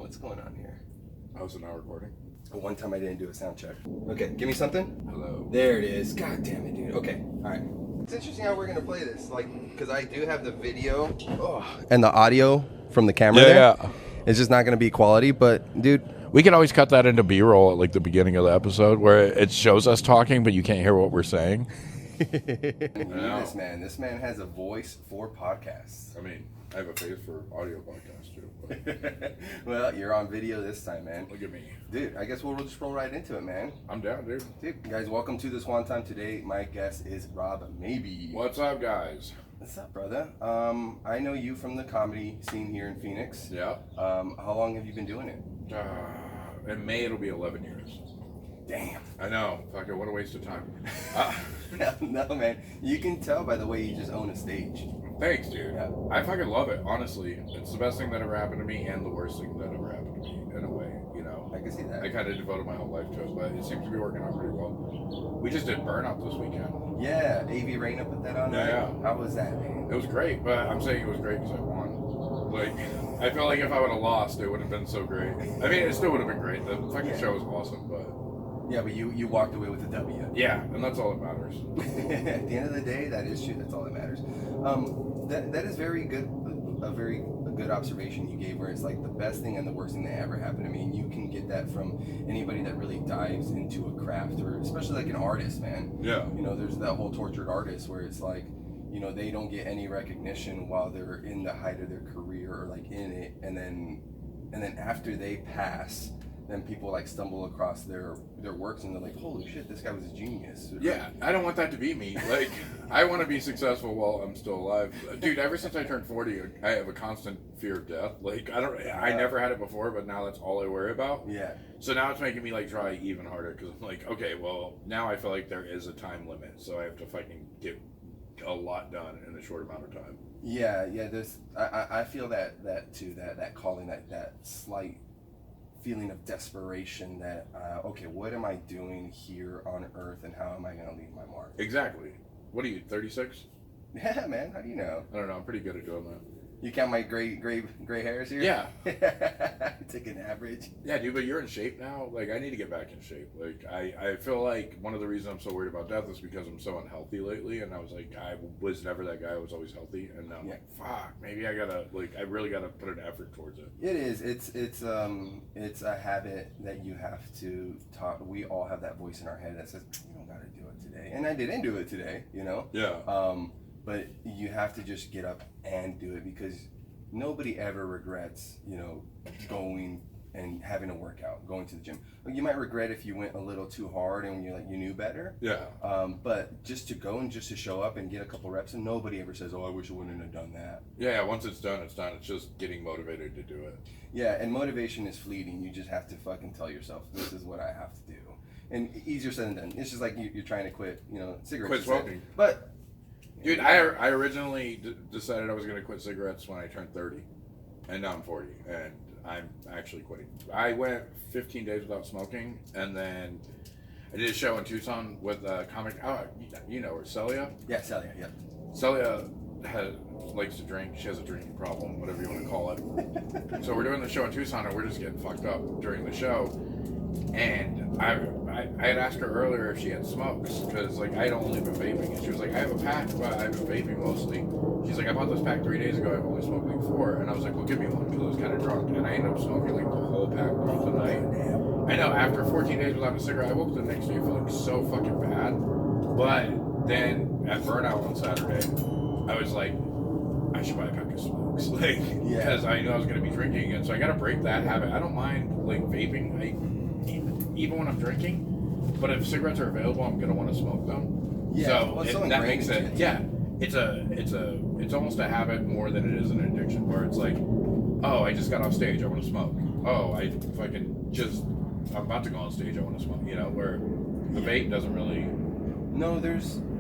What's going on here? Oh, so now recording? One time I didn't do a sound check. Okay, give me something. Hello. There it is. God damn it, dude. Okay, all right. It's interesting how we're gonna play this, like, because I do have the video and the audio from the camera there. Yeah. It's just not gonna be quality, but dude. We can always cut that into B-roll at like the beginning of the episode where it shows us talking, but you can't hear what we're saying. This man. This man has a voice for podcasts. I mean, I have a face for audio podcasts too. But Well, you're on video this time, man. look at me. Dude, I guess we'll just roll right into it, man. I'm down, dude. Dude, guys, welcome to this one time today. My guest is Rob Maebe. What's up, guys? What's up, brother? I know you from the comedy scene here in Phoenix. Yeah. How long have you been doing it? In May, it'll be 11 years. Damn. I know. Fuck it. What a waste of time. No, man. You can tell by the way you just own a stage. Thanks, dude. Yeah. I fucking love it, honestly. It's the best thing that ever happened to me and the worst thing that ever happened to me, in a way, you know. I can see that. I kind of devoted my whole life to it, but it seems to be working out pretty well. We just did Burnout this weekend. Yeah, AV Reina put that on. Yeah, right? yeah. How was that, man? It was great, but I'm saying it was great because I won. Like, I feel like if I would have lost, it would have been so great. I mean, it still would have been great. The fucking show was awesome, but... Yeah, but you walked away with a W. Yeah, and that's all that matters. At the end of the day, that is true. That's all that matters. That is very good. A very good observation you gave, where it's like the best thing and the worst thing that ever happened to me, and you can get that from anybody that really dives into a craft, or especially like an artist, man. Yeah. You know, there's that whole tortured artist where it's like, you know, they don't get any recognition while they're in the height of their career or like in it, and then after they pass, then people like stumble across their works and they're like, holy shit, this guy was a genius. Yeah, I don't want that to be me. Like, I want to be successful while I'm still alive. Dude, ever since I turned 40, I have a constant fear of death. Like, I never had it before, but now that's all I worry about. Yeah. So now it's making me like try even harder, because I'm like, okay, well, now I feel like there is a time limit, so I have to fucking get a lot done in a short amount of time. Yeah. There's I feel that too, that calling, that slight feeling of desperation that okay, what am I doing here on Earth, and how am I going to leave my mark? Exactly. What are you, 36? Yeah, man. How do you know? I don't know. I'm pretty good at doing that. You count my gray hairs here? Yeah. Take an average. Yeah, dude, but you're in shape now. Like, I need to get back in shape. Like, I feel like one of the reasons I'm so worried about death is because I'm so unhealthy lately. And I was like, I was never that guy. I was always healthy. And now I'm like, fuck, maybe I gotta, like, I really gotta put an effort towards it. It is. It's a habit that you have to talk. We all have that voice in our head that says, you don't gotta do it today. And I didn't do it today, you know? Yeah. But you have to just get up and do it, because nobody ever regrets, you know, going and having a workout, going to the gym. You might regret if you went a little too hard and you knew better. Yeah. But just to go and just to show up and get a couple reps, and nobody ever says, oh, I wish I wouldn't have done that. Yeah, once it's done, it's done. It's just getting motivated to do it. Yeah, and motivation is fleeting. You just have to fucking tell yourself, this is what I have to do. And easier said than done. It's just like you're trying to quit, you know, cigarettes. Quit smoking. But... Dude, I originally decided I was going to quit cigarettes when I turned 30, and now I'm 40, and I'm actually quitting. I went 15 days without smoking, and then I did a show in Tucson with a comic, you know her, Celia? Yeah, Celia, yeah. Celia likes to drink. She has a drinking problem, whatever you want to call it. So we're doing the show in Tucson, and we're just getting fucked up during the show. And I had asked her earlier if she had smokes, because like I had only been vaping, and she was like, I have a pack, but I've been vaping mostly. She's like, I bought this pack 3 days ago, I've only smoked like 4. And I was like, well, give me one, because I was kind of drunk, and I ended up smoking like the whole pack throughout the night. I know, after 14 days without a cigarette, I woke up the next day feeling so fucking bad. But then at Burnout on Saturday, I was like, I should buy a pack of smokes, like, because I knew I was going to be drinking again. So I got to break that habit. I don't mind like vaping, even when I'm drinking, but if cigarettes are available, I'm going to want to smoke them. Yeah, so that makes it. Yeah, it's almost a habit more than it is an addiction. Where it's like, oh, I just got off stage, I want to smoke. Oh, I'm about to go on stage, I want to smoke. You know, where the vape doesn't really. No,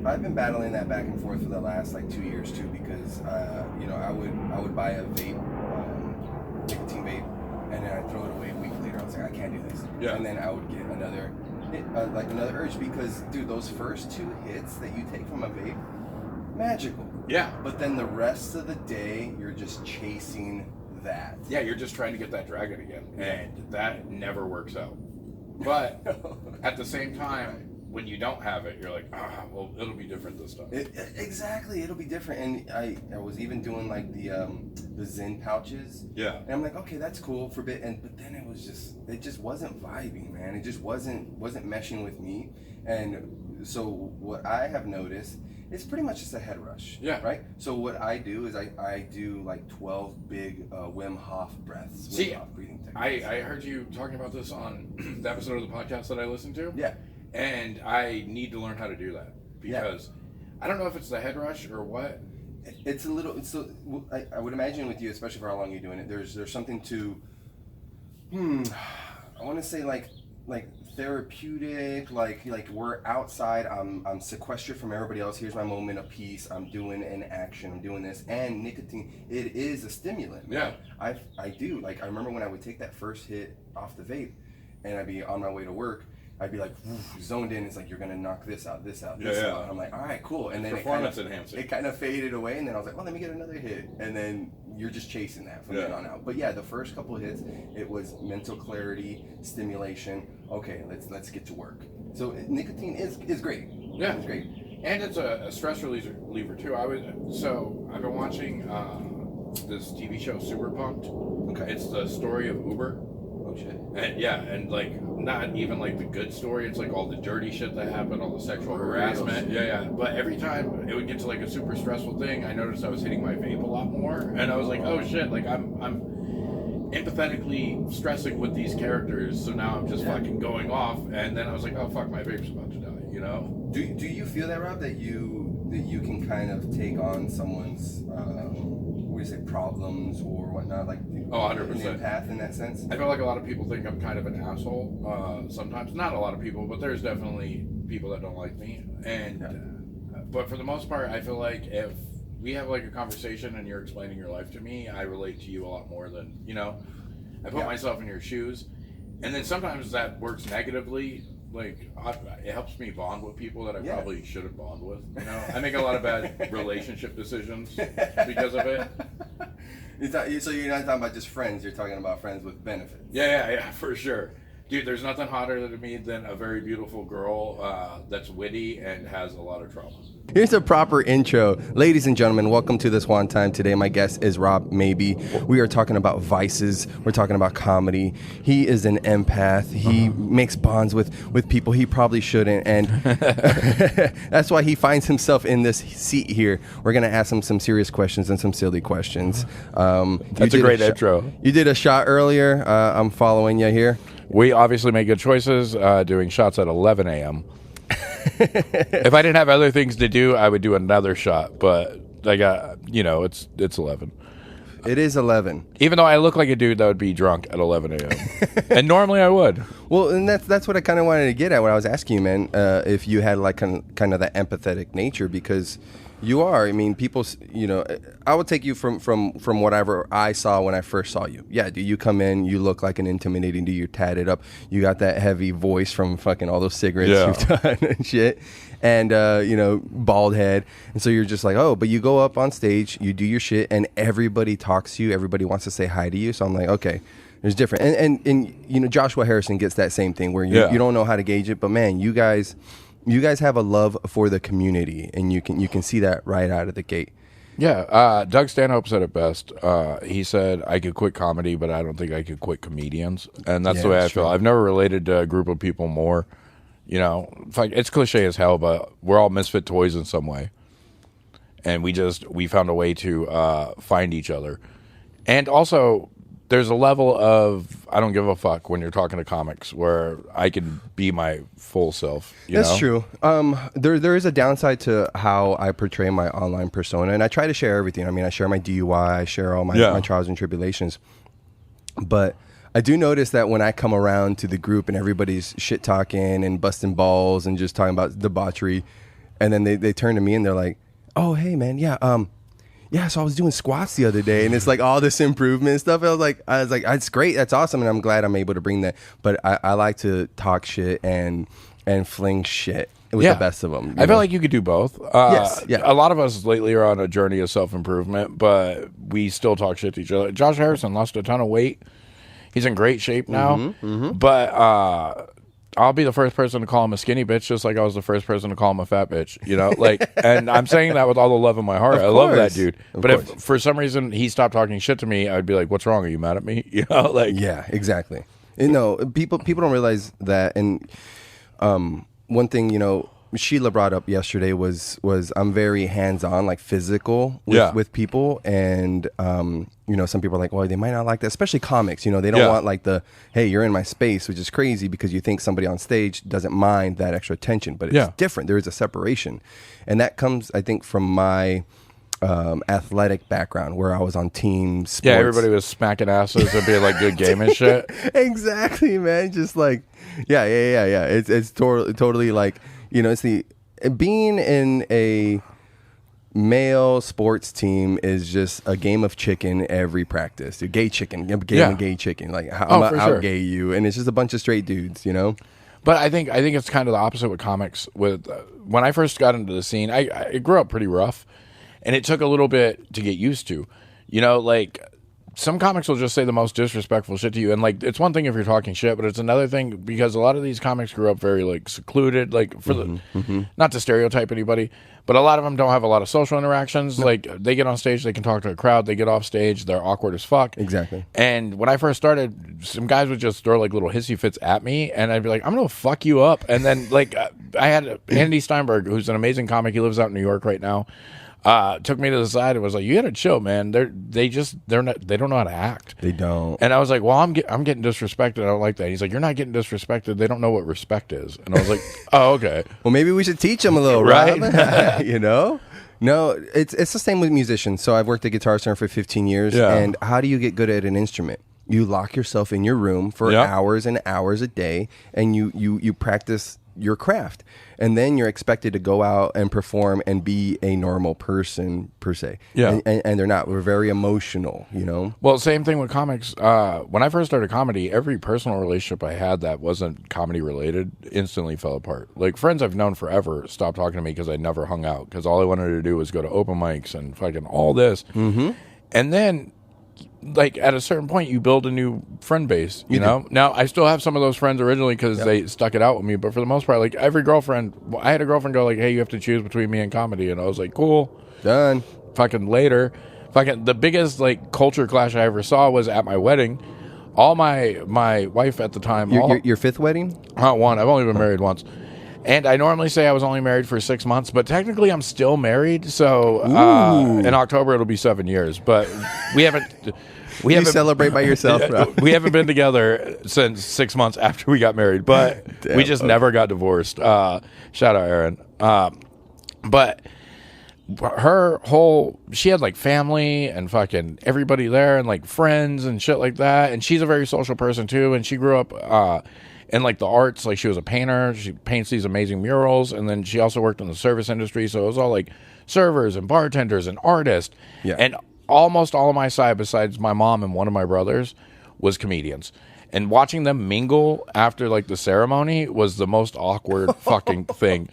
I've been battling that back and forth for the last like 2 years too, because you know, I would buy a vape, nicotine vape, and then I'd throw it away a week later. I was like, I can't do this. Yeah. And then I would get another urge, because dude, those first 2 hits that you take from a vape, magical. Yeah. But then the rest of the day, you're just chasing that. Yeah, you're just trying to get that dragon again, and that never works out. But at the same time, when you don't have it, you're like, well, it'll be different this time. Exactly, it'll be different. And I was even doing like the Zen pouches. Yeah. And I'm like, okay, that's cool for a bit. But then it just wasn't vibing, man. It just wasn't meshing with me. And so what I have noticed, it's pretty much just a head rush. Yeah. Right? So what I do is I do like 12 big Wim Hof breaths. See, Wim Hof breathing techniques. I heard you talking about this on the episode of the podcast that I listened to. Yeah. And I need to learn how to do that because I don't know if it's the head rush or what. It's a little. I would imagine with you, especially for how long you're doing it. There's something to. I want to say like therapeutic. Like we're outside. I'm sequestered from everybody else. Here's my moment of peace. I'm doing an action. I'm doing this. And nicotine, it is a stimulant. Yeah. I do. Like I remember when I would take that first hit off the vape, and I'd be on my way to work. I'd be like zoned in. It's like you're gonna knock this out. And I'm like, all right, cool. And then performance enhancing. It kind of faded away, and then I was like, well, let me get another hit. And then you're just chasing that from then on out. But yeah, the first couple of hits, it was mental clarity, stimulation. Okay, let's get to work. So nicotine is great. Yeah, it's great. And it's a stress reliever too. I've been watching this TV show Super Punked. Okay. It's the story of Uber. Oh shit. And like not even like the good story. It's like all the dirty shit that happened, all the sexual harassment. Yeah. But every time it would get to like a super stressful thing, I noticed I was hitting my vape a lot more, and I was like, oh shit, like I'm empathetically stressing with these characters, so now I'm just fucking going off, and then I was like, oh fuck, my vape's about to die, you know? Do you feel that, Rob, that you can kind of take on someone's problems or whatnot, like 100%. an empath in that sense? I feel like a lot of people think I'm kind of an asshole. Sometimes, not a lot of people, but there's definitely people that don't like me. And but for the most part, I feel like if we have like a conversation and you're explaining your life to me, I relate to you a lot more than, I put myself in your shoes. And then sometimes that works negatively. Like, it helps me bond with people that I probably shouldn't bond with. I make a lot of bad relationship decisions because of it. So you're not talking about just friends, you're talking about friends with benefits. Yeah, for sure. Dude, there's nothing hotter to me than a very beautiful girl that's witty and has a lot of trauma. Here's a proper intro. Ladies and gentlemen, welcome to This One Time. Today, my guest is Rob Maebe. We are talking about vices. We're talking about comedy. He is an empath. He makes bonds with people he probably shouldn't. And that's why he finds himself in this seat here. We're going to ask him some serious questions and some silly questions. That's a great intro. You did a shot earlier. I'm following you here. We obviously make good choices doing shots at 11 a.m. If I didn't have other things to do, I would do another shot. But I got, it's 11. It is 11. Even though I look like a dude that would be drunk at 11 a.m. And normally I would. Well, and that's what I kind of wanted to get at when I was asking you, man, if you had like kind of that empathetic nature, because you are. I mean, people, I would take you from whatever I saw when I first saw you. Yeah, dude, you come in, you look like an intimidating dude, you're tatted up, you got that heavy voice from fucking all those cigarettes you've done and shit, and, bald head. And so you're just like, oh, but you go up on stage, you do your shit, and everybody talks to you, everybody wants to say hi to you. So I'm like, okay. There's different. And Joshua Harrison gets that same thing where you don't know how to gauge it, but man, you guys have a love for the community, and you can see that right out of the gate. Yeah, Doug Stanhope said it best. He said, I could quit comedy, but I don't think I could quit comedians. And that's the way I feel. I've never related to a group of people more. It's cliche as hell, but we're all misfit toys in some way. And we found a way to find each other. And also, there's a level of I don't give a fuck when you're talking to comics where I can be my full self. That's true. There is a downside to how I portray my online persona, and I try to share everything. I mean, I share my DUI, I share all my trials and tribulations. But I do notice that when I come around to the group and everybody's shit talking and busting balls and just talking about debauchery, and then they turn to me and they're like, "Oh, hey, man, so I was doing squats the other day," and it's like all this improvement stuff. I was like, it's great, that's awesome, and I'm glad I'm able to bring that. But I like to talk shit and fling shit. with the best of them. I feel like you could do both. Yes, yeah. A lot of us lately are on a journey of self-improvement, but we still talk shit to each other. Josh Harrison lost a ton of weight. He's in great shape now, but I'll be the first person to call him a skinny bitch, just like I was the first person to call him a fat bitch, you know? Like, and I'm saying that with all the love in my heart. I love that dude. But if for some reason he stopped talking shit to me, I'd be like, what's wrong? Are you mad at me? You know, like. Yeah, exactly. You know, people don't realize that. And one thing, you know, Sheila brought up yesterday was I'm very hands-on, like physical with people. And, you know, some people are like, well, they might not like that, especially comics. You know, they don't want like hey, you're in my space, which is crazy because you think somebody on stage doesn't mind that extra attention. But it's different. There is a separation. And that comes, I think, from my athletic background where I was on team sports. Yeah, everybody was smacking asses and being like good game and shit. Exactly, man. Just like, yeah. It's totally like, you know, it's being in a male sports team is just a game of chicken every practice. A gay chicken, a game of gay chicken. Like, I'm gonna out-gay you, and it's just a bunch of straight dudes, you know. But I think it's kind of the opposite with comics. With when I first got into the scene, I grew up pretty rough, and it took a little bit to get used to. You know, like some comics will just say the most disrespectful shit to you, and like it's one thing if you're talking shit, but it's another thing because a lot of these comics grew up very like secluded, like for not to stereotype anybody, but a lot of them don't have a lot of social interactions. Like they get on stage, they can talk to a crowd, they get off stage, they're awkward as fuck. Exactly. And when I first started, some guys would just throw like little hissy fits at me, and I'd be like, I'm gonna fuck you up. And then like I had Andy Steinberg, who's an amazing comic, he lives out in New York right now. Took me to the side and was like, "You gotta chill, man. They don't know how to act. They don't." And I was like, "Well, I'm getting disrespected. I don't like that." He's like, "You're not getting disrespected. They don't know what respect is." And I was like, "Oh, okay. Well, maybe we should teach them a little, right? You know." No, it's the same with musicians. So I've worked at Guitar Center for 15 years, and how do you get good at an instrument? You lock yourself in your room for hours and hours a day, and you practice your craft, and then you're expected to go out and perform and be a normal person per se. And they're not. We're very emotional, you know. Well, same thing with comics. When I first started comedy, every personal relationship I had that wasn't comedy related instantly fell apart. Like friends I've known forever stopped talking to me because I never hung out, because all I wanted to do was go to open mics and fucking all this. And then like at a certain point you build a new friend base, you know. Now I still have some of those friends originally because they stuck it out with me, but for the most part, like every girlfriend, I had a girlfriend go like, hey, you have to choose between me and comedy, and I was like, cool, done. Fucking later. Fucking the biggest like culture clash I ever saw was at my wedding. All my wife at the time, your fifth wedding? One. I've only been married once. And I normally say I was only married for 6 months, but technically I'm still married. So in October it'll be 7 years. But we haven't. You celebrate by yourself, bro. We haven't been together since 6 months after we got married, but we just never got divorced. Shout out Aaron. But she had like family and fucking everybody there and like friends and shit like that. And she's a very social person too. And she grew up in like the arts. Like she was a painter. She paints these amazing murals. And then she also worked in the service industry. So it was all like servers and bartenders and artists. Yeah. And almost all of my side, besides my mom and one of my brothers, was comedians. And watching them mingle after like the ceremony was the most awkward fucking thing,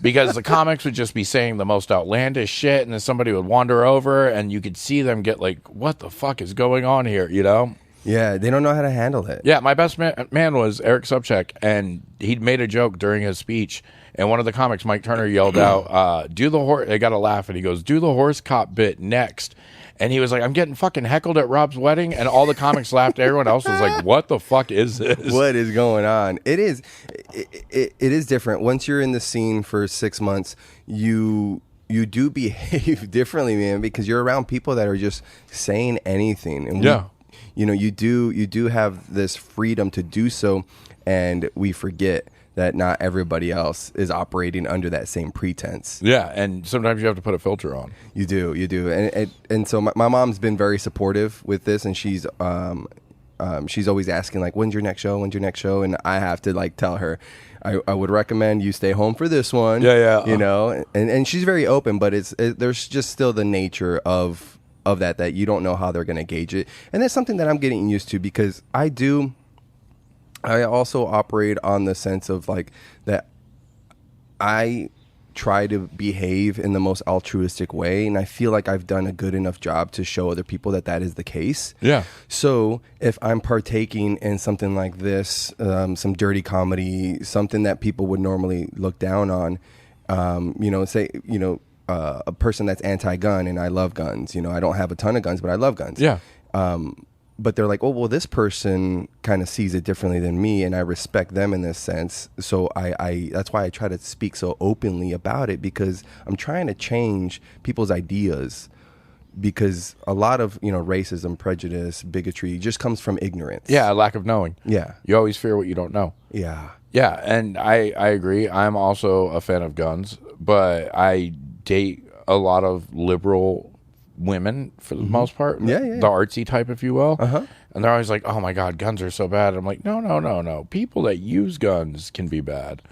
because the comics would just be saying the most outlandish shit, and then somebody would wander over and you could see them get like, what the fuck is going on here, you know? Yeah, they don't know how to handle it. Yeah, my best man was Eric Subcheck, and he'd made a joke during his speech, and one of the comics, Mike Turner, yelled out, do the horse, they got a laugh, and he goes, do the horse cop bit next. And he was like, I'm getting fucking heckled at Rob's wedding. And all the comics laughed. Everyone else was like, what the fuck is this? What is going on? It is different. Once you're in the scene for 6 months, you do behave differently, man, because you're around people that are just saying anything. And you do have this freedom to do so. And we forget that not everybody else is operating under that same pretense. Yeah, and sometimes you have to put a filter on. You do. And so my mom's been very supportive with this, and she's always asking, like, when's your next show? And I have to, like, tell her, I would recommend you stay home for this one. Yeah. You know, and she's very open, but there's just still the nature of that you don't know how they're going to gauge it. And that's something that I'm getting used to, because I also operate on the sense of like that I try to behave in the most altruistic way, and I feel like I've done a good enough job to show other people that is the case. Yeah. So if I'm partaking in something like this, some dirty comedy, something that people would normally look down on, say, a person that's anti-gun, and I love guns. I don't have a ton of guns, but I love guns. Yeah. But they're like, oh, well, this person kind of sees it differently than me, and I respect them in this sense. So I that's why I try to speak so openly about it, because I'm trying to change people's ideas, because a lot of, racism, prejudice, bigotry just comes from ignorance. Yeah, a lack of knowing. Yeah. You always fear what you don't know. Yeah. Yeah, and I agree. I'm also a fan of guns, but I date a lot of liberal women for the most part. Yeah. The artsy type, if you will. Uh-huh. And they're always like, oh my God, guns are so bad. I'm like, no. People that use guns can be bad.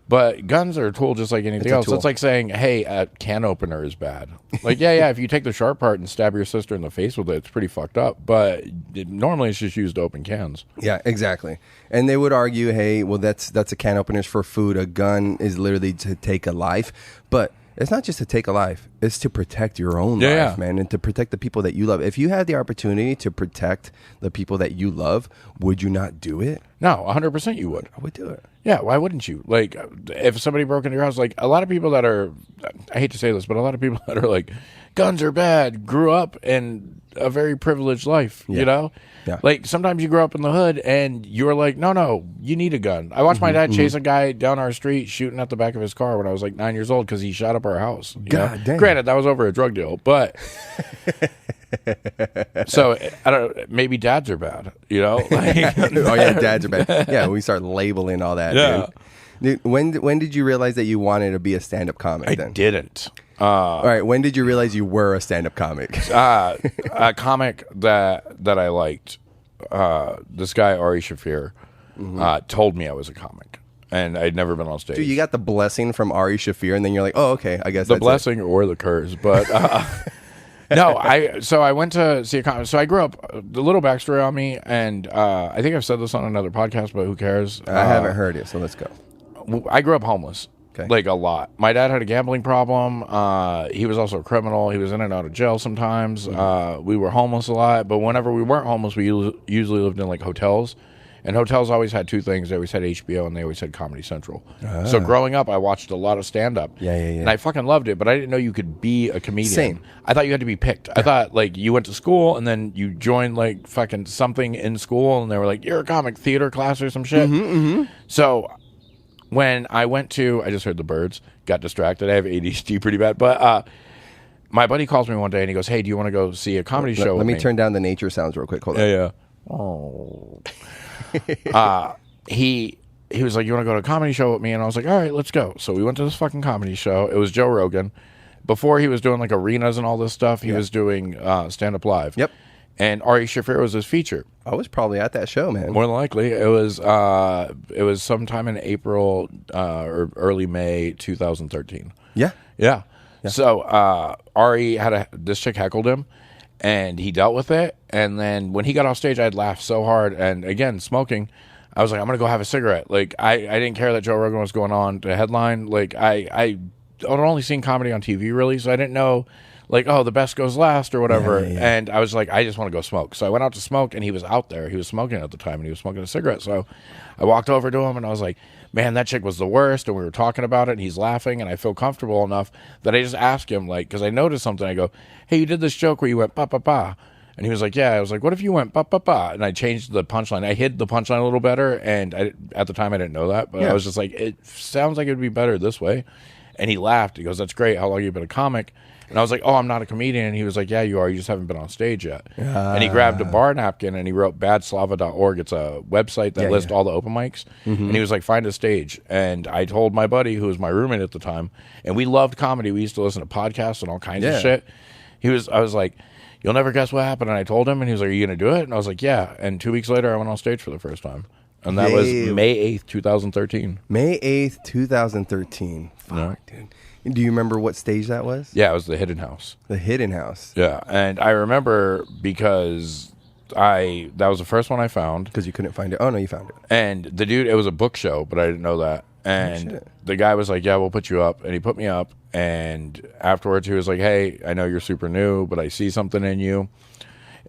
But guns are a tool just like anything else. It's like saying, hey, a can opener is bad. Like, yeah, if you take the sharp part and stab your sister in the face with it, it's pretty fucked up. But normally it's just used to open cans. Yeah, exactly. And they would argue, hey, well, that's a can opener for food. A gun is literally to take a life. But it's not just to take a life. It's to protect your own life, man, and to protect the people that you love. If you had the opportunity to protect the people that you love, would you not do it? No, 100% you would. I would do it. Yeah, why wouldn't you? Like, if somebody broke into your house, like, a lot of people that are, I hate to say this, but a lot of people that are like, guns are bad, grew up in a very privileged life, you know? Yeah. Like, sometimes you grow up in the hood and you're like, no, you need a gun. I watched my dad chase a guy down our street shooting at the back of his car when I was like 9 years old because he shot up our house. God damn. Granted, that was over a drug deal, but... So I don't. Maybe dads are bad, Like, oh yeah, dads are bad. Yeah, we start labeling all that. Yeah. Dude, when did you realize that you wanted to be a stand-up comic? I then didn't. All right. When did you realize you were a stand-up comic? A comic that I liked. This guy Ari Shaffir told me I was a comic, and I'd never been on stage. Dude, you got the blessing from Ari Shaffir, and then you're like, oh, okay, I guess the that's blessing or the curse, but. No, I went to see a comic. So I grew up, a little backstory on me, and I think I've said this on another podcast, but who cares? I haven't heard it, so let's go. I grew up homeless, like a lot. My dad had a gambling problem. He was also a criminal. He was in and out of jail sometimes. We were homeless a lot, but whenever we weren't homeless, we usually lived in like hotels. And hotels always had two things. They always had HBO and they always had Comedy Central. So growing up, I watched a lot of stand-up. Yeah. And I fucking loved it, but I didn't know you could be a comedian. Same. I thought you had to be picked. I thought, like, you went to school and then you joined, like, fucking something in school and they were like, you're a comic theater class or some shit. So when I went to, I just heard the birds, got distracted. I have ADHD pretty bad. But my buddy calls me one day and he goes, hey, do you want to go see a comedy show with me? Let me turn down the nature sounds real quick. Hold on. Yeah. Oh. He was like, you want to go to a comedy show with me? And I was like, all right, let's go. So we went to this fucking comedy show. It was Joe Rogan. Before he was doing like arenas and all this stuff, he was doing stand-up live. Yep. And Ari Shaffir was his feature. I was probably at that show, man. More than likely. It was sometime in April or early May 2013. Yeah. So Ari had this chick heckled him. And he dealt with it. And then when he got off stage, I'd laughed so hard. And again, smoking, I was like, I'm going to go have a cigarette. Like, I didn't care that Joe Rogan was going on to headline. Like, I'd only seen comedy on TV, really. So I didn't know, like, oh, the best goes last or whatever. Yeah. And I was like, I just want to go smoke. So I went out to smoke, and he was out there. He was smoking at the time, and he was smoking a cigarette. So I walked over to him, and I was like, man, that chick was the worst. And we were talking about it, and he's laughing, and I feel comfortable enough that I just asked him, like, because I noticed something. I go, hey, you did this joke where you went, ba-ba-ba. And he was like, yeah. I was like, what if you went, ba-ba-ba? And I changed the punchline. I hid the punchline a little better, and at the time I didn't know that. But I was just like, it sounds like it would be better this way. And he laughed. He goes, that's great. How long have you been a comic? And I was like, oh, I'm not a comedian. And he was like, yeah, you are. You just haven't been on stage yet. And he grabbed a bar napkin and he wrote badslava.org. It's a website that lists all the open mics. And he was like, find a stage. And I told my buddy, who was my roommate at the time, and we loved comedy. We used to listen to podcasts and all kinds of shit. I was like, you'll never guess what happened. And I told him, and he was like, are you going to do it? And I was like, yeah. And 2 weeks later, I went on stage for the first time. And that was May 8th, 2013. May 8th, 2013. Fuck, dude. Do you remember what stage that was? Yeah, it was the Hidden House. The Hidden House. Yeah, and I remember because that was the first one I found. Because you couldn't find it. Oh, no, you found it. And the dude, it was a book show, but I didn't know that. And the guy was like, yeah, we'll put you up. And he put me up. And afterwards, he was like, hey, I know you're super new, but I see something in you.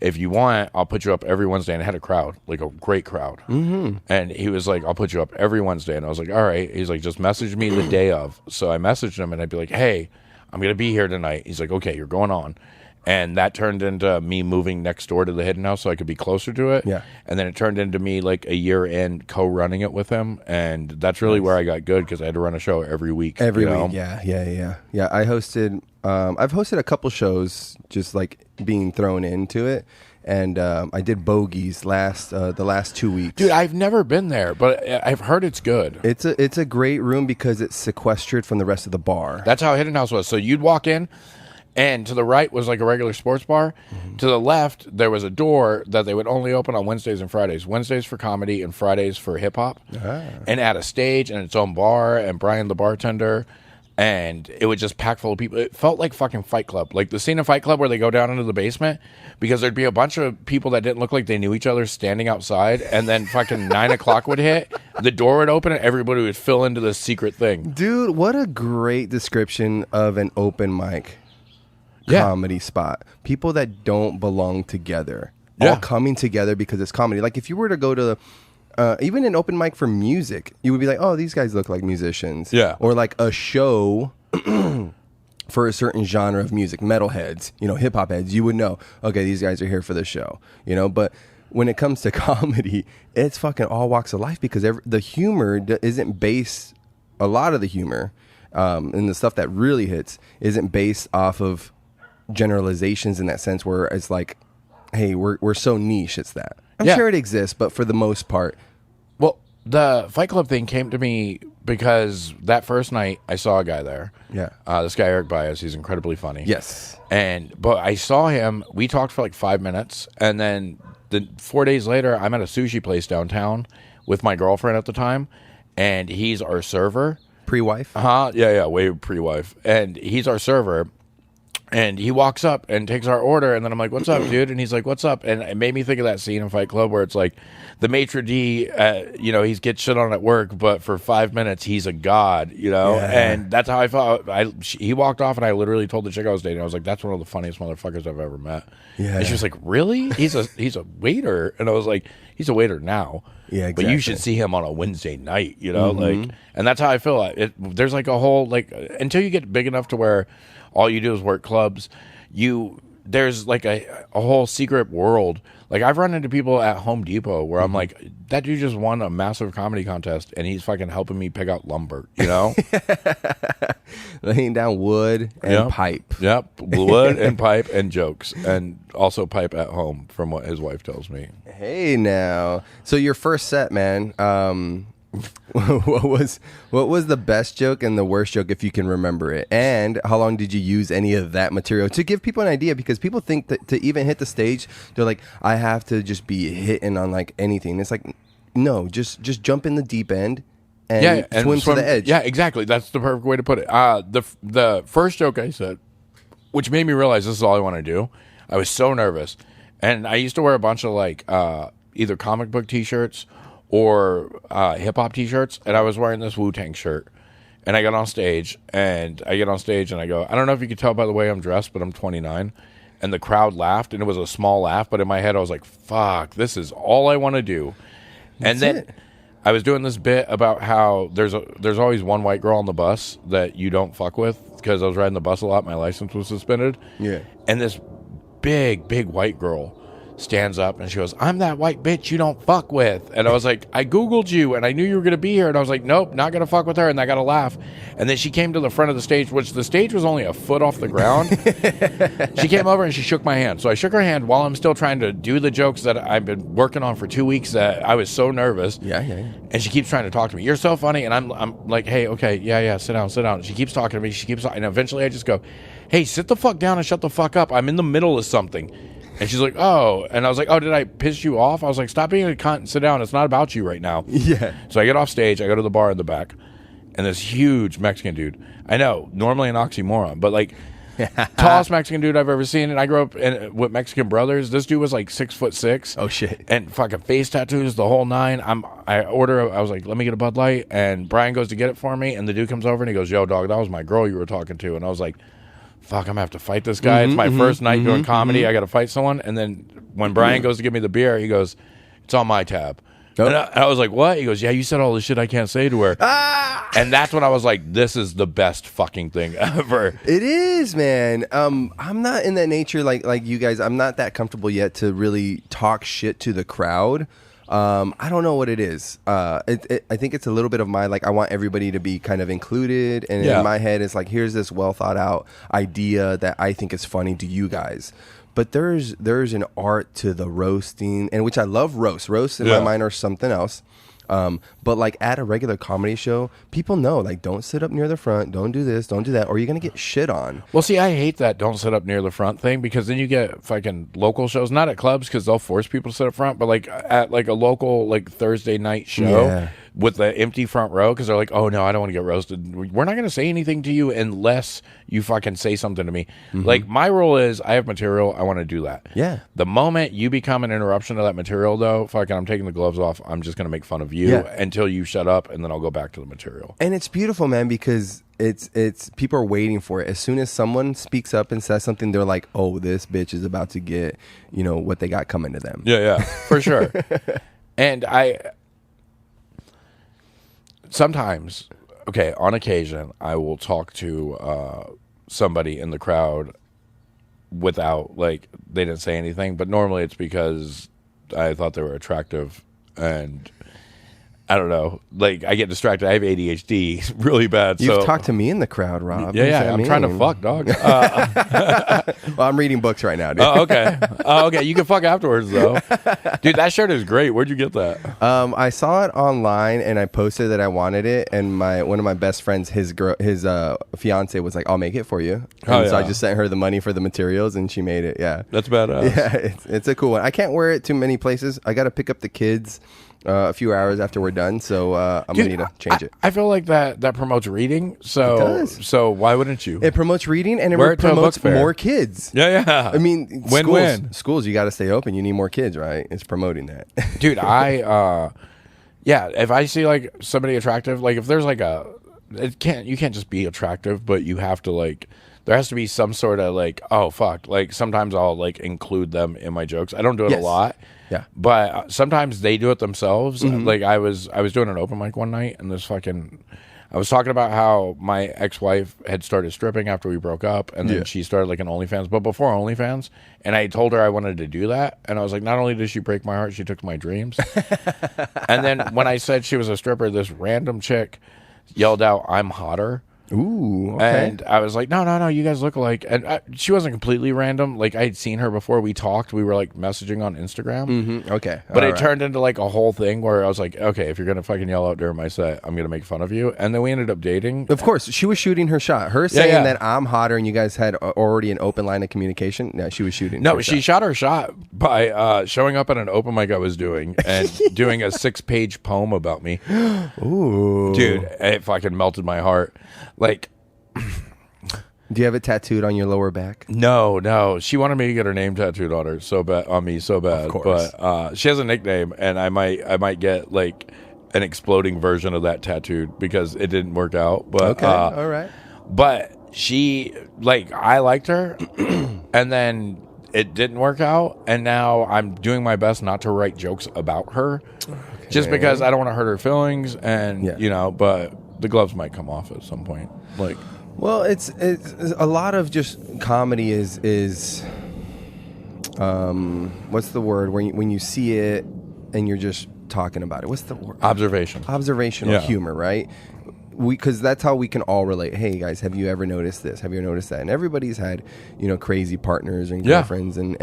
If you want, I'll put you up every Wednesday. And I had a crowd, like a great crowd. Mm-hmm. And he was like, I'll put you up every Wednesday. And I was like, all right. He's like, just message me the day of. So I messaged him, and I'd be like, hey, I'm going to be here tonight. He's like, okay, you're going on. And that turned into me moving next door to the Hidden House so I could be closer to it. Yeah. And then it turned into me like a year in co-running it with him. And that's really where I got good because I had to run a show every week. Every week, yeah. I hosted, I've hosted a couple shows just like being thrown into it. And I did Bogies the last 2 weeks. Dude, I've never been there, but I've heard it's good. It's a great room because it's sequestered from the rest of the bar. That's how Hidden House was. So you'd walk in, and to the right was like a regular sports bar. Mm-hmm. To the left, there was a door that they would only open on Wednesdays and Fridays. Wednesdays for comedy and Fridays for hip-hop. Ah. And at a stage and its own bar, and Brian the bartender. And it would just pack full of people. It felt like fucking Fight Club. Like the scene in Fight Club where they go down into the basement because there'd be a bunch of people that didn't look like they knew each other standing outside. And then fucking 9 o'clock would hit. The door would open and everybody would fill into this secret thing. Dude, what a great description of an open mic comedy spot. People that don't belong together. All coming together because it's comedy. Like if you were to go to even an open mic for music, you would be like, oh, these guys look like musicians. Yeah. Or like a show for a certain genre of music, metalheads, hip hop heads, you would know, okay, these guys are here for the show, but when it comes to comedy, it's fucking all walks of life because the humor isn't based, a lot of the humor and the stuff that really hits isn't based off of generalizations in that sense where it's like, hey, we're so niche, it's that. I'm sure it exists, but for the most part. Well, the Fight Club thing came to me because that first night I saw a guy there. Yeah. This guy, Eric Baez, he's incredibly funny. Yes. But I saw him, we talked for like 5 minutes, and then 4 days later, I'm at a sushi place downtown with my girlfriend at the time, and he's our server. Pre-wife? Yeah, way pre-wife. And he's our server. And he walks up and takes our order, and then I'm like, what's up, dude? And he's like, what's up? And it made me think of that scene in Fight Club where it's like the maitre d', he gets shit on at work, but for 5 minutes, he's a god, Yeah. And that's how I felt. He walked off, and I literally told the chick I was dating, I was like, that's one of the funniest motherfuckers I've ever met. Yeah. And she was like, really? He's a waiter. And I was like, he's a waiter now. Yeah, exactly. But you should see him on a Wednesday night, Mm-hmm. And that's how I feel. There's like a whole, until you get big enough to where all you do is work clubs, there's like a whole secret world. Like I've run into people at Home Depot where I'm like, that dude just won a massive comedy contest and he's fucking helping me pick out lumber, Laying down wood and pipe. Yep, wood and pipe and jokes, and also pipe at home from what his wife tells me. Hey now, so your first set, man. What was the best joke and the worst joke if you can remember it, and how long did you use any of that material to give people an idea? Because people think that to even hit the stage, they're like, I have to just be hitting on like anything. It's like, no, just jump in the deep end and swim to the edge. Yeah, exactly. That's the perfect way to put it. The first joke I said, which made me realize this is all I want to do. I was so nervous, and I used to wear a bunch of like either comic book T-shirts or hip-hop T-shirts, and I was wearing this Wu-Tang shirt. And I got on stage, and I go, I don't know if you could tell by the way I'm dressed, but I'm 29. And the crowd laughed, and it was a small laugh, but in my head I was like, fuck, this is all I want to do. And then I was doing this bit about how there's always one white girl on the bus that you don't fuck with, because I was riding the bus a lot, my license was suspended. Yeah. And this big white girl stands up and she goes, I'm that white bitch you don't fuck with. And I was like, I Googled you and I knew you were going to be here. And I was like, nope, not going to fuck with her. And I got to laugh. And then she came to the front of the stage, which the stage was only a foot off the ground. She came over and she shook my hand. So I shook her hand while I'm still trying to do the jokes that I've been working on for 2 weeks that I was so nervous. Yeah. And she keeps trying to talk to me. You're so funny. And I'm like, hey, okay, yeah, sit down. And she keeps talking to me. And eventually I just go, hey, sit the fuck down and shut the fuck up. I'm in the middle of something. And she's like, oh. And I was like, oh, did I piss you off? I was like, stop being a cunt and sit down. It's not about you right now. Yeah. So I get off stage. I go to the bar in the back. And this huge Mexican dude. I know, normally an oxymoron. But, like, Tallest Mexican dude I've ever seen. And I grew up with Mexican brothers. This dude was like 6'6". Oh shit. And fucking face tattoos, the whole nine. I was like, let me get a Bud Light. And Brian goes to get it for me. And the dude comes over and he goes, yo, dog, that was my girl you were talking to. And I was like, fuck, I'm gonna have to fight this guy. It's my first night doing comedy. I got to fight someone. And then when Brian goes to give me the beer, he goes, it's on my tab. Oh. And I was like, what? He goes, yeah, you said all the shit I can't say to her. And that's when I was like, this is the best fucking thing ever. It is, man. I'm not in that nature like you guys. I'm not that comfortable yet to really talk shit to the crowd. I don't know what it is. I think it's a little bit of my, like, I want everybody to be kind of included. And in my head, it's like, here's this well thought out idea that I think is funny to you guys. But there's an art to the roasting, and which I love roasts. Roasts in my mind are something else. But like at a regular comedy show, people know, like, don't sit up near the front, don't do this, don't do that, or you're gonna get shit on. Well, see, I hate that don't sit up near the front thing, because then you get fucking local shows, not at clubs because they'll force people to sit up front, but like at like a local like Thursday night show with the empty front row, because they're like, oh no, I don't want to get roasted. We're not gonna say anything to you unless you fucking say something to me. Like, my rule is, I have material, I want to do that. Yeah. The moment you become an interruption to that material, though, fucking, I'm taking the gloves off. I'm just gonna make fun of you until you shut up, and then I'll go back to the material. And it's beautiful, man, because it's people are waiting for it. As soon as someone speaks up and says something, they're like, oh, this bitch is about to get, you know, what they got coming to them. Yeah, for sure. And sometimes, on occasion, I will talk to somebody in the crowd without, like, they didn't say anything, but normally it's because I thought they were attractive, and I don't know, like, I get distracted. I have ADHD really bad. You've talked to me in the crowd, Rob. Yeah, I'm trying to fuck, dog. Well, I'm reading books right now, dude. Okay. You can fuck afterwards, though. Dude, that shirt is great. Where'd you get that? I saw it online, and I posted that I wanted it, and one of my best friends, his fiance was like, I'll make it for you. And so I just sent her the money for the materials, and she made it. Yeah. That's badass. Yeah, it's a cool one. I can't wear it too many places. I got to pick up the kids a few hours after we're done, so I'm gonna need to change it. I feel like that promotes reading, so why wouldn't you? It promotes reading, and it promotes more kids. Yeah. I mean, win-win. Schools, you got to stay open. You need more kids, right? It's promoting that. Dude, if I see like somebody attractive, like if there's like you can't just be attractive, but you have to, like, there has to be some sort of, like, oh fuck, like sometimes I'll like include them in my jokes. I don't do it a lot. Yeah, but sometimes they do it themselves. Like I was doing an open mic one night, and I was talking about how my ex-wife had started stripping after we broke up, and then she started like an OnlyFans, but before OnlyFans, and I told her I wanted to do that, and I was like, not only did she break my heart, she took my dreams. And then when I said she was a stripper, this random chick yelled out, "I'm hotter." Ooh, okay. And I was like, no, you guys look alike. And she wasn't completely random. Like, I had seen her before we talked. We were like messaging on Instagram. Okay. But it turned into like a whole thing where I was like, okay, if you're going to fucking yell out during my set, I'm going to make fun of you. And then we ended up dating. Of course, she was shooting her shot. Her saying that I'm hotter and you guys had already an open line of communication. No, she was shooting. No, she shot her shot by showing up at an open mic I was doing and doing a 6-page poem about me. Ooh. Dude, it fucking melted my heart. Like, do you have it tattooed on your lower back? No. She wanted me to get her name tattooed on her so bad. Of course. But she has a nickname, and I might get like an exploding version of that tattooed because it didn't work out. But okay, all right. But she, like, I liked her, and then it didn't work out, and now I'm doing my best not to write jokes about her, just because I don't want to hurt her feelings, and you know, but the gloves might come off at some point. Like, well, it's a lot of just comedy is what's the word when you see it and you're just talking about it? What's the word? Observational humor, right? Because that's how we can all relate. Hey guys, have you ever noticed this? Have you ever noticed that? And everybody's had, you know, crazy partners and girlfriends and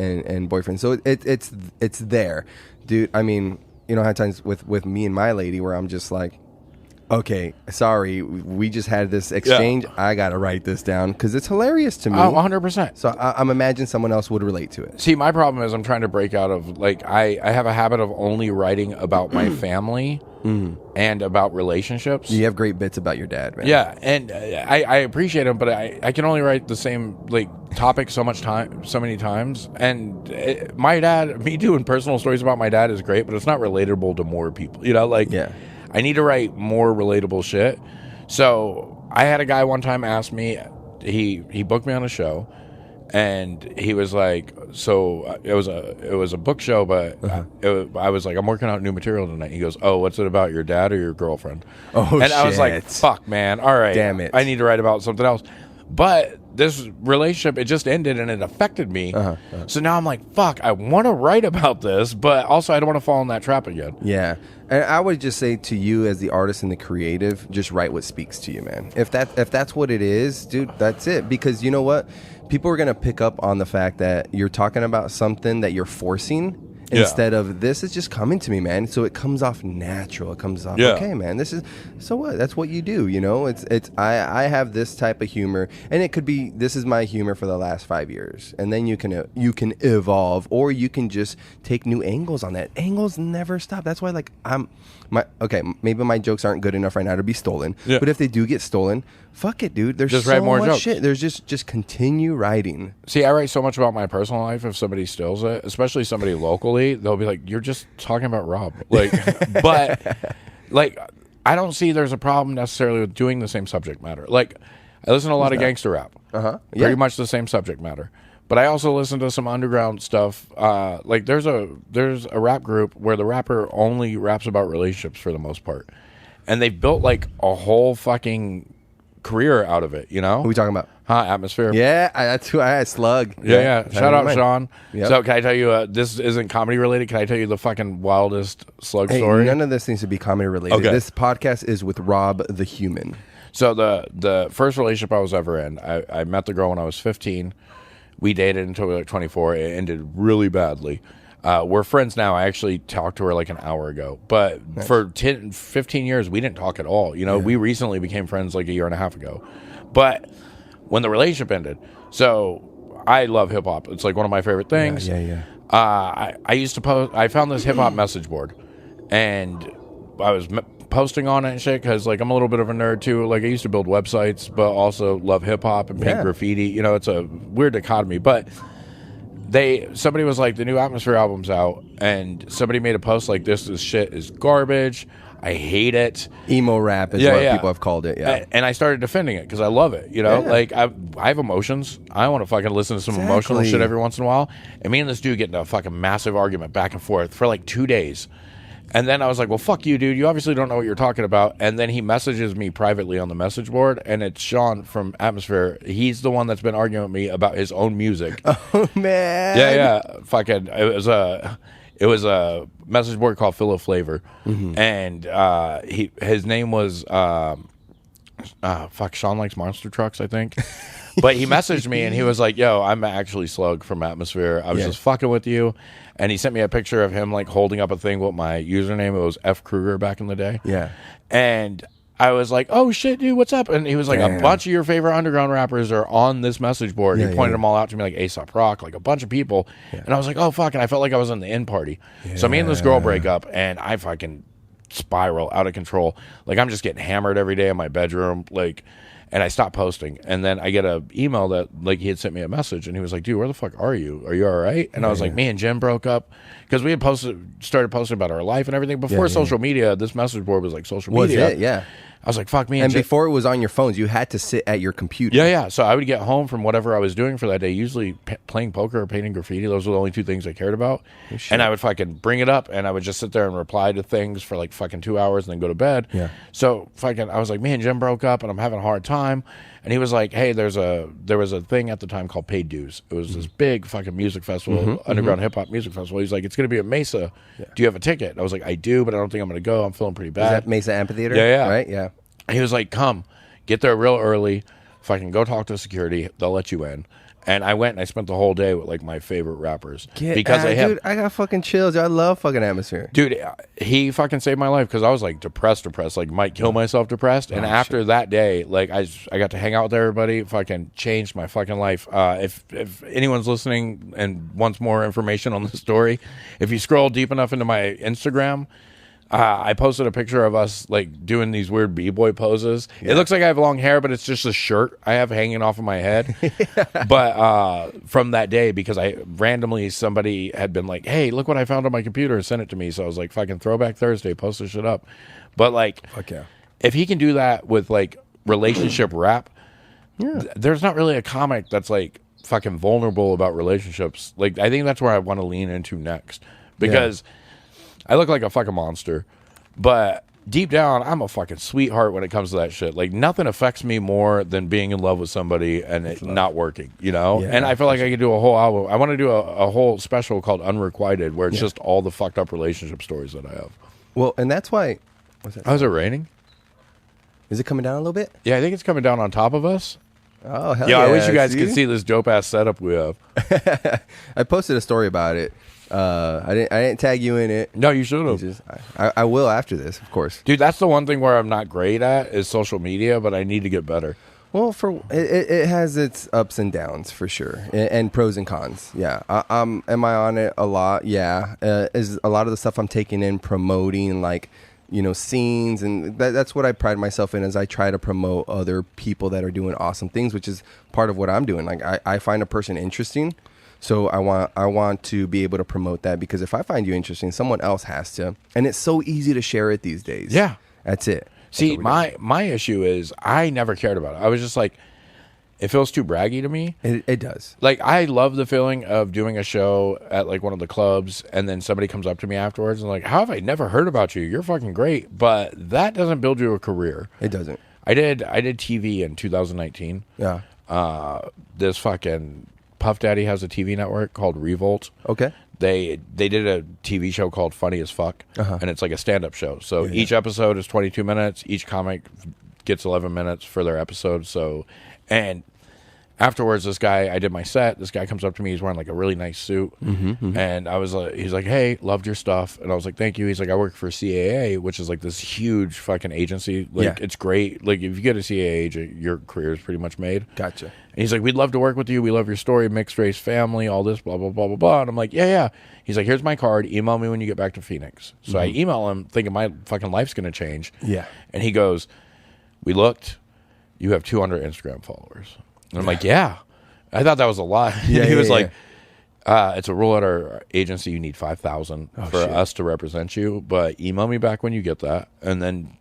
boyfriends. So it's there, dude. I mean, you know, I had times with me and my lady where I'm just like, okay, sorry, we just had this exchange. I gotta write this down because it's hilarious to me. 100%. So I'm imagining someone else would relate to it. See, my problem is I'm trying to break out of, like, I have a habit of only writing about my family and about relationships. You have great bits about your dad, man. Yeah, and I appreciate him, but I can only write the same like topic so many times. And my dad, me doing personal stories about my dad is great, but it's not relatable to more people. You know, like I need to write more relatable shit. So I had a guy one time ask me, he booked me on a show. And he was like, so it was a book show, but I was like, I'm working out new material tonight. He goes, oh, what's it about, your dad or your girlfriend? Oh, and I was like, fuck, man. All right. Damn it. I need to write about something else. But this relationship, it just ended and it affected me. So now I'm like, fuck, I want to write about this, but also I don't want to fall in that trap again. Yeah. And I would just say to you as the artist and the creative, just write what speaks to you, man. If that's what it is, dude, that's it. Because you know what? People are going to pick up on the fact that you're talking about something that you're forcing instead of this is just coming to me, man. So it comes off natural. It comes off, okay, man, this is, so what? That's what you do, you know? I have this type of humor, and it could be, this is my humor for the last 5 years. And then you can evolve, or you can just take new angles on that. Angles never stop. That's why, like, maybe my jokes aren't good enough right now to be stolen. Yeah. But if they do get stolen, fuck it, dude. There's just so much jokes. Shit. There's just continue writing. See, I write so much about my personal life. If somebody steals it, especially somebody locally, they'll be like, "You're just talking about Rob." Like, but like, I don't see there's a problem necessarily with doing the same subject matter. Like, I listen to a lot of gangster rap. Pretty much the same subject matter. But I also listen to some underground stuff. Like there's a rap group where the rapper only raps about relationships for the most part, and they've built like a whole fucking career out of it. You know? Who are we talking about? Atmosphere. Yeah, that's who I had. Slug. Yeah. Shout out Sean. Yep. So can I tell you? This isn't comedy related. Can I tell you the fucking wildest Slug story? None of this needs to be comedy related. Okay. This podcast is with Rob the Human. So the first relationship I was ever in, I met the girl when I was 15. We dated until we were like 24. It ended really badly. We're friends now. I actually talked to her like an hour ago. But for 15 years, we didn't talk at all. You know, we recently became friends like a year and a half ago. But when the relationship ended, so I love hip hop. It's like one of my favorite things. I used to post. I found this hip hop message board, and I was posting on it and shit because like I'm a little bit of a nerd too. Like I used to build websites, but also love hip hop and paint graffiti. You know, it's a weird dichotomy. But somebody was like, the new Atmosphere album's out, and somebody made a post like, this shit is garbage. I hate it. Emo rap is what people have called it. Yeah, and I started defending it because I love it. You know, like I have emotions. I want to fucking listen to some emotional shit every once in a while. And me and this dude get in a fucking massive argument back and forth for like 2 days. And then I was like, well, fuck you, dude. You obviously don't know what you're talking about. And then he messages me privately on the message board, and it's Sean from Atmosphere. He's the one that's been arguing with me about his own music. Oh, man. Yeah. Fucking, it was a message board called Fill of Flavor. And his name was, Sean Likes Monster Trucks, I think. But he messaged me, and he was like, yo, I'm actually Slug from Atmosphere. I was just fucking with you. And he sent me a picture of him like holding up a thing with my username. It was F Kruger back in the day. Yeah. And I was like, oh shit, dude, what's up? And he was like, a bunch of your favorite underground rappers are on this message board. He pointed them all out to me, like A$AP Rock, like a bunch of people. And I was like, oh fuck. And I felt like I was in the in party. So me and this girl break up, and I fucking spiral out of control. Like I'm just getting hammered every day in my bedroom. Like, and I stopped posting. And then I get an email that like he had sent me a message, and he was like, dude, where the fuck are you? Are you all right? And I was like, me and Jim broke up, because we had started posting about our life and everything. Before social media, this message board was like social media. Was it? Yeah. I was like, fuck me. And before it was on your phones, you had to sit at your computer. Yeah. So I would get home from whatever I was doing for that day, usually playing poker or painting graffiti. Those were the only two things I cared about. And I would fucking bring it up, and I would just sit there and reply to things for like fucking 2 hours and then go to bed. Yeah. So fucking, I was like, me and Jim broke up, and I'm having a hard time. And he was like, hey, there was a thing at the time called Paid Dues. It was this big fucking music festival, underground hip hop music festival. He's like, it's going to be at Mesa. Yeah. Do you have a ticket? And I was like, I do, but I don't think I'm going to go. I'm feeling pretty bad. Is that Mesa Amphitheater? Yeah. Right? Yeah. And he was like, come, get there real early. Fucking go talk to security. They'll let you in. And I went and I spent the whole day with like my favorite rappers. Dude, I got fucking chills. I love fucking Atmosphere. Dude, he fucking saved my life, because I was like depressed, like might kill myself depressed. And after that day, like I got to hang out with everybody. Fucking changed my fucking life. If anyone's listening and wants more information on the story, if you scroll deep enough into my Instagram, I posted a picture of us like doing these weird b-boy poses. It looks like I have long hair, but it's just a shirt I have hanging off of my head. But from that day, because somebody had been like, hey, look what I found on my computer, and sent it to me. So I was like, fucking Throwback Thursday, post this shit up. But like, if he can do that with like relationship rap, there's not really a comic that's like fucking vulnerable about relationships. Like, I think that's where I want to lean into next, because I look like a fucking monster, but deep down, I'm a fucking sweetheart when it comes to that shit. Like, nothing affects me more than being in love with somebody and it not working, you know? And I feel like I could do a whole album. I want to do a whole special called Unrequited, where it's just all the fucked up relationship stories that I have. Well, and that's why... How's it raining? Is it coming down a little bit? Yeah, I think it's coming down on top of us. Oh, hell yeah. I wish you guys could see this dope-ass setup we have. I posted a story about it. I didn't tag you in it. No, you should have. I will after this, of course. Dude, that's the one thing where I'm not great at is social media, but I need to get better. Well, it has its ups and downs for sure, and pros and cons. Yeah, am I on it a lot? Yeah, is a lot of the stuff I'm taking in promoting like, you know, scenes, and that's what I pride myself in, is I try to promote other people that are doing awesome things, which is part of what I'm doing. Like I find a person interesting. So I want to be able to promote that, because if I find you interesting, someone else has to. And it's so easy to share it these days. Yeah. That's it. See, my issue is I never cared about it. I was just like, it feels too braggy to me. It does. Like, I love the feeling of doing a show at like one of the clubs, and then somebody comes up to me afterwards and like, how have I never heard about you? You're fucking great. But that doesn't build you a career. It doesn't. I did TV in 2019. Yeah. This fucking Puff Daddy has a TV network called Revolt. Okay. They did a TV show called Funny as Fuck, and it's like a stand-up show. So each episode is 22 minutes. Each comic gets 11 minutes for their episode. So, and afterwards, this guy, I did my set. This guy comes up to me. He's wearing like a really nice suit. And I was like, he's like, hey, loved your stuff. And I was like, thank you. He's like, I work for CAA, which is like this huge fucking agency. Like, it's great. Like, if you get a CAA agent, your career is pretty much made. Gotcha. And he's like, we'd love to work with you. We love your story, mixed race family, all this, blah, blah, blah, blah, blah. And I'm like, yeah. He's like, here's my card. Email me when you get back to Phoenix. So I email him thinking my fucking life's going to change. Yeah. And he goes, we looked. You have 200 Instagram followers. And I'm like, yeah. I thought that was a lot. He was like, it's a rule at our agency. You need 5,000 for us to represent you. But email me back when you get that. And then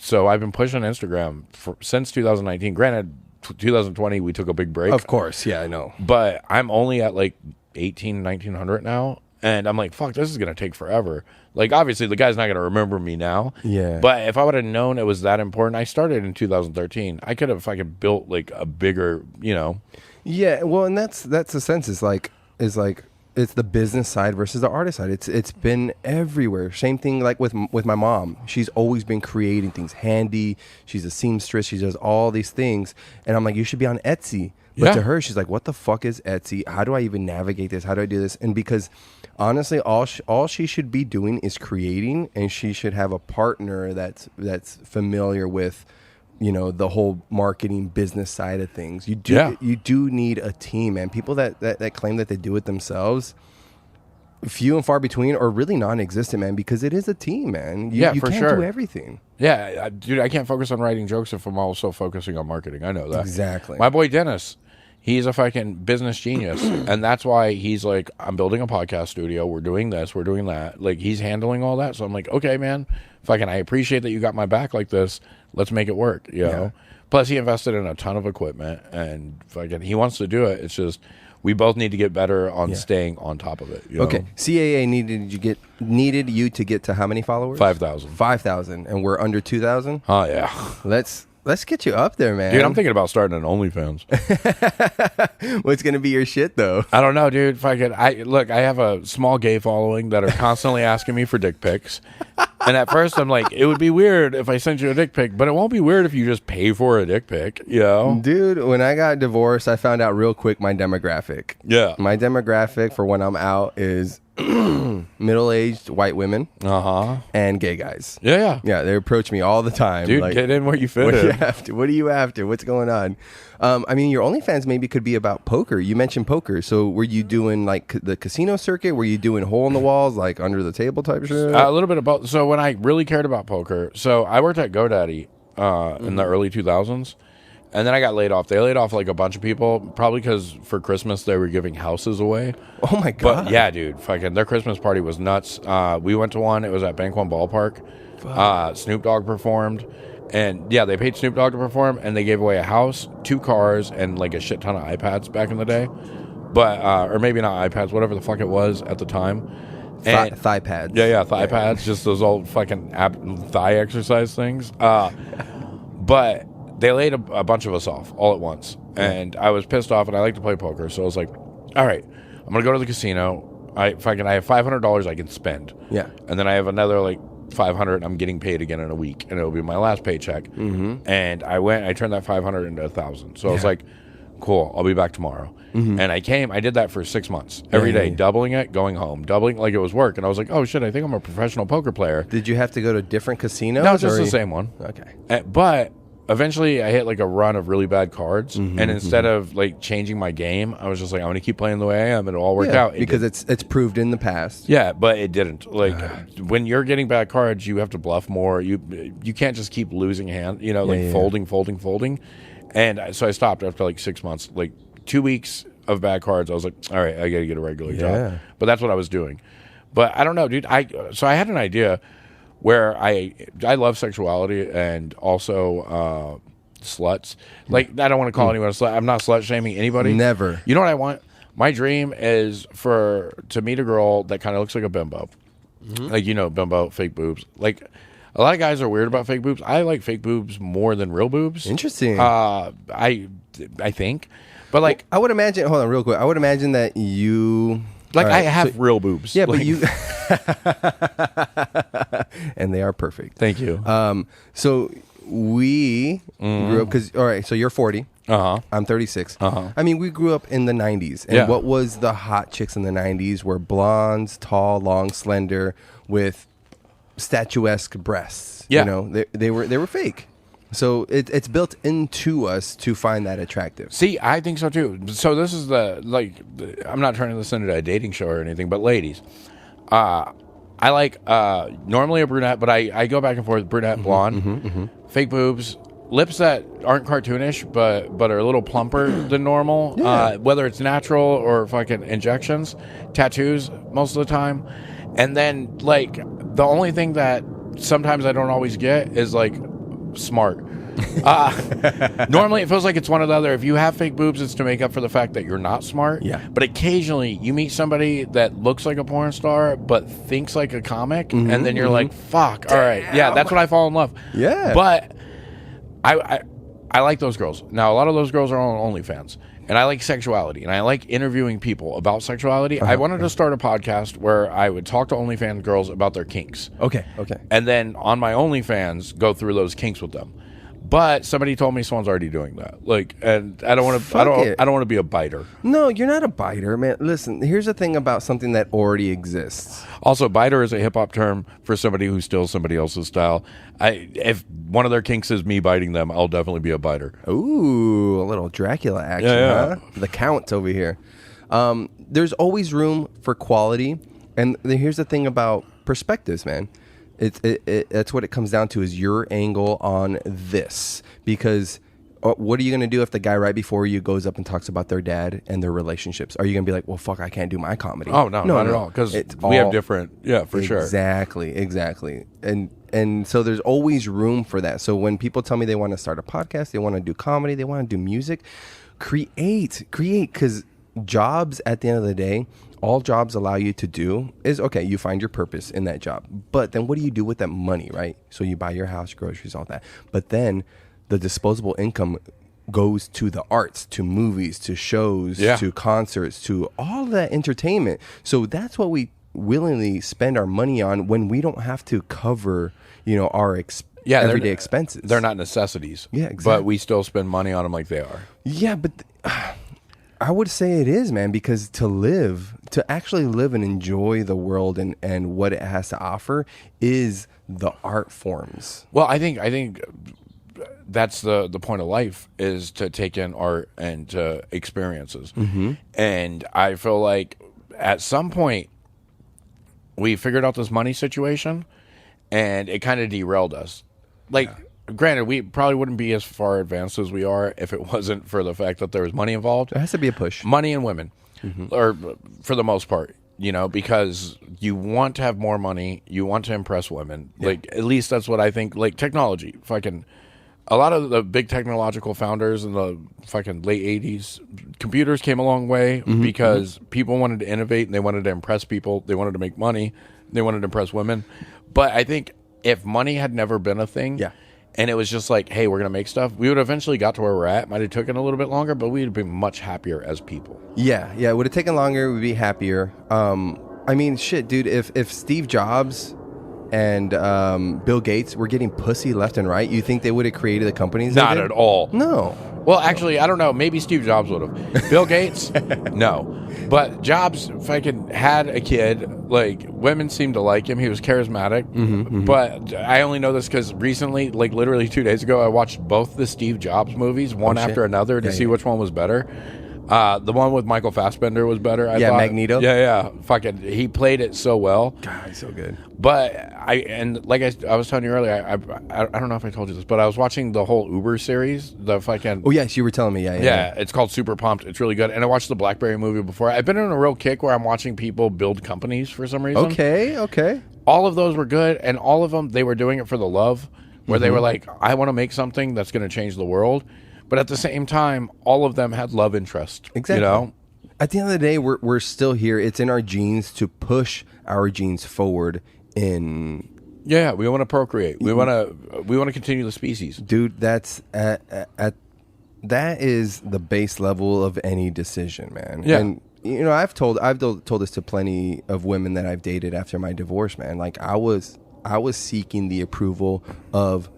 so I've been pushing Instagram since 2019. Granted, 2020, we took a big break. Of course. Yeah, I know. But I'm only at like 1,900 now. And I'm like, fuck, this is going to take forever. Like, obviously, the guy's not going to remember me now. Yeah. But if I would have known it was that important, I started in 2013. I could have fucking built like a bigger, you know. Yeah, well, and that's the sense. Is like it's the business side versus the artist side. It's been everywhere. Same thing like with my mom. She's always been creating things handy. She's a seamstress. She does all these things, and I'm like, you should be on Etsy. But to her, she's like, what the fuck is Etsy? How do I even navigate this? How do I do this? And because honestly, all she should be doing is creating, and she should have a partner that's familiar with, you know, the whole marketing business side of things. You do need a team, man. People that claim that they do it themselves, few and far between, or really non-existent, man, because it is a team, man. You for can't sure. do everything. Yeah, dude, I can't focus on writing jokes if I'm also focusing on marketing. I know that. Exactly. My boy Dennis, he's a fucking business genius. And that's why he's like, I'm building a podcast studio. We're doing this. We're doing that. Like, he's handling all that. So I'm like, okay, man, fucking, I appreciate that you got my back like this. Let's make it work, you know? Plus, he invested in a ton of equipment, and fucking, he wants to do it. It's just, we both need to get better on staying on top of it. You know? CAA needed you to get to how many followers? 5,000. 5,000, and we're under 2,000. Oh yeah. Let's get you up there, man. Dude, I'm thinking about starting an OnlyFans. What's gonna be your shit though? I don't know, dude. Fucking, I have a small gay following that are constantly asking me for dick pics. And at first I'm like, it would be weird if I sent you a dick pic, but it won't be weird if you just pay for a dick pic, you know? Dude, when I got divorced, I found out real quick my demographic. Yeah. My demographic for when I'm out is middle-aged white women Uh-huh. and gay guys. Yeah. Yeah, they approach me all the time. Dude, like, get in where you fit what in. are you after? What are you after? What's going on? I mean, your OnlyFans maybe could be about poker. You mentioned poker. So were you doing like the casino circuit? Were you doing hole in the walls, like under the table type shit? A little bit of both. So when I really cared about poker, so I worked at GoDaddy in the early 2000s. And then I got laid off. They laid off like a bunch of people, probably because for Christmas they were giving houses away. Oh my God. But yeah, dude, fucking their Christmas party was nuts. We went to one. It was at Bank One Ballpark. Snoop Dogg performed. And yeah, they paid Snoop Dogg to perform, and they gave away a house, 2 cars, and like a shit ton of iPads back in the day. But, or maybe not iPads, whatever the fuck it was at the time. And, thigh pads. Yeah, thigh pads, just those old fucking thigh exercise things. But they laid a bunch of us off all at once. And I was pissed off, and I like to play poker. So I was like, all right, I'm going to go to the casino. I have $500 I can spend. Yeah. And then I have another like 500 and I'm getting paid again in a week. And it'll be my last paycheck. Mm-hmm. And I turned that 500 into 1,000. So I was like, cool, I'll be back tomorrow. Mm-hmm. And I did that for 6 months. Every day, doubling it, going home. Doubling like it was work. And I was like, oh shit, I think I'm a professional poker player. Did you have to go to different casinos? No, just the same one. Okay. But eventually I hit like a run of really bad cards, and instead of like changing my game, I was just like, I'm gonna keep playing the way I am. It'll all work out. Because it's proved in the past. Yeah, but it didn't. Like when you're getting bad cards, you have to bluff more. You can't just keep losing hand. Folding. And so I stopped after like 6 months. Like 2 weeks of bad cards, I was like, all right, I gotta get a regular job. But that's what I was doing. But I don't know, dude. So I had an idea where I love sexuality and also sluts. Like, I don't want to call anyone a slut. I'm not slut shaming anybody. Never. You know what I want? My dream is to meet a girl that kind of looks like a bimbo. Like, bimbo, fake boobs. Like, a lot of guys are weird about fake boobs. I like fake boobs more than real boobs. Interesting. I think. But like, I would imagine, hold on real quick. I would imagine that you... Like, I have real boobs. Yeah, like, but you... and they are perfect. Thank you. So we grew up... All right, so you're 40. Uh-huh. I'm 36. Uh-huh. I mean, we grew up in the 90s. And what was the hot chicks in the 90s were blondes, tall, long, slender, with statuesque breasts. Yeah. They were fake. So it's built into us to find that attractive. See, I think so too. So this is I'm not turning this into a dating show or anything, but ladies, I like normally a brunette, but I go back and forth brunette, blonde, fake boobs, lips that aren't cartoonish, but are a little plumper than normal. Whether it's natural or fucking injections, tattoos most of the time, and then like the only thing that sometimes I don't always get is like smart. Normally it feels like it's one or the other. If you have fake boobs, it's to make up for the fact that you're not smart. Yeah. But occasionally you meet somebody that looks like a porn star but thinks like a comic, and then you're like, fuck, all right. Yeah, that's when I fall in love. Yeah. But I like those girls. Now, a lot of those girls are on OnlyFans. And I like sexuality, and I like interviewing people about sexuality. I wanted to start a podcast where I would talk to OnlyFans girls about their kinks. Okay. And then on my OnlyFans, go through those kinks with them. But somebody told me someone's already doing that. Like, and I don't want to. I don't want to be a biter. No, you're not a biter, man. Listen, here's the thing about something that already exists. Also, biter is a hip hop term for somebody who steals somebody else's style. If one of their kinks is me biting them, I'll definitely be a biter. Ooh, a little Dracula action, huh? The Count over here. There's always room for quality, and here's the thing about perspectives, man. That's what it comes down to, is your angle on this. Because what are you going to do if the guy right before you goes up and talks about their dad and their relationships? Are you going to be like, well, fuck, I can't do my comedy? Oh, no, not at all. Because we have different, for sure. Exactly. And so there's always room for that. So when people tell me they want to start a podcast, they want to do comedy, they want to do music, create. Because jobs, at the end of the day, all jobs allow you to do is, okay, you find your purpose in that job. But then what do you do with that money, right? So you buy your house, groceries, all that. But then the disposable income goes to the arts, to movies, to shows, to concerts, to all that entertainment. So that's what we willingly spend our money on when we don't have to cover, our everyday expenses. They're not necessities. Yeah, exactly. But we still spend money on them like they are. Yeah, but I would say it is, man, because to actually live and enjoy the world and what it has to offer is the art forms. Well, I think that's the point of life, is to take in art and experiences. Mm-hmm. And I feel like at some point we figured out this money situation, and it kind of derailed us. Like, granted, we probably wouldn't be as far advanced as we are if it wasn't for the fact that there was money involved. There has to be a push. Money and women, or for the most part, because you want to have more money, you want to impress women. Yeah. Like, at least that's what I think. Like, technology, a lot of the big technological founders in the fucking late 80s, computers came a long way because people wanted to innovate and they wanted to impress people. They wanted to make money. They wanted to impress women. But I think if money had never been a thing, and it was just like, hey, we're going to make stuff, we would have eventually got to where we're at. Might have taken a little bit longer, but we'd have been much happier as people. Yeah, it would have taken longer. We'd be happier. I mean, shit, dude, if Steve Jobs and Bill Gates were getting pussy left and right, you think they would have created the companies? Not at all. No. Well, actually, I don't know. Maybe Steve Jobs would have. Bill Gates? No. But Jobs fucking had a kid. Like, women seemed to like him. He was charismatic. But I only know this because recently, like literally 2 days ago, I watched both the Steve Jobs movies, one after another, to see which one was better. The one with Michael Fassbender was better. I thought. Magneto. Yeah. Fucking, he played it so well. God, he's so good. But like I was telling you earlier, I don't know if I told you this, but I was watching the whole Uber series. The fucking. Oh yes, you were telling me. Yeah. It's called Super Pumped. It's really good. And I watched the BlackBerry movie before. I've been in a real kick where I'm watching people build companies for some reason. Okay. All of those were good, and all of them, they were doing it for the love, where they were like, I want to make something that's going to change the world. But at the same time, all of them had love interest. Exactly. At the end of the day, we're still here. It's in our genes to push our genes forward. Yeah, we want to procreate. We want to continue the species. Dude, that's that is the base level of any decision, man. Yeah. And I've told this to plenty of women that I've dated after my divorce, man. Like, I was seeking the approval of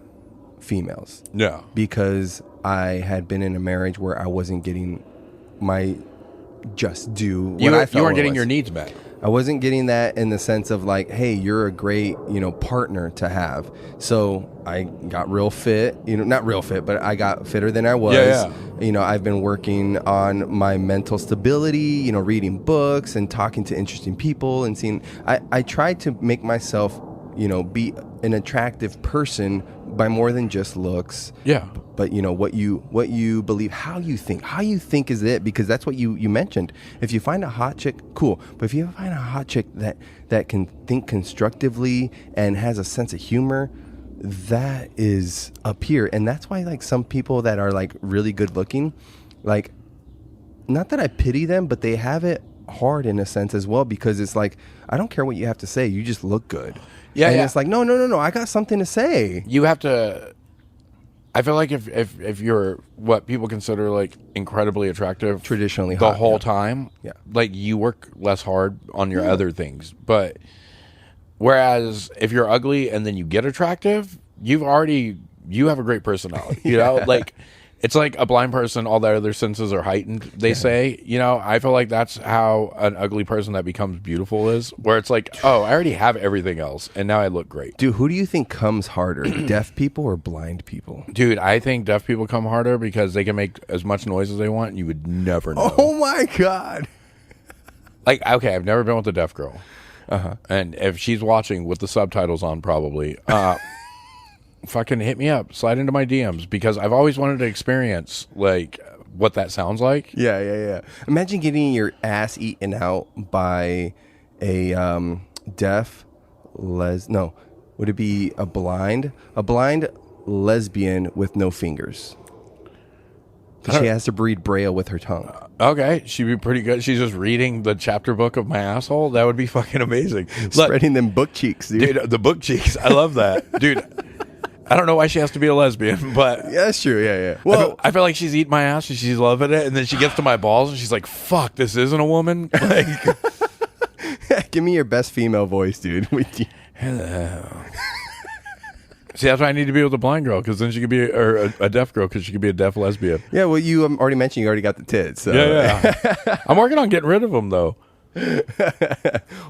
females. Yeah. Because I had been in a marriage where I wasn't getting my just due. You weren't getting your needs met. I wasn't getting that in the sense of like, hey, you're a great, partner to have. So I got real fit, not real fit, but I got fitter than I was. Yeah. I've been working on my mental stability, reading books and talking to interesting people and seeing, I tried to make myself, be an attractive person by more than just looks. Yeah. But what you believe, how you think is it, because that's what you mentioned. If you find a hot chick, cool. But if you find a hot chick that can think constructively and has a sense of humor, that is up here. And that's why, like, some people that are like really good looking, like, not that I pity them, but they have it hard in a sense as well, because it's like, I don't care what you have to say, you just look good. Yeah. It's like, no, I got something to say. You have to. I feel like if you're what people consider like incredibly attractive traditionally the hot, whole time, like, you work less hard on your other things. But whereas if you're ugly and then you get attractive, you have a great personality. Like, it's like a blind person, all their other senses are heightened, they say. I feel like that's how an ugly person that becomes beautiful is, where it's like, oh, I already have everything else, and now I look great. Dude, who do you think comes harder, deaf people or blind people? Dude, I think deaf people come harder because they can make as much noise as they want, and you would never know. Oh, my God. Like, okay, I've never been with a deaf girl. And if she's watching with the subtitles on, probably... fucking hit me up, slide into my DMs, because I've always wanted to experience like what that sounds like. Yeah. Imagine getting your ass eaten out by a deaf would it be a blind lesbian with no fingers? Because she has to read Braille with her tongue. Okay, she'd be pretty good. She's just reading the chapter book of my asshole. That would be fucking amazing. Spreading them book cheeks, dude. The book cheeks. I love that, dude. I don't know why she has to be a lesbian, but... Yeah, that's true, yeah. Well, I feel like she's eating my ass and she's loving it, and then she gets to my balls and she's like, fuck, this isn't a woman? Like, give me your best female voice, dude. Hello. See, that's why I need to be with a blind girl, because then she could be, or a deaf girl, because she could be a deaf lesbian. Yeah, well, you already mentioned you already got the tits. So. Yeah. I'm working on getting rid of them, though.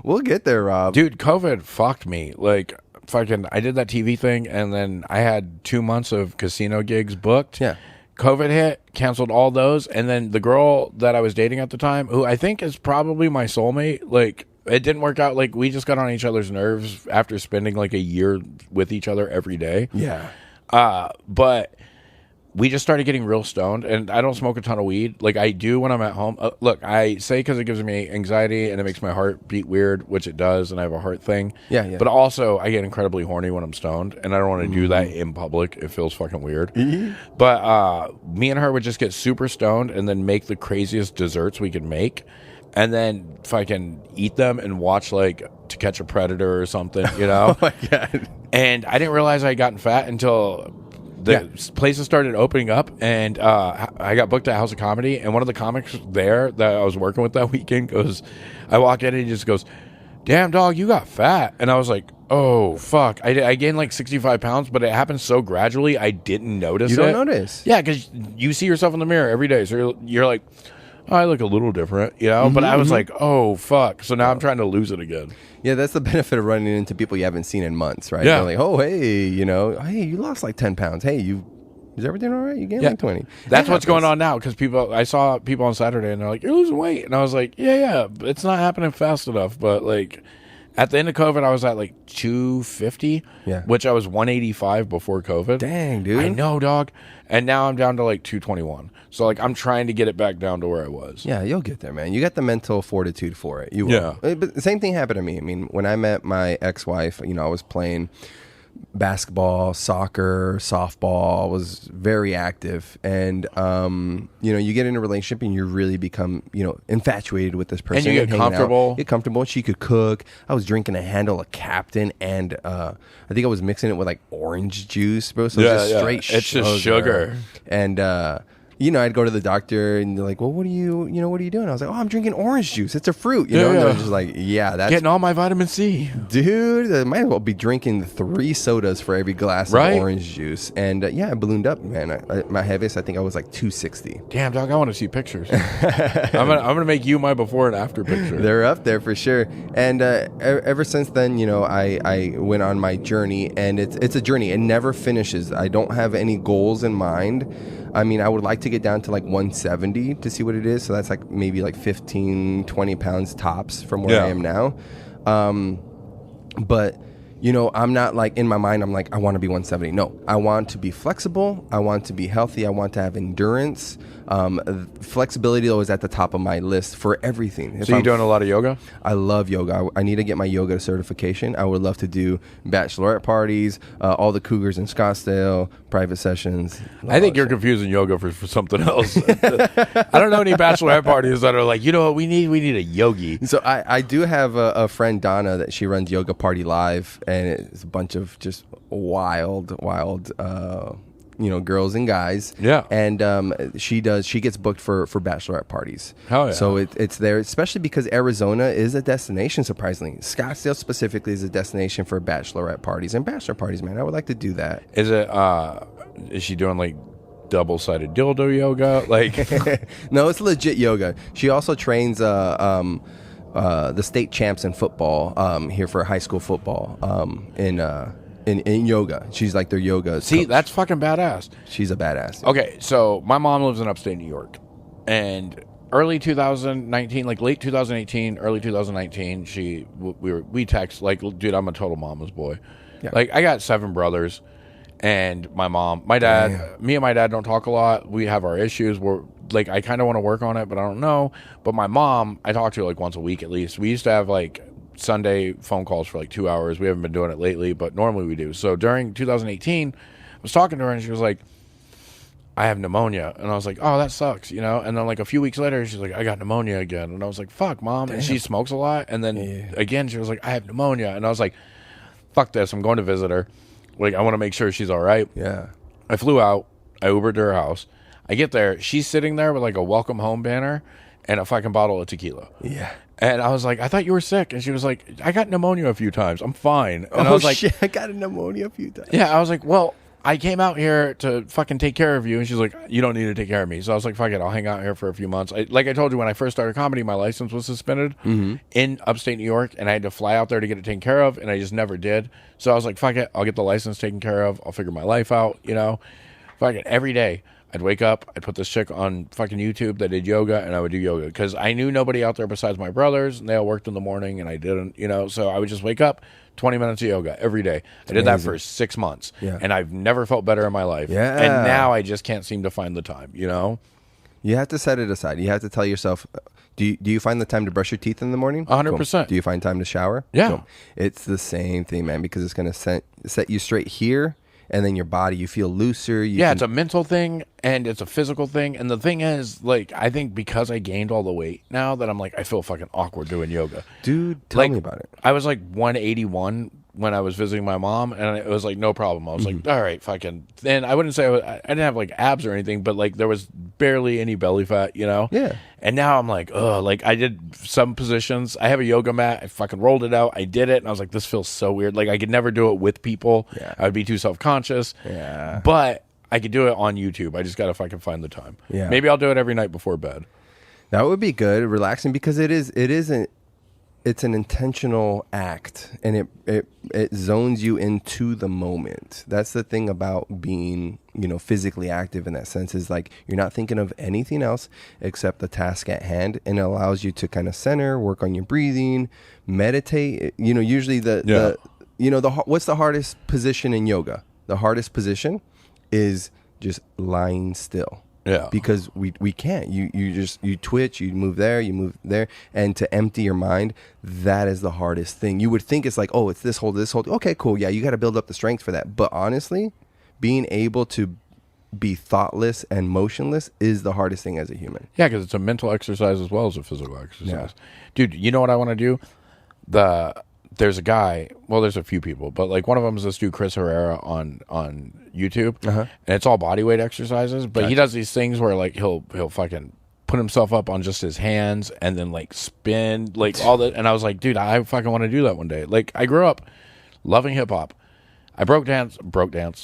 We'll get there, Rob. Dude, COVID fucked me. Like, fucking, I did that TV thing, and then I had 2 months of casino gigs booked. Yeah. COVID hit, canceled all those, and then the girl that I was dating at the time, who I think is probably my soulmate, like, it didn't work out. Like, we just got on each other's nerves after spending like a year with each other every day. Yeah. But we just started getting real stoned, and I don't smoke a ton of weed. Like, I do when I'm at home. Look, I say because it gives me anxiety and it makes my heart beat weird, which it does, and I have a heart thing. Yeah. But also, I get incredibly horny when I'm stoned, and I don't want to do that in public. It feels fucking weird. But me and her would just get super stoned and then make the craziest desserts we could make, and then fucking eat them and watch, like, To Catch a Predator or something, you know? Oh, my God. And I didn't realize I had gotten fat until the places started opening up, and I got booked at House of Comedy, and one of the comics there that I was working with that weekend goes, I walk in and he just goes, "Damn, dog, you got fat." And I was like, oh, fuck. I gained like 65 pounds, but it happened so gradually, I didn't notice it. You don't notice? Yeah, because you see yourself in the mirror every day, so you're like, oh, I look a little different, you know? But I was like, oh, fuck. So now I'm trying to lose it again. Yeah, that's the benefit of running into people you haven't seen in months, right? Yeah. They're like, oh, hey, hey, you lost like 10 pounds. Hey, is everything all right? You gained like 20. That's what's going on now, because I saw people on Saturday, and they're like, you're losing weight. And I was like, yeah, it's not happening fast enough. But, like, at the end of COVID, I was at like 250, which I was 185 before COVID. Dang, dude. I know, dog. And now I'm down to like 221. So, like, I'm trying to get it back down to where I was. Yeah, you'll get there, man. You got the mental fortitude for it. You will. Yeah. But the same thing happened to me. I mean, when I met my ex-wife, I was playing basketball, soccer, softball. I was very active. And, you get in a relationship and you really become, infatuated with this person. And you get comfortable. Get comfortable. She could cook. I was drinking a handle of Captain, and I think I was mixing it with like orange juice, bro. So it's just straight It's just sugar. And, I'd go to the doctor and they're like, well, what are you doing? I was like, oh, I'm drinking orange juice. It's a fruit, And they're just like, yeah, that's getting all my vitamin C. Dude, I might as well be drinking 3 sodas for every glass of orange juice. And I ballooned up, man. My heaviest, I think I was like 260. Damn, dog, I want to see pictures. I'm gonna make you my before and after picture. They're up there for sure. And ever since then, I went on my journey, and it's a journey. It never finishes. I don't have any goals in mind. I mean, I would like to get down to like 170 to see what it is. So that's like maybe like 15, 20 pounds tops from where I am now. But, I'm not like in my mind, I'm like, I want to be 170. No, I want to be flexible. I want to be healthy. I want to have endurance. Flexibility, though, is at the top of my list for everything. So you're doing a lot of yoga? I love yoga. I need to get my yoga certification. I would love to do bachelorette parties, all the cougars in Scottsdale, private sessions. I think you're confusing yoga for something else. I don't know any bachelorette parties that are like, you know what, we need a yogi. So I do have a friend, Donna, that she runs Yoga Party Live, and it's a bunch of just wild girls and guys. Yeah. And she gets booked for bachelorette parties. Hell yeah. So it's there, especially because Arizona is a destination, surprisingly. Scottsdale specifically is a destination for bachelorette parties and bachelor parties, man. I would like to do that. Is she doing like double-sided dildo yoga? Like, no, it's legit yoga. She also trains the state champs in football here for high school football in yoga. She's like their yoga See, coach. that's fucking badass. She's a badass. Okay, so my mom lives in upstate New York, and early 2019, like late 2018, early 2019, we text like, dude, I'm a total mama's boy. Yeah. Like, I got 7 brothers, and my mom, my dad, me and my dad don't talk a lot. We have our issues. We're like, I kind of want to work on it, but I don't know. But my mom, I talk to her like once a week at least. We used to have like Sunday phone calls for like 2 hours. We haven't been doing it lately, but normally we do. So during 2018, I was talking to her, and she was like, I have pneumonia. And I was like, oh, that sucks, And then like a few weeks later, she's like, I got pneumonia again. And I was like, fuck, Mom. Damn. And she smokes a lot. And then again, she was like, I have pneumonia. And I was like, fuck this. I'm going to visit her. Like, I want to make sure she's all right. Yeah. I flew out. I Ubered to her house. I get there. She's sitting there with like a welcome home banner. and a fucking bottle of tequila. Yeah. And I was like, I thought you were sick. And she was like, I got pneumonia a few times. I'm fine. And I was like, shit, I got a pneumonia a few times. yeah, I was like, well, I came out here to fucking take care of you. And she's like, you don't need to take care of me. So I was like, fuck it, I'll hang out here for a few months. Like I told you, when I first started comedy, my license was suspended in upstate New York, and I had to fly out there to get it taken care of, and I just never did. So I was like, fuck it, I'll get the license taken care of. I'll figure my life out, you know. Fuck it, every day. I'd wake up, I'd put this chick on fucking YouTube that did yoga, and I would do yoga because I knew nobody out there besides my brothers, and they all worked in the morning, and I didn't, you know. So I would just wake up, 20 minutes of yoga every day. I did that for 6 months, and I've never felt better in my life. Yeah. And now I just can't seem to find the time, you know. You have to set it aside. You have to tell yourself, do you find the time to brush your teeth in the morning? 100%. Cool. Do you find time to shower? Yeah. Cool. It's the same thing, man, because it's going to set you straight here. And then your body, you feel looser. It's a mental thing and it's a physical thing. And the thing is, like, I think because I gained all the weight now that I'm like, I feel fucking awkward doing yoga. Dude, tell me about it. I was like 181 when I was visiting my mom, and it was like no problem. I was like, all right, fucking. And I wouldn't say I didn't have like abs or anything, but like there was barely any belly fat, you know? Yeah. And now I'm like, ugh, like I did some positions. I have a yoga mat. I fucking rolled it out. I did it, and I was like, this feels so weird. Like I could never do it with people. Yeah. I would be too self-conscious. Yeah. But I could do it on YouTube. I just got to fucking find the time. Yeah. Maybe I'll do it every night before bed. That would be good, relaxing, because it's an intentional act, and it zones you into the moment. That's the thing about being, you know, physically active in that sense, is like you're not thinking of anything else except the task at hand, and it allows you to kind of center, work on your breathing, meditate. You know, usually what's the hardest position in yoga? The hardest position is just lying still. Yeah. Because we can't. You twitch, you move there, and to empty your mind, that is the hardest thing. You would think it's like, oh, it's this hold. Okay, cool. Yeah, you got to build up the strength for that. But honestly, being able to be thoughtless and motionless is the hardest thing as a human. Yeah, because it's a mental exercise as well as a physical exercise. Yeah. Dude, you know what I want to do? There's a guy, well, there's a few people, but like one of them is this dude, Chris Herrera, on YouTube, and it's all body weight exercises, but he does these things where like he'll fucking put himself up on just his hands and then like spin, like all that. And I was like, dude, I fucking want to do that one day. Like I grew up loving hip hop. I broke dance.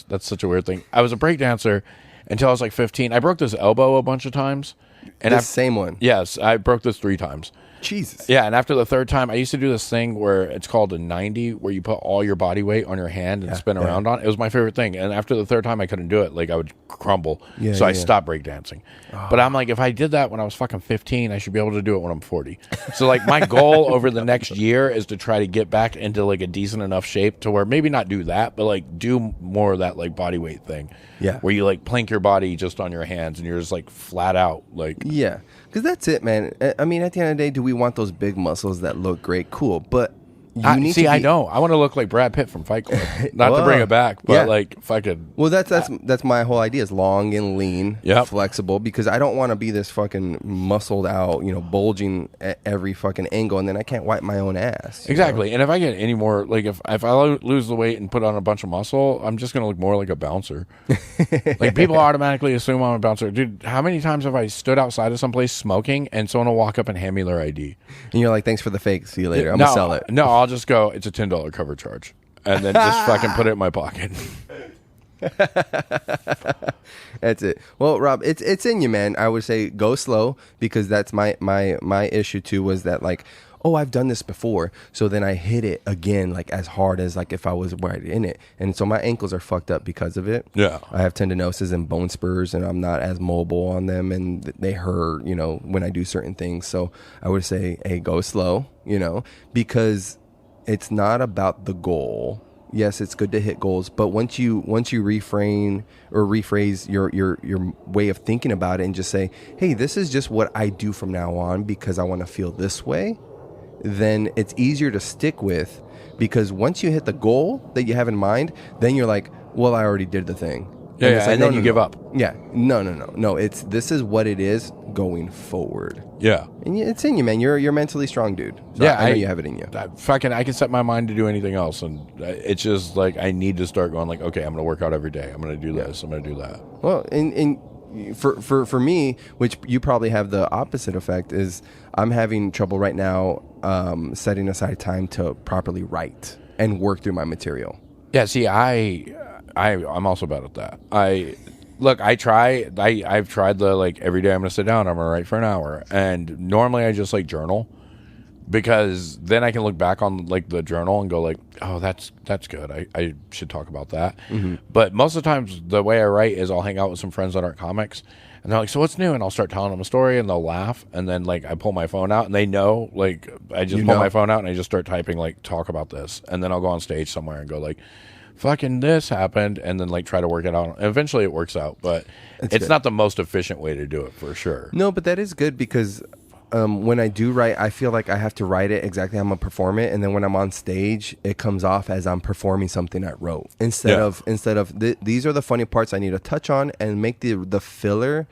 That's such a weird thing. I was a break dancer until I was like 15. I broke this elbow a bunch of times. And the same one. Yes, I broke this 3 times. Jesus. Yeah, and after the 3rd time, I used to do this thing where it's called a 90, where you put all your body weight on your hand and spin around on it. It was my favorite thing. And after the 3rd time, I couldn't do it. Like, I would crumble. So I stopped breakdancing. But I'm like, if I did that when I was fucking 15, I should be able to do it when I'm 40. So, like, my goal over the next year is to try to get back into, like, a decent enough shape to where maybe not do that, but, like, do more of that, like, body weight thing. Yeah. Where you, like, plank your body just on your hands and you're just, like, flat out. Like, Yeah. Because that's it, man. I mean, at the end of the day, do we want those big muscles that look great? Cool. But I don't. I want to look like Brad Pitt from Fight Club. Not to bring it back, but like fucking. Well, that's my whole idea, is long and lean, flexible, because I don't want to be this fucking muscled out, you know, bulging at every fucking angle, and then I can't wipe my own ass. Exactly. And if I get any more, like if I lose the weight and put on a bunch of muscle, I'm just going to look more like a bouncer. Like people automatically assume I'm a bouncer. Dude, how many times have I stood outside of someplace smoking and someone will walk up and hand me their ID? And you're like, thanks for the fake. See you later. I'm going to sell it. No, I'll just go, it's a $10 cover charge. And then just fucking put it in my pocket. That's it. Well, Rob, it's in you, man. I would say go slow, because that's my issue too, was that like, oh, I've done this before. So then I hit it again, like as hard as like if I was right in it. And so my ankles are fucked up because of it. Yeah. I have tendinosis and bone spurs, and I'm not as mobile on them, and they hurt, you know, when I do certain things. So I would say, hey, go slow, you know, because it's not about the goal. Yes, it's good to hit goals, but once you reframe or rephrase your way of thinking about it and just say, hey, this is just what I do from now on because I want to feel this way, then it's easier to stick with, because once you hit the goal that you have in mind, then you're like, well, I already did the thing. Yeah, and, and then you give up. Yeah, no. This is what it is going forward. Yeah, and it's in you, man. You're mentally strong, dude. So yeah, I know you have it in you. I can set my mind to do anything else, and it's just like I need to start going like, okay, I'm gonna work out every day. I'm gonna do this. I'm gonna do that. Well, and for me, which you probably have the opposite effect, is I'm having trouble right now setting aside time to properly write and work through my material. Yeah, see, I'm also bad at that. I've tried the, like, every day I'm going to sit down, I'm going to write for an hour. And normally I just, like, journal, because then I can look back on, like, the journal and go, like, oh, that's good. I should talk about that. Mm-hmm. But most of the times the way I write is I'll hang out with some friends that aren't comics, and they're like, so what's new? And I'll start telling them a story, and they'll laugh. And then, like, I pull my phone out, and they know, like, I just pull my phone out and I just start typing, like, talk about this. And then I'll go on stage somewhere and go, like, fucking this happened, and then, like, try to work it out. Eventually it works out, but it's not the most efficient way to do it, for sure. No, but that is good, because when I do write, I feel like I have to write it exactly how I'm gonna perform it, and then when I'm on stage, it comes off as I'm performing something I wrote, instead of these are the funny parts I need to touch on and make the filler,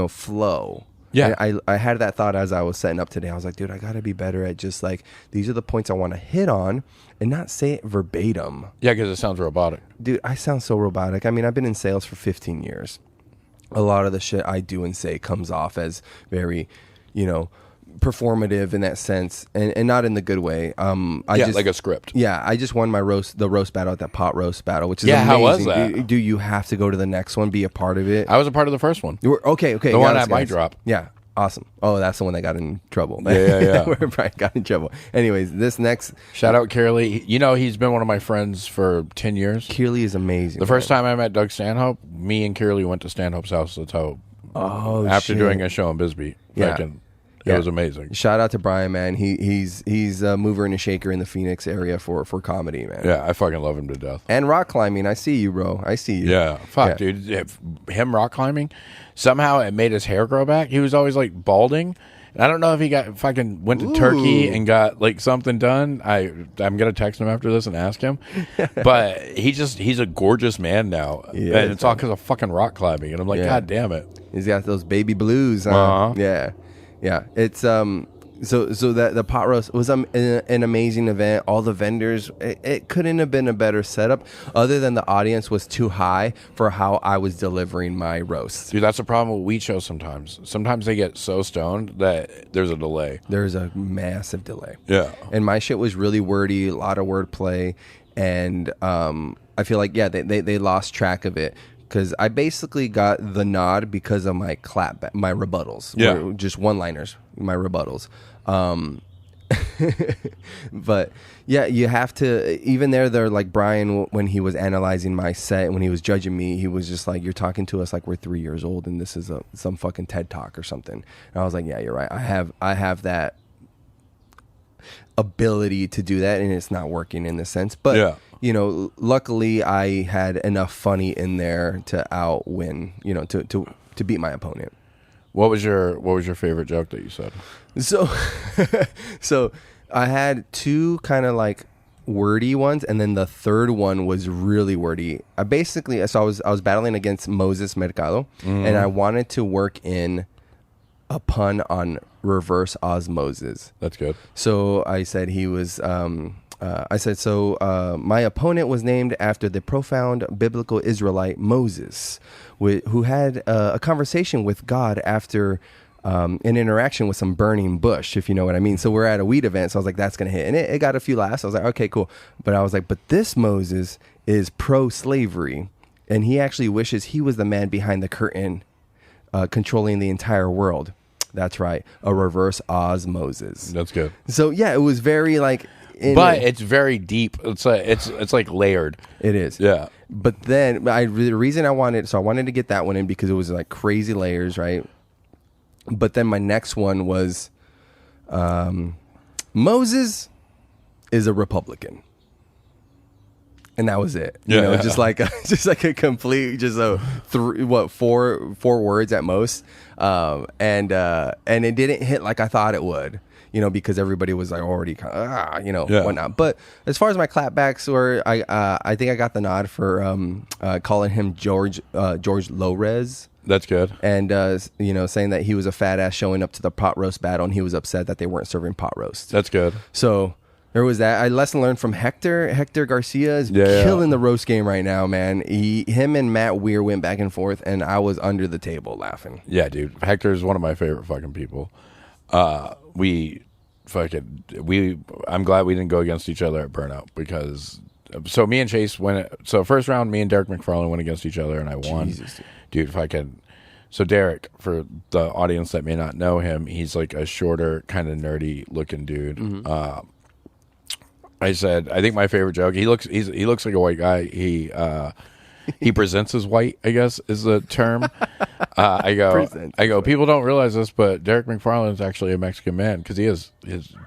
flow. Yeah, and I had that thought as I was setting up today. I was like, dude, I gotta be better at just, like, these are the points I want to hit on and not say it verbatim. Yeah, because it sounds robotic. Dude, I sound so robotic. I mean, I've been in sales for 15 years. A lot of the shit I do and say comes off as very, performative in that sense, and not in the good way. Like a script. Yeah, I just won the roast battle at that pot roast battle, which is amazing. How was that? Do you have to go to the next one, be a part of it? I was a part of the first one. You were okay. The one at Mic Drop. Yeah, awesome. Oh, that's the one that got in trouble. Yeah. Where Brian got in trouble. Anyways, this next shout out Kearley. He's been one of my friends for 10 years. Kearley is amazing. The first time I met Doug Stanhope, me and Kearley went to Stanhope's house. That's how. After doing a show in Bisbee. Yeah. It was amazing. Shout out to Brian, man. He's a mover and a shaker in the Phoenix area for comedy, man. Yeah, I fucking love him to death. And rock climbing. I see you, bro. I see you. Yeah. Fuck, dude. Him rock climbing, somehow it made his hair grow back. He was always, like, balding. And I don't know if he went to Turkey and got, like, something done. I'm going to text him after this and ask him. But he's a gorgeous man now. Yeah, and it's all because of fucking rock climbing. And I'm like, God damn it. He's got those baby blues. Huh? Uh-huh. Yeah. It's so that the pot roast was an amazing event. All the vendors, it couldn't have been a better setup, other than the audience was too high for how I was delivering my roast. Dude, that's the problem with weed shows sometimes. Sometimes they get so stoned that there's a delay. There's a massive delay. Yeah. And my shit was really wordy, a lot of wordplay, and I feel like they lost track of it. Because I basically got the nod because of my my rebuttals. Yeah. Just one-liners, my rebuttals. But, yeah, you have to... Even they're like, Brian, when he was analyzing my set, when he was judging me, he was just like, you're talking to us like we're 3 years old and this is some fucking TED Talk or something. And I was like, yeah, you're right. I have that ability to do that, and it's not working in this sense. But... luckily I had enough funny in there to outwin, to beat my opponent. What was your favorite joke that you said? So I had two kind of like wordy ones, and then the third one was really wordy. I was battling against Moses Mercado, and I wanted to work in a pun on reverse osmosis. That's good. So I said he was my opponent was named after the profound biblical Israelite Moses, who had a conversation with God after an interaction with some burning bush, if you know what I mean. So we're at a weed event, so I was like, that's going to hit. And it got a few laughs. I was like, okay, cool. But I was like, but this Moses is pro-slavery, and he actually wishes he was the man behind the curtain controlling the entire world. That's right. A reverse osmosis. That's good. So, yeah, it was very like... But it's very deep. It's like layered. It is. Yeah. But then the reason I wanted to get that one in because it was like crazy layers, right? But then my next one was Moses is a Republican. And that was it. Yeah. Just like a complete, four words at most. And it didn't hit like I thought it would. Because everybody was like already whatnot. But as far as my clapbacks were, I think I got the nod for calling him George Lores. That's good. And saying that he was a fat ass showing up to the pot roast battle, and he was upset that they weren't serving pot roast. That's good. So There was that. I lesson learned from Hector. Hector Garcia is killing the roast game right now, man. Him and Matt Weir went back and forth, and I was under the table laughing. Yeah, dude. Hector is one of my favorite fucking people. I'm glad we didn't go against each other at Burnout because. So me and Chase went. So first round, me and Derek McFarlane went against each other, and I won. Jesus, dude, if I could. So Derek, for the audience that may not know him, he's like a shorter, kind of nerdy looking dude. Mm-hmm. I said, I think my favorite joke. He looks like a white guy. He presents as white, I guess is the term. I go. People don't realize this, but Derek McFarlane is actually a Mexican man because his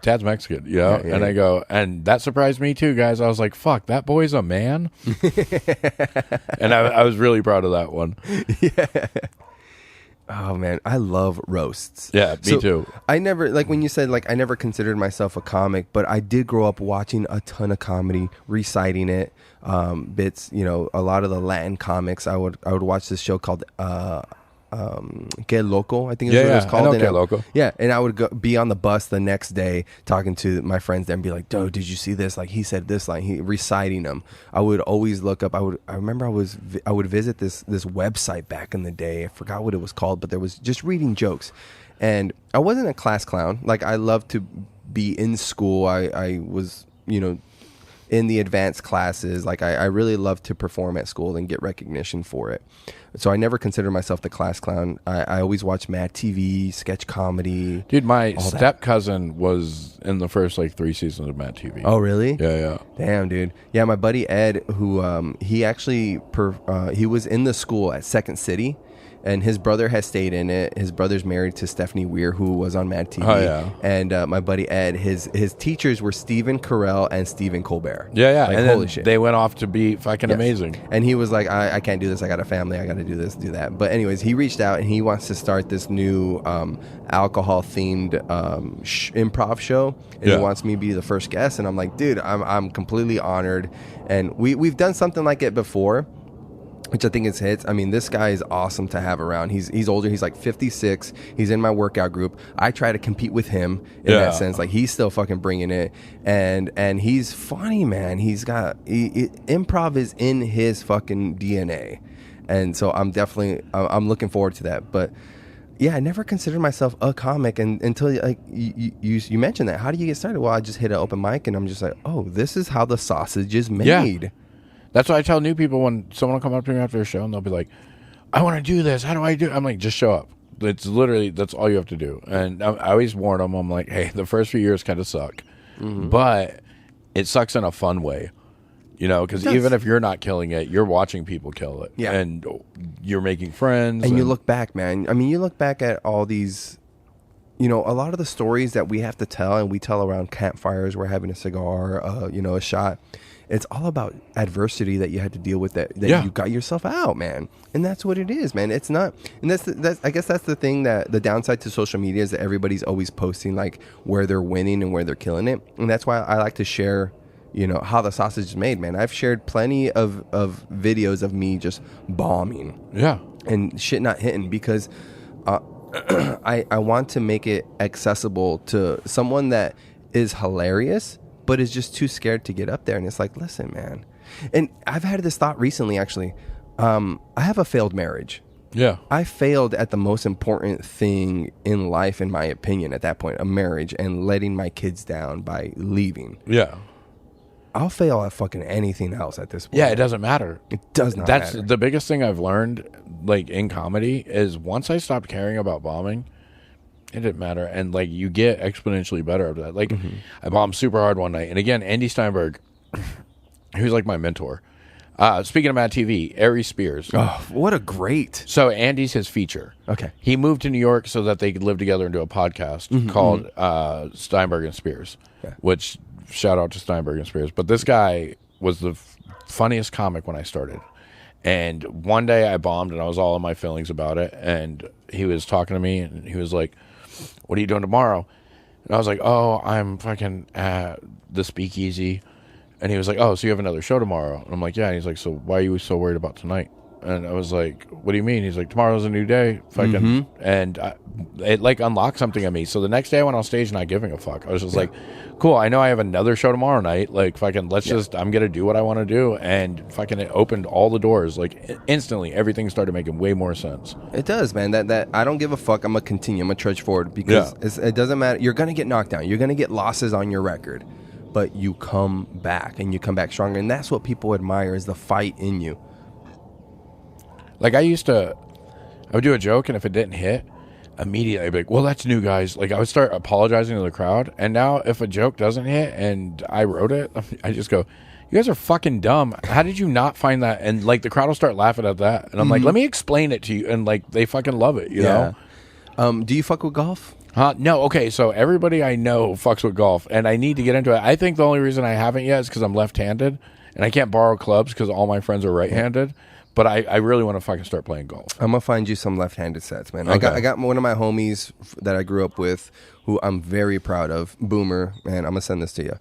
dad's Mexican, you know. And I go, and that surprised me too, guys. I was like, fuck, that boy's a man. And I was really proud of that one. Yeah. Oh man, I love roasts. Yeah, me too. I never, like when you said, like I never considered myself a comic, but I did grow up watching a ton of comedy, reciting it, bits. You know, a lot of the Latin comics. I would watch this show called Que Loco, I think is what it was called. I know Que Loco. Yeah, and I would be on the bus the next day talking to my friends there and be like, "Dude, did you see this? Like he said this line." He reciting them. I would always look up. I remember I would visit this website back in the day. I forgot what it was called, but there was just reading jokes, and I wasn't a class clown. Like I loved to be in school. I was, you know, in the advanced classes. Like I really loved to perform at school and get recognition for it. So I never considered myself the class clown. I always watched Mad TV, sketch comedy. Dude, my step cousin was in the first like 3 seasons of Mad TV. Oh, really? Yeah. Damn, dude. Yeah, my buddy Ed, who he actually he was in the school at Second City. And his brother has stayed in it. His brother's married to Stephanie Weir, who was on Mad TV. Oh, yeah. And my buddy Ed, his teachers were Stephen Carell and Stephen Colbert. Yeah. Like, and holy then shit. They went off to be fucking amazing. And he was like, I can't do this. I got a family. I got to do this, do that. But anyways, he reached out and he wants to start this new alcohol-themed improv show. And he wants me to be the first guest. And I'm like, dude, I'm completely honored. And we've done something like it before, which I think is hits. I mean, this guy is awesome to have around. He's older. He's like 56. He's in my workout group. I try to compete with him in that sense. Like he's still fucking bringing it, and he's funny, man. He's got improv is in his fucking DNA, and so I'm looking forward to that. But yeah, I never considered myself a comic until like you mentioned that. How do you get started? Well, I just hit an open mic, and I'm just like, oh, this is how the sausage is made. Yeah. That's what I tell new people when someone will come up to me after a show and they'll be like, I want to do this. How do I do it? I'm like, just show up. It's literally, that's all you have to do. And I always warn them, I'm like, hey, the first few years kind of suck. Mm-hmm. But it sucks in a fun way. You know, because even if you're not killing it, you're watching people kill it. Yeah. And you're making friends. And you look back, man. I mean, you look back at all these, you know, a lot of the stories that we have to tell, and we tell around campfires, we're having a cigar, you know, a shot. It's all about adversity that you had to deal with that you got yourself out, man. And that's what it is, man. It's not, and that's I guess that's the thing, that the downside to social media is that everybody's always posting like where they're winning and where they're killing it. And that's why I like to share, you know, how the sausage is made, man. I've shared plenty of videos of me just bombing. Yeah. And shit not hitting because I want to make it accessible to someone that is hilarious but is just too scared to get up there. And it's like, listen, man. And I've had this thought recently, actually. I have a failed marriage. Yeah. I failed at the most important thing in life, in my opinion, at that point, a marriage, and letting my kids down by leaving. Yeah. I'll fail at fucking anything else at this point. Yeah, it doesn't matter. It does not matter. That's the biggest thing I've learned, like, in comedy, is once I stopped caring about bombing, it didn't matter. And, like, you get exponentially better at that. Like, I bombed super hard one night. And, again, Andy Steinberg, he was, like, my mentor. Speaking of Mad TV, Ari Spears. Oh, what a great. So, Andy's his feature. Okay. He moved to New York so that they could live together and do a podcast called Steinberg and Spears, which, shout out to Steinberg and Spears. But this guy was the funniest comic when I started. And one day I bombed and I was all in my feelings about it. And he was talking to me and he was like, what are you doing tomorrow? And I was like, oh, I'm fucking at the Speakeasy. And he was like, oh, so you have another show tomorrow? And I'm like, yeah. And he's like, so why are you so worried about tonight? And I was like, what do you mean? He's like, tomorrow's a new day. Fucking. And it like unlocked something in me. So the next day I went on stage not giving a fuck. I was just like, cool, I know I have another show tomorrow night. Like fucking I'm gonna do what I want to do. And fucking it opened all the doors. Like instantly everything started making way more sense. It does, man. That I don't give a fuck. I'm gonna continue. I'm gonna trudge forward because it doesn't matter. You're gonna get knocked down. You're gonna get losses on your record, but you come back and you come back stronger. And that's what people admire, is the fight in you. Like I would do a joke, and if it didn't hit, immediately I'd be like, well, that's new, guys. Like I would start apologizing to the crowd. And now if a joke doesn't hit and I wrote it, I just go, you guys are fucking dumb. How did you not find that? And like the crowd will start laughing at that. And I'm like, let me explain it to you. And like they fucking love it, you know? Do you fuck with golf? No. Okay. So everybody I know fucks with golf, and I need to get into it. I think the only reason I haven't yet is because I'm left-handed and I can't borrow clubs because all my friends are right-handed. But I really want to fucking start playing golf. I'm gonna find you some left-handed sets, man. Okay. I got one of my homies that I grew up with, who I'm very proud of, Boomer, man. I'm gonna send this to you.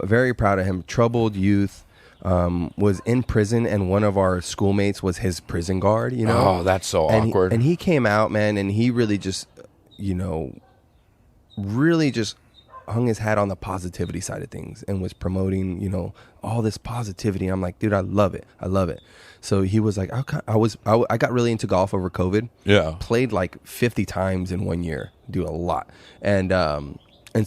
Very proud of him. Troubled youth, was in prison, and one of our schoolmates was his prison guard. You know, oh, that's so awkward. And he came out, man, and he really just, really just hung his hat on the positivity side of things and was promoting, all this positivity. And I'm like, dude, I love it. I love it. So he was like, I got really into golf over COVID. Yeah. Played like 50 times in 1 year, do a lot. And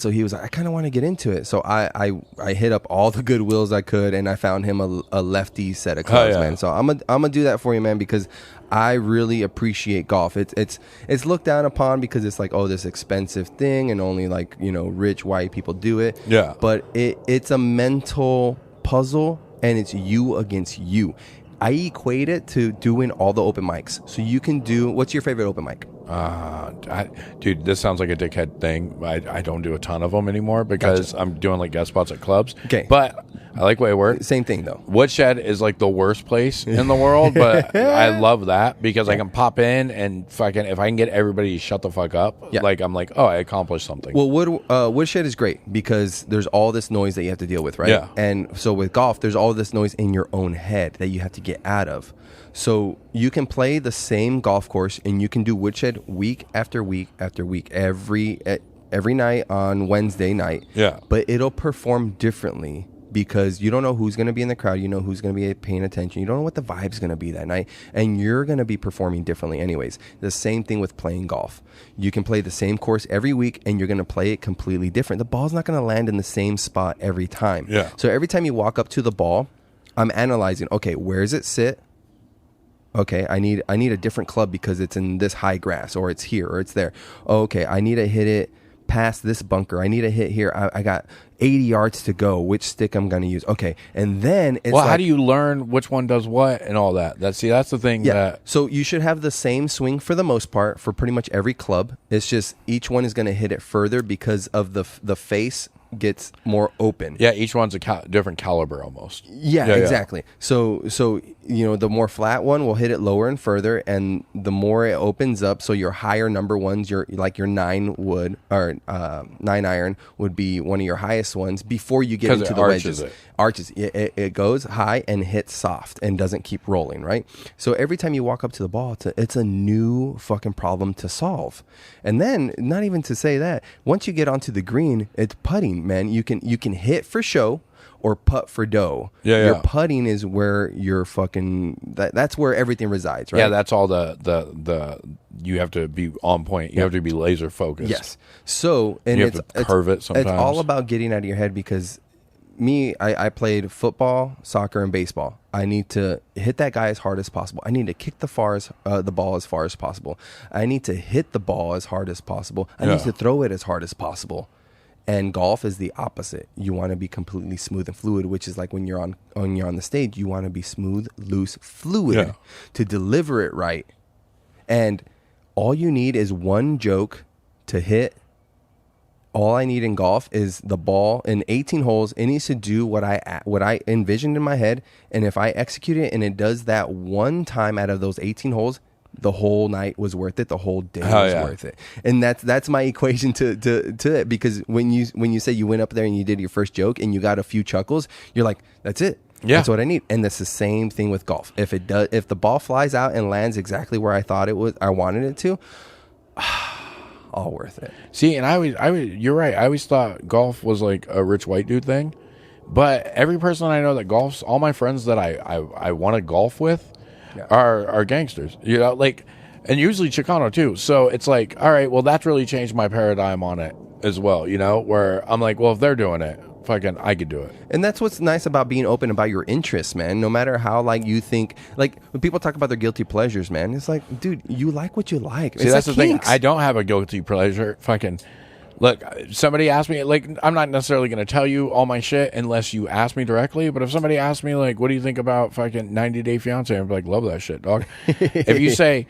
so he was like, I kind of want to get into it. So I hit up all the Goodwills I could, and I found him a lefty set of clubs, man. So I'm gonna do that for you, man, because I really appreciate golf. It's looked down upon because it's like, oh, this expensive thing, and only like rich white people do it. Yeah. But it's a mental puzzle, and it's you against you. I equate it to doing all the open mics. So you can do, what's your favorite open mic? Dude, this sounds like a dickhead thing. I don't do a ton of them anymore because I'm doing like guest spots at clubs. Okay. But I like way it works. Same thing though. Woodshed is like the worst place in the world, but I love that because I can pop in and fucking, if I can get everybody to shut the fuck up, like I'm like, oh, I accomplished something. Well, Woodshed is great because there's all this noise that you have to deal with, right? Yeah. And so with golf, there's all this noise in your own head that you have to get out of. So you can play the same golf course and you can do Woodshed week after week after week, every night on Wednesday night. Yeah. But it'll perform differently because you don't know who's going to be in the crowd. You know who's going to be paying attention. You don't know what the vibe's going to be that night. And you're going to be performing differently anyways. The same thing with playing golf. You can play the same course every week and you're going to play it completely different. The ball's not going to land in the same spot every time. Yeah. So every time you walk up to the ball, I'm analyzing, okay, where does it sit? Okay, I need a different club because it's in this high grass, or it's here, or it's there. Oh, okay, I need to hit it past this bunker. I need to hit here. I got 80 yards to go. Which stick I'm going to use? Okay, and then it's how do you learn which one does what and all that? That's the thing. Yeah. So you should have the same swing for the most part for pretty much every club. It's just each one is going to hit it further because of the face gets more open. Yeah, each one's a different caliber almost. Yeah, exactly. So the more flat one will hit it lower and further, and the more it opens up. So your higher number ones, your 9 wood or 9 iron would be one of your highest ones before you get into the wedges. Arches. It goes high and hits soft and doesn't keep rolling, right? So every time you walk up to the ball, it's a new fucking problem to solve. And then, not even to say that, once you get onto the green, it's putting, man. You can hit for show or putt for dough. Your putting is where you're fucking, that's where everything resides, right? Yeah, that's all the you have to be on point. You have to be laser focused. Yes. So, and you have to curve it sometimes. It's all about getting out of your head because I played football, soccer, and baseball. I need to hit that guy as hard as possible. I need to kick the ball as far as possible. I need to hit the ball as hard as possible. I need to throw it as hard as possible. And golf is the opposite. You want to be completely smooth and fluid, which is like when you're on the stage, you want to be smooth, loose, fluid to deliver it right. And all you need is one joke to hit. All I need in golf is the ball in 18 holes. It needs to do what I envisioned in my head. And if I execute it and it does that one time out of those 18 holes, the whole night was worth it. The whole day was worth it. And that's my equation to it. Because when you say you went up there and you did your first joke and you got a few chuckles, you're like, that's it. Yeah. That's what I need. And that's the same thing with golf. If the ball flies out and lands exactly where I thought I wanted it to, all worth it. See, and I was, you're right. I always thought golf was like a rich white dude thing, but every person I know that golfs, all my friends that I want to golf with, are gangsters. You know, like, and usually Chicano too. So it's like, all right, well, that's really changed my paradigm on it as well. You know, where I'm like, well, if they're doing it, fucking, I could do it. And that's what's nice about being open about your interests, man. No matter how, like, you think, like, when people talk about their guilty pleasures, man, it's like, dude, you like what you like. See, that's the thing. I don't have a guilty pleasure. Fucking, look, somebody asked me, like, I'm not necessarily going to tell you all my shit unless you ask me directly. But if somebody asks me, like, what do you think about fucking 90 Day Fiance? I'm like, love that shit, dog. If you say,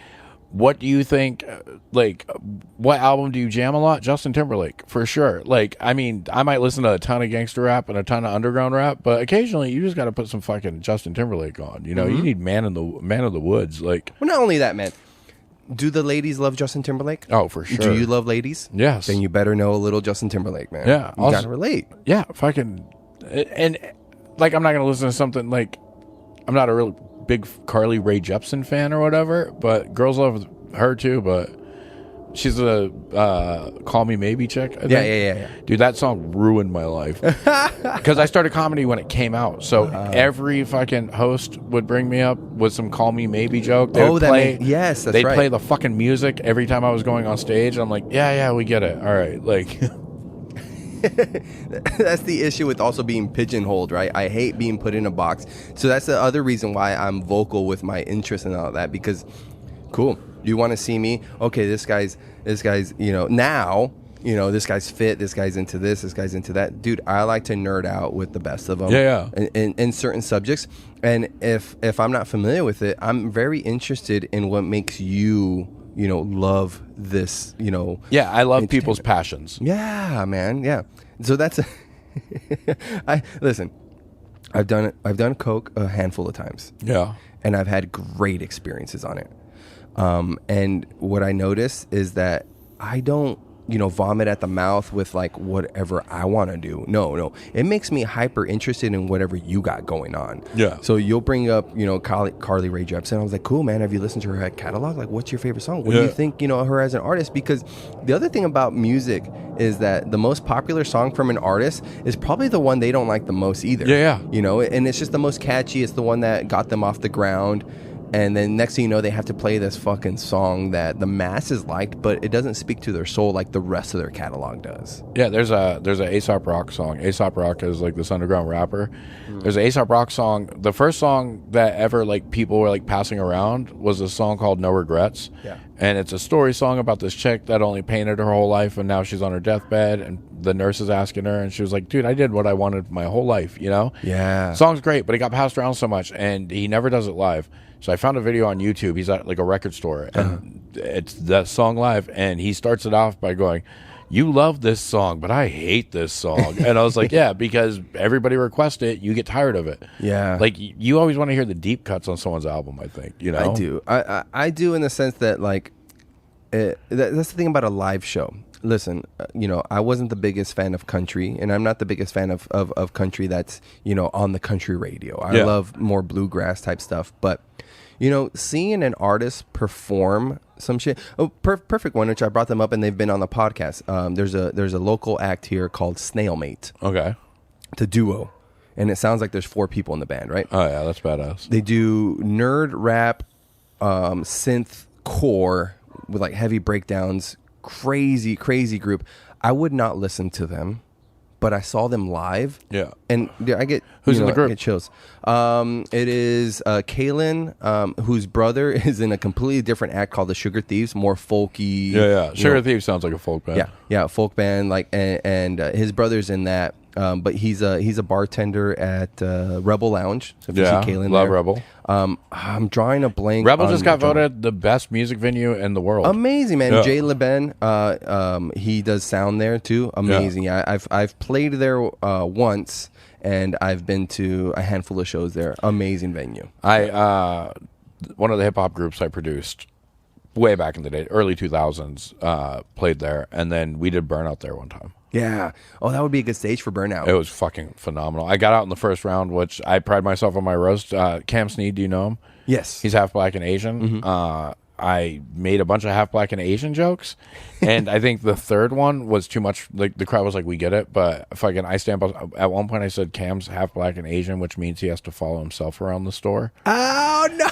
what do you think, like, what album do you jam a lot? Justin Timberlake, for sure. Like, I mean, I might listen to a ton of gangster rap and a ton of underground rap, but occasionally you just got to put some fucking Justin Timberlake on. You know, you need man of the woods. Like, well, not only that, man. Do the ladies love Justin Timberlake? Oh, for sure. Do you love ladies? Yes. Then you better know a little Justin Timberlake, man. Yeah. You gotta relate. Yeah, fucking, and like, I'm not gonna listen to something like, I'm not a real big Carly Rae Jepsen fan or whatever, but girls love her too. But she's a Call Me Maybe chick. I think. Yeah. Dude, that song ruined my life because I started comedy when it came out. So every fucking host would bring me up with some Call Me Maybe joke. They would play, yes, that's they'd right. play the fucking music every time I was going on stage. I'm like, yeah, we get it. All right, like. That's the issue with also being pigeonholed, right? I hate being put in a box. So that's the other reason why I'm vocal with my interest and all that, because cool, you want to see me, okay, this guy's you know, now, you know, this guy's fit, this guy's into this guy's into that. Dude, I like to nerd out with the best of them. In certain subjects. And if I'm not familiar with it, I'm very interested in what makes you know, love this, you know. Yeah, I love people's passions. Yeah, man. Yeah. So that's listen, I've done coke a handful of times. Yeah. And I've had great experiences on it. And what I notice is that I don't, you know, vomit at the mouth with like whatever I want to do. No. It makes me hyper interested in whatever you got going on. Yeah. So you'll bring up, you know, Carly Rae Jepsen. I was like, cool, man. Have you listened to her catalog? Like, what's your favorite song? What do you think, you know, her as an artist? Because the other thing about music is that the most popular song from an artist is probably the one they don't like the most either. Yeah. You know, and it's just the most catchy. It's the one that got them off the ground. And then next thing you know, they have to play this fucking song that the masses liked, but it doesn't speak to their soul like the rest of their catalog does. Yeah, there's a Aesop Rock song. Aesop Rock is like this underground rapper. There's an Aesop Rock song. The first song that ever like people were like passing around was a song called No Regrets. Yeah. And it's a story song about this chick that only painted her whole life, and now she's on her deathbed, and the nurse is asking her, and she was like, dude, I did what I wanted my whole life, you know? Yeah. Song's great, but it got passed around so much, and he never does it live. So I found a video on YouTube. He's at like a record store, and it's that song live, and he starts it off by going, you love this song, but I hate this song. And I was like, yeah, because everybody requests it, you get tired of it. Yeah. Like, you always want to hear the deep cuts on someone's album, I think, you know? I do. I do, in the sense that, like, that's the thing about a live show. Listen, you know, I wasn't the biggest fan of country, and I'm not the biggest fan of country that's, you know, on the country radio. I love more bluegrass type stuff. But, you know, seeing an artist perform some shit. Oh, perfect one, which I brought them up, and they've been on the podcast. There's a local act here called Snailmate. Okay. It's a duo, and it sounds like there's 4 people in the band, right? Oh, yeah, that's badass. They do nerd rap, synth core with like heavy breakdowns. Crazy group. I would not listen to them, but I saw them live. Yeah. And I get who's in the group? I get chills. It is Kalen, whose brother is in a completely different act called the Sugar Thieves, more folky. Yeah. Sugar Thieves sounds like a folk band. Yeah, folk band. Like, and his brother's in that. But he's a bartender at Rebel Lounge. So if you see Kalen love there. Rebel. I'm drawing a blank. Rebel just got voted the best music venue in the world. Amazing, man. Yeah. Jay Leben, he does sound there too. Amazing. Yeah. I've played there once, and I've been to a handful of shows there. Amazing venue. One of the hip hop groups I produced way back in the day, early 2000s, played there, and then we did Burnout there one time. Yeah. Oh, that would be a good stage for Burnout. It was fucking phenomenal. I got out in the first round, which I pride myself on my roast. Cam Sneed, do you know him? Yes. He's half black and Asian. I made a bunch of half black and Asian jokes, and I think the third one was too much. Like the crowd was like, "We get it," but fucking I stand by. At one point, I said Cam's half black and Asian, which means he has to follow himself around the store. Oh no!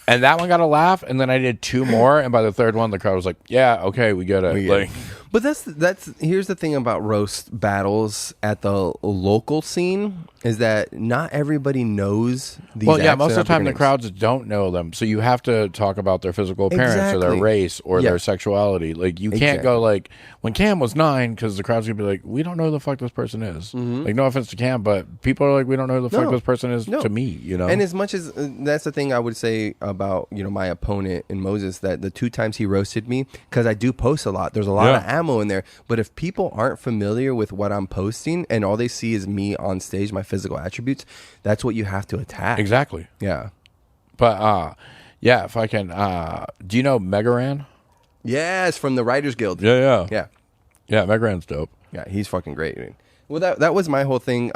And that one got a laugh, and then I did 2 more, and by the third one, the crowd was like, "Yeah, okay, we get it." Like, but that's here's the thing about roast battles at the local scene is that not everybody knows these. well, yeah, acts most of the and time the names. crowds don't know them, so you have to talk about their physical appearance or their Exactly. race or Yeah. their sexuality. Like, you can't Exactly. go like when Cam was 9, because the crowd's gonna be like, "We don't know who the fuck this person is." Like, no offense to Cam, but people are like, "We don't know who the fuck No. this person is." No. To me, you know. And as much as that's the thing I would say about my opponent in Moses, that the 2 times he roasted me, because I do post a lot. There's a lot of ammo in there. But if people aren't familiar with what I'm posting and all they see is me on stage, my physical attributes, that's what you have to attack. Exactly. Yeah. But yeah, if I can, do you know Megaran? Yes, from the Writers Guild. Yeah. Yeah. Megaran's dope. Yeah, he's fucking great. Dude. Well, that was my whole thing.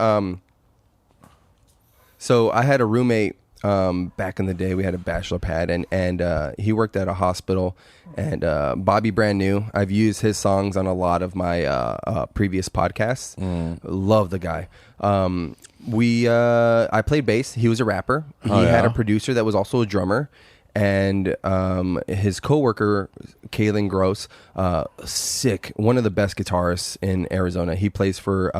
So I had a roommate back in the day. We had a bachelor pad, and he worked at a hospital. And Bobby Brand New, I've used his songs on a lot of my previous podcasts. Love the guy. I played bass. He was a rapper. He had a producer that was also a drummer. And his coworker, Kalen Gross, sick, one of the best guitarists in Arizona. He plays for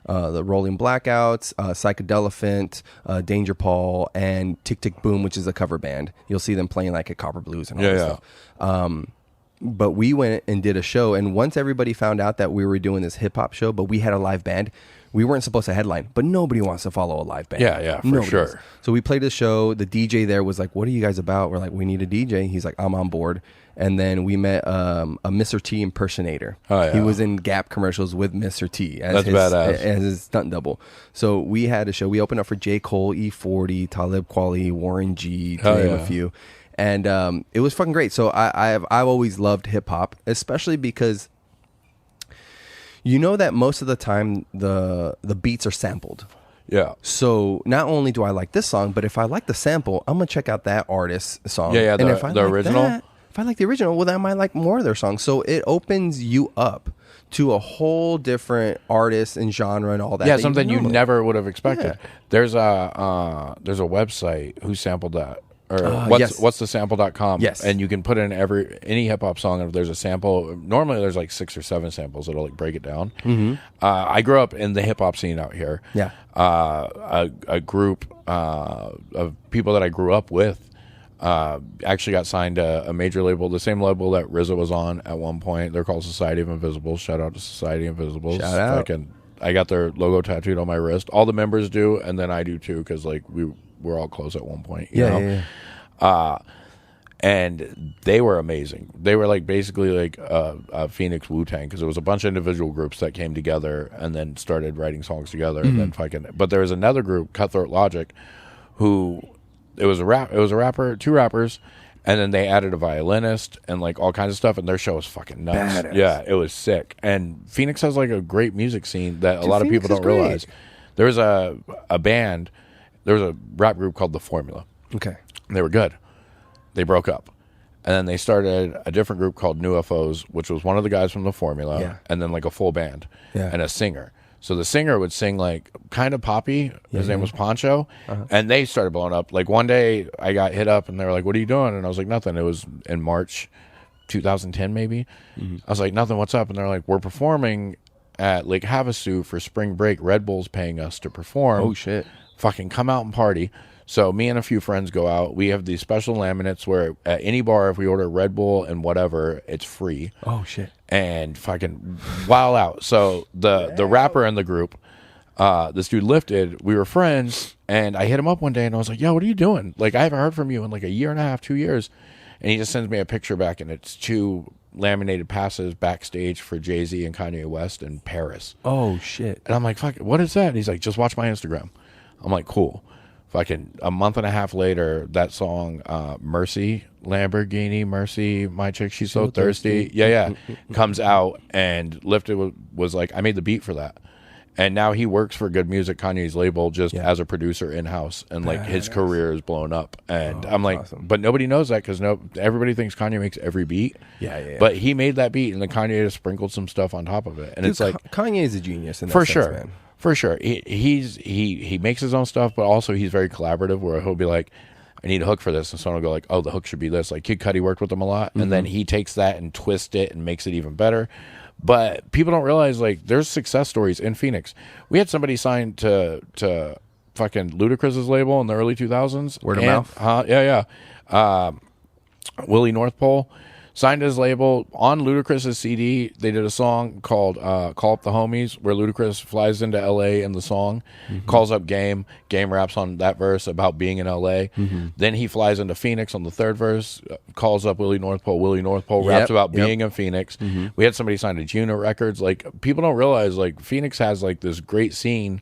the Rolling Blackouts, Psychedelephant, Danger Paul, and Tick Tick Boom, which is a cover band. You'll see them playing like at Copper Blues and all that stuff. But we went and did a show, and once everybody found out that we were doing this hip hop show, but we had a live band, we weren't supposed to headline, but nobody wants to follow a live band. Yeah, for Nobody sure. does. So we played the show. The DJ there was like, "What are you guys about?" We're like, "We need a DJ." He's like, "I'm on board." And then we met a Mr. T impersonator. Oh, yeah. He was in Gap commercials with Mr. T as That's badass. as his stunt double. So we had a show. We opened up for J. Cole, E40, Talib Kweli, Warren G, to name a few. And it was fucking great. So I've always loved hip hop, especially because you know that most of the time the beats are sampled. Yeah. So not only do I like this song, but if I like the sample, I'm gonna check out that artist's song. Yeah, And if I the like original? if I like the original, well, then I might like more of their songs. So it opens you up to a whole different artist and genre and all that. Yeah, that something you normally- never would have expected. Yeah. There's a website who sampled that. Or yes. what's the sample.com? Yes. And you can put in any hip hop song, and if there's a sample, normally there's like 6 or 7 samples that'll like break it down. I grew up in the hip hop scene out here. Yeah. A group of people that I grew up with actually got signed to a major label, the same label that RZA was on at one point. They're called Society of Invisibles. Shout out to Society of Invisibles. Shout out. I got their logo tattooed on my wrist. All the members do, and then I do too, because like we're all close at one point. You know? And they were amazing. They were like basically like a Phoenix Wu-Tang, because it was a bunch of individual groups that came together and then started writing songs together. And then but there was another group, Cutthroat Logic, who it was a rapper, 2 rappers, and then they added a violinist and like all kinds of stuff, and their show was fucking nuts. Badass. Yeah, it was sick. And Phoenix has like a great music scene that a lot of Phoenix people is don't great. realize. There was a band, there was a rap group called The Formula. Okay. And they were good. They broke up. And then they started a different group called New UFOs, which was one of the guys from The Formula, Yeah. and then like a full band Yeah. and a singer. So the singer would sing like kind of poppy. His name was Poncho. And they started blowing up. Like one day I got hit up and they were like, "What are you doing?" And I was like, "Nothing." It was in March 2010 maybe. I was like, "Nothing, what's up?" And they're like, "We're performing at Lake Havasu for spring break. Red Bull's paying us to perform. Oh shit. Fucking come out and party." So me and a few friends go out. We have these special laminates where at any bar, if we order Red Bull and whatever, it's free. Oh shit. And fucking wild out. So the rapper in the group, this dude Lifted, we were friends, and I hit him up one day and I was like, "Yo, what are you doing? Like, I haven't heard from you in like a year and a half, 2 years." And he just sends me a picture back, and it's 2 laminated passes backstage for Jay-Z and Kanye West in Paris. Oh shit. And I'm like, "Fuck, what is that?" And he's like, "Just watch my Instagram." I'm like, "Cool." Fucking a month and a half later, that song, Mercy, Lamborghini, Mercy, my chick, she's so thirsty. Yeah, comes out, and Lifted was like, I made the beat for that. And now he works for Good Music, Kanye's label, just as a producer in-house. And, like, his career is blown up. And I'm like, awesome. But nobody knows that because everybody thinks Kanye makes every beat. Yeah. But he made that beat, and then Kanye just sprinkled some stuff on top of it. And it's like... Kanye is a genius in that for sense, sure. man. For sure. He makes his own stuff, but also he's very collaborative where he'll be like, I need a hook for this. And someone will go like, oh, the hook should be this. Like Kid Cudi worked with him a lot. And then he takes that and twists it and makes it even better. But people don't realize, like, there's success stories in Phoenix. We had somebody signed to fucking Ludacris's label in the early 2000s. Word of mouth? Yeah. Willie North Pole signed his label on Ludacris's CD. They did a song called Call Up the Homies, where Ludacris flies into LA in the song, calls up Game raps on that verse about being in LA. Then he flies into Phoenix on the third verse, calls up Willie North Pole raps about being in Phoenix. We had somebody signed to Juno Records. Like, people don't realize, like, Phoenix has, like, this great scene,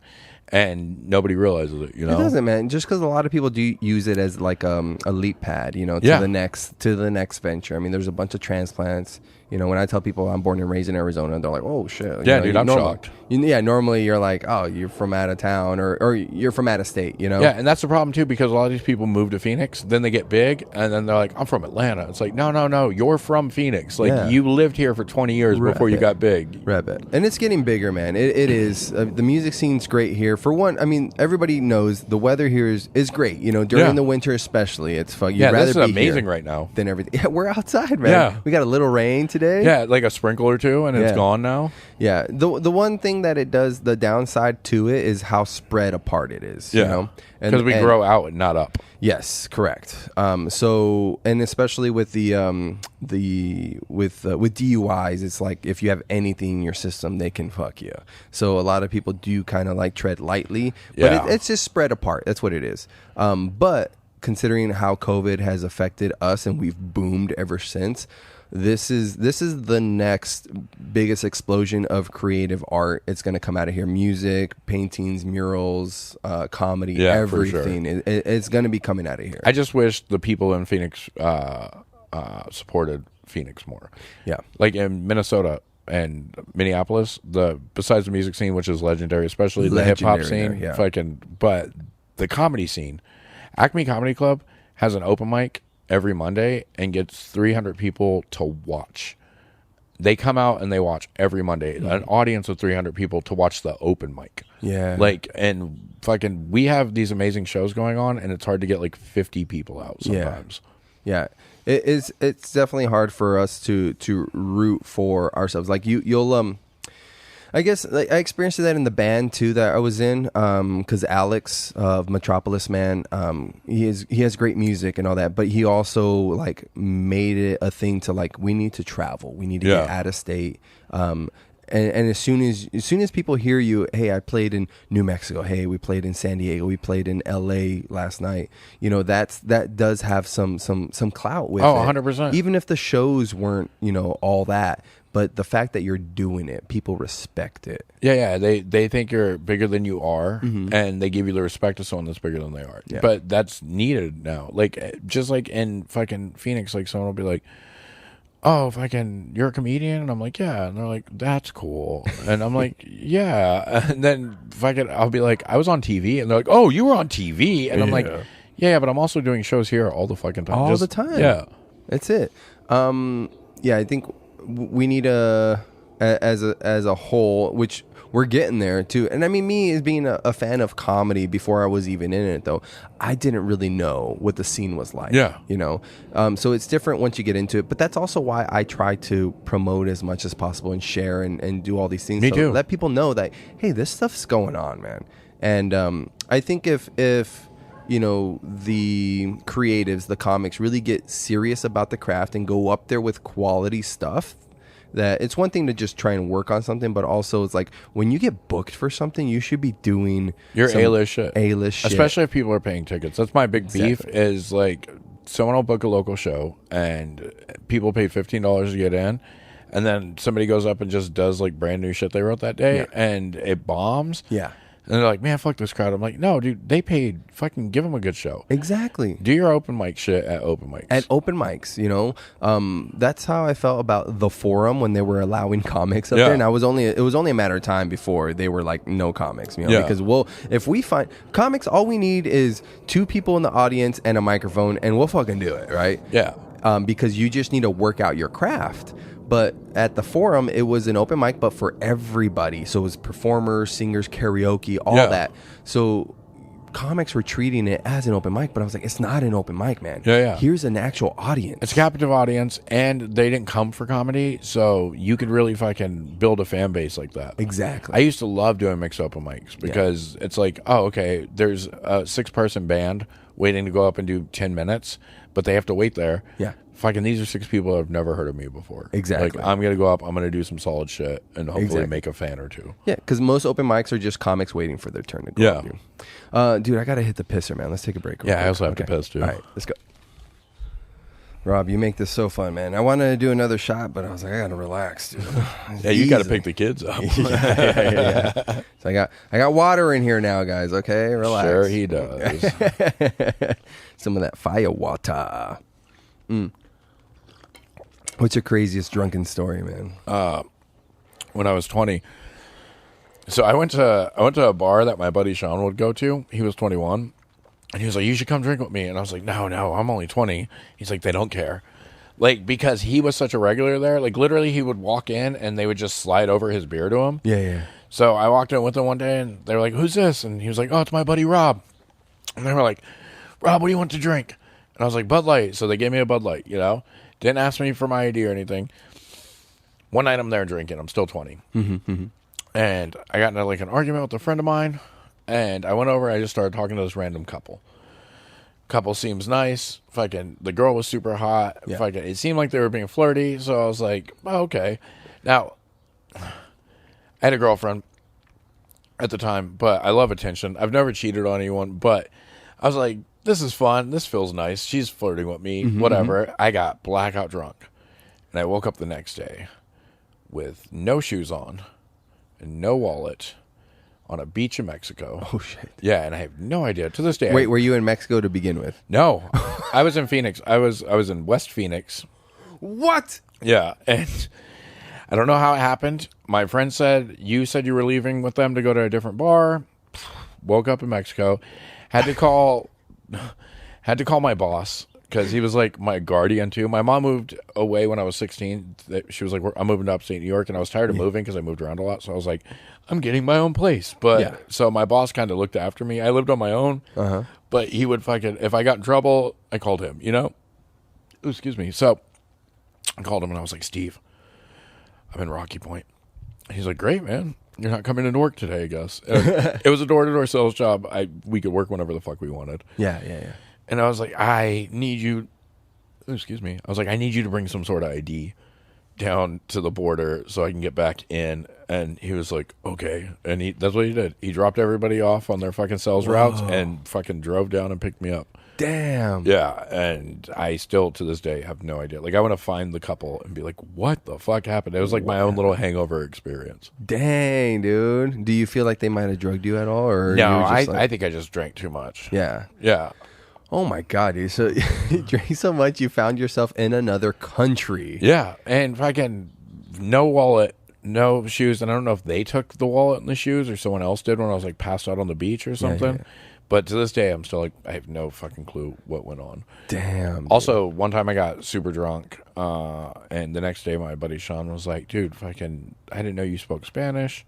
and nobody realizes it, you know? It doesn't, man. Just because a lot of people do use it as like a leap pad, you know, to the next venture. I mean, there's a bunch of transplants. You know, when I tell people I'm born and raised in Arizona, they're like, "Oh shit!" Yeah, dude, I'm shocked. Normally you're like, "Oh, you're from out of town, or you're from out of state," you know. Yeah, and that's the problem too, because a lot of these people move to Phoenix, then they get big, and then they're like, "I'm from Atlanta." It's like, no, you're from Phoenix. Like, you lived here for 20 years before you got big. And it's getting bigger, man. It is. The music scene's great here. For one, I mean, everybody knows the weather here is great. You know, during the winter especially, it's fun. Yeah, this is amazing right now. Than everything. Yeah, we're outside, man. Yeah, we got a little rain today. Yeah, like a sprinkle or two, and it's gone now. Yeah, the one thing that it does, the downside to it, is how spread apart it is. You know, because we grow out and not up. Yes, correct. So, and especially with with DUIs, it's like if you have anything in your system, they can fuck you. So a lot of people do kind of like tread lightly, but it's just spread apart. That's what it is. But considering how COVID has affected us, and we've boomed ever since. This is the next biggest explosion of creative art. It's going to come out of here. Music, paintings, murals, comedy, everything. For sure. It's going to be coming out of here. I just wish the people in Phoenix supported Phoenix more. Yeah. Like in Minnesota and Minneapolis, besides the music scene, which is legendary, especially the hip hop scene, but the comedy scene, Acme Comedy Club has an open mic every Monday and gets 300 people to watch. They come out and they watch every Monday. An audience of 300 people to watch the open mic. Yeah. Like, and fucking, we have these amazing shows going on, and it's hard to get like 50 people out sometimes. Yeah. It's definitely hard for us to root for ourselves. Like you'll I guess like, I experienced that in the band too that I was in, because Alex of Metropolis, man, he has great music and all that, but he also like made it a thing to like, we need to travel, we need to get out of state, and as soon as people hear you, hey, I played in New Mexico, hey, we played in San Diego, we played in LA last night, you know, that does have some clout with it. 100%. Even if the shows weren't, you know, all that. But the fact that you're doing it, people respect it. Yeah. They think you're bigger than you are, and they give you the respect of someone that's bigger than they are. Yeah. But that's needed now. Like, just like in fucking Phoenix, like someone will be like, oh, fucking, you're a comedian? And I'm like, yeah. And they're like, that's cool. And I'm like, yeah. And then fucking, I'll be like, I was on TV. And they're like, oh, you were on TV? And I'm like, yeah, but I'm also doing shows here all the fucking time. All the time. Yeah. That's it. Yeah, I think we need as a whole, which we're getting there too. And I mean, me as being a fan of comedy before I was even in it, though, I didn't really know what the scene was like. Yeah, you know. So it's different once you get into it. But that's also why I try to promote as much as possible and share and do all these things. Me too. Let people know that, hey, this stuff's going on, man. And I think if you know, the creatives, the comics really get serious about the craft and go up there with quality stuff, that it's one thing to just try and work on something, but also it's like when you get booked for something, you should be doing your A-list shit. A-list shit. Especially if people are paying tickets. That's my big beef is like someone will book a local show and people pay $15 to get in, and then somebody goes up and just does like brand new shit they wrote that day and it bombs. Yeah. And they're like, man, fuck this crowd. I'm like, no, dude, they paid. Fucking give them a good show. Exactly. Do your open mic shit at open mics. At open mics, you know, that's how I felt about the Forum when they were allowing comics up there. And it was only a matter of time before they were like, no comics, you know, because if we find comics, all we need is 2 people in the audience and a microphone, and we'll fucking do it, right? Yeah. Because you just need to work out your craft. But at the Forum, it was an open mic, but for everybody. So it was performers, singers, karaoke, all that. So comics were treating it as an open mic, but I was like, it's not an open mic, man. Yeah. Here's an actual audience. It's a captive audience, and they didn't come for comedy, so you could really fucking build a fan base like that. Exactly. I used to love doing mixed open mics because it's like, oh, okay, there's a 6-person band waiting to go up and do 10 minutes, but they have to wait there. Yeah. Fucking these are 6 people who have never heard of me before. Exactly. Like, I'm going to go up, I'm going to do some solid shit, and hopefully make a fan or 2. Yeah, because most open mics are just comics waiting for their turn to go. Yeah. Dude, I got to hit the pisser, man. Let's take a break. Yeah, I also have to piss, too. All right, let's go. Rob, you make this so fun, man. I wanted to do another shot, but I was like, I got to relax, dude. Yeah, you got to pick the kids up. yeah. So I got water in here now, guys, okay? Relax. Sure he does. Some of that fire water. What's your craziest drunken story, man? When I was 20. So I went to a bar that my buddy Sean would go to. He was 21. And he was like, you should come drink with me. And I was like, no, I'm only 20. He's like, they don't care. Like, because he was such a regular there. Like, literally, he would walk in and they would just slide over his beer to him. Yeah. So I walked in with him one day and they were like, who's this? And he was like, oh, it's my buddy Rob. And they were like, Rob, what do you want to drink? And I was like, Bud Light. So they gave me a Bud Light, you know? Didn't ask me for my ID or anything. One night I'm there drinking. I'm still 20. And I got into like an argument with a friend of mine. And I went over and I just started talking to this random couple. Couple seems nice. Fucking the girl was super hot. Yeah. Fucking it seemed like they were being flirty. So I was like, oh, okay. Now, I had a girlfriend at the time, but I love attention. I've never cheated on anyone, but I was like, this is fun. This feels nice. She's flirting with me. Whatever. I got blackout drunk. And I woke up the next day with no shoes on and no wallet on a beach in Mexico. Oh, shit. Yeah, and I have no idea. To this day. Wait, were you in Mexico to begin with? No. I was in Phoenix. I was in West Phoenix. What? Yeah, and I don't know how it happened. My friend said you were leaving with them to go to a different bar. Woke up in Mexico. Had to call my boss because he was like my guardian too. My mom moved away when I was 16. She was like, I'm moving to upstate New York, and I was tired of moving because I moved around a lot. So I was like, I'm getting my own place. But so my boss kind of looked after me. I lived on my own, but he would fucking, if I got in trouble, I called him, you know? Ooh, excuse me. So I called him and I was like, Steve, I'm in Rocky Point. He's like, great, man. You're not coming into work today, I guess. It was a door-to-door sales job. We could work whenever the fuck we wanted. Yeah. And I was like, I need you. Excuse me. I was like, I need you to bring some sort of ID down to the border so I can get back in. And he was like, okay. And that's what he did. He dropped everybody off on their fucking sales routes and fucking drove down and picked me up. Damn. Yeah. And I still, to this day, have no idea. Like, I want to find the couple and be like, what the fuck happened? It was like my own little hangover experience. Dang, dude. Do you feel like they might have drugged you at all? Or no, I think I just drank too much. Yeah. Yeah. Oh my God, dude. So you drank so much you found yourself in another country. Yeah. And fucking no wallet, no shoes. And I don't know if they took the wallet and the shoes or someone else did when I was like passed out on the beach or something. Yeah. But to this day, I'm still like, I have no fucking clue what went on. Damn. Dude. Also, one time I got super drunk, and the next day my buddy Sean was like, dude, fucking, I didn't know you spoke Spanish.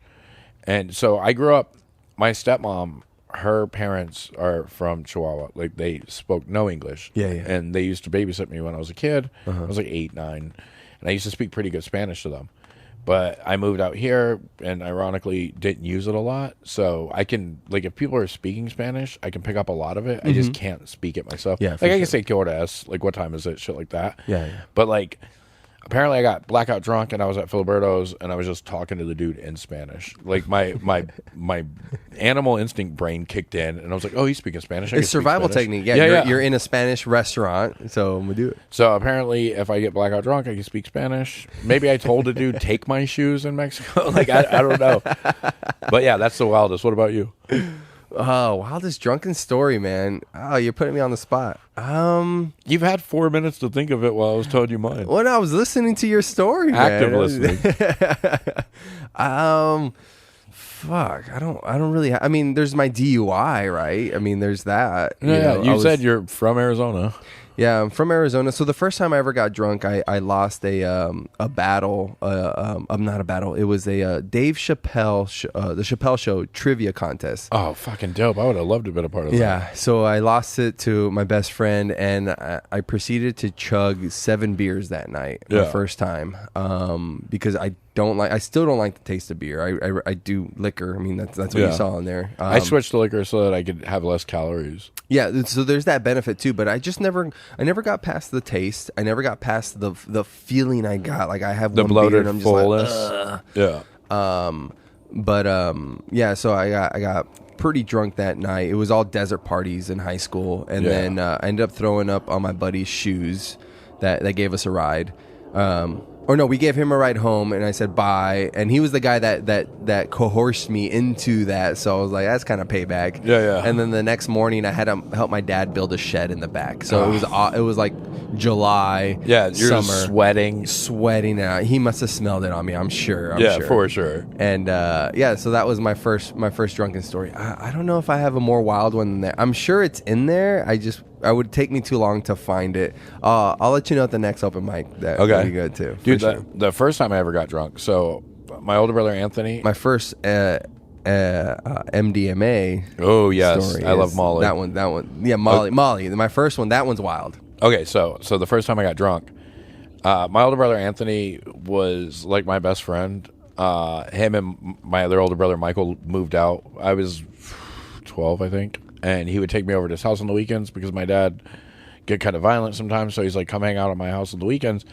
And so I grew up, my stepmom, her parents are from Chihuahua. Like, they spoke no English. Yeah. And they used to babysit me when I was a kid. I was like 8, 9. And I used to speak pretty good Spanish to them. But I moved out here and ironically didn't use it a lot. So I can, like, if people are speaking Spanish, I can pick up a lot of it. I just can't speak it myself. Yeah, like, I can say "que hora es," like, what time is it? Shit like that. Yeah. But, like, Apparently, I got blackout drunk, and I was at Filiberto's, and I was just talking to the dude in Spanish. Like my animal instinct brain kicked in, and I was like, "Oh, he's speaking Spanish." It's survival technique. Yeah, you're in a Spanish restaurant, so I'm gonna do it. So apparently, if I get blackout drunk, I can speak Spanish. Maybe I told the dude take my shoes in Mexico. Like I don't know, but yeah, that's the wildest. What about you? Oh, wildest drunken story, man. Oh, you're putting me on the spot. You've had 4 minutes to think of it while I was telling you mine. When I was listening to your story, Active man. listening. Fuck. I don't really. I mean, there's my DUI, right? I mean, there's that. Yeah, you said you're from Arizona. Yeah, I'm from Arizona. So the first time I ever got drunk, I lost a battle. Not a battle. It was a Dave Chappelle, the Chappelle Show trivia contest. Oh, fucking dope! I would have loved to have been a part of that. Yeah. So I lost it to my best friend, and I proceeded to chug 7 beers that night, the first time, because I still don't like the taste of beer. I do liquor. I mean, that's what you saw in there. I switched to liquor so that I could have less calories. Yeah, so there's that benefit too, but I never got past the taste. I never got past the feeling I got. Like I have the one bloated beer and I'm just fullness. Like, yeah. Yeah, so I got pretty drunk that night. It was all desert parties in high school, and then I ended up throwing up on my buddy's shoes that gave us a ride. Or no, we gave him a ride home, and I said bye. And he was the guy that coerced me into that. So I was like, that's kind of payback. Yeah. And then the next morning, I had to help my dad build a shed in the back. So it was like July. Yeah, you're summer, just sweating out. He must have smelled it on me. I'm sure. For sure. And so that was my first drunken story. I don't know if I have a more wild one than that. I'm sure it's in there. I would take me too long to find it. I'll let you know at the next open mic. That would be good too. Dude, the first time I ever got drunk, so my older brother Anthony. My first MDMA. Oh yes, story I love Molly. That one. Yeah, Molly. Molly. My first one. That one's wild. Okay, so the first time I got drunk, my older brother Anthony was like my best friend. Him and my other older brother Michael moved out. I was 12, I think. And he would take me over to his house on the weekends because my dad get kind of violent sometimes. So he's like, come hang out at my house on the weekends.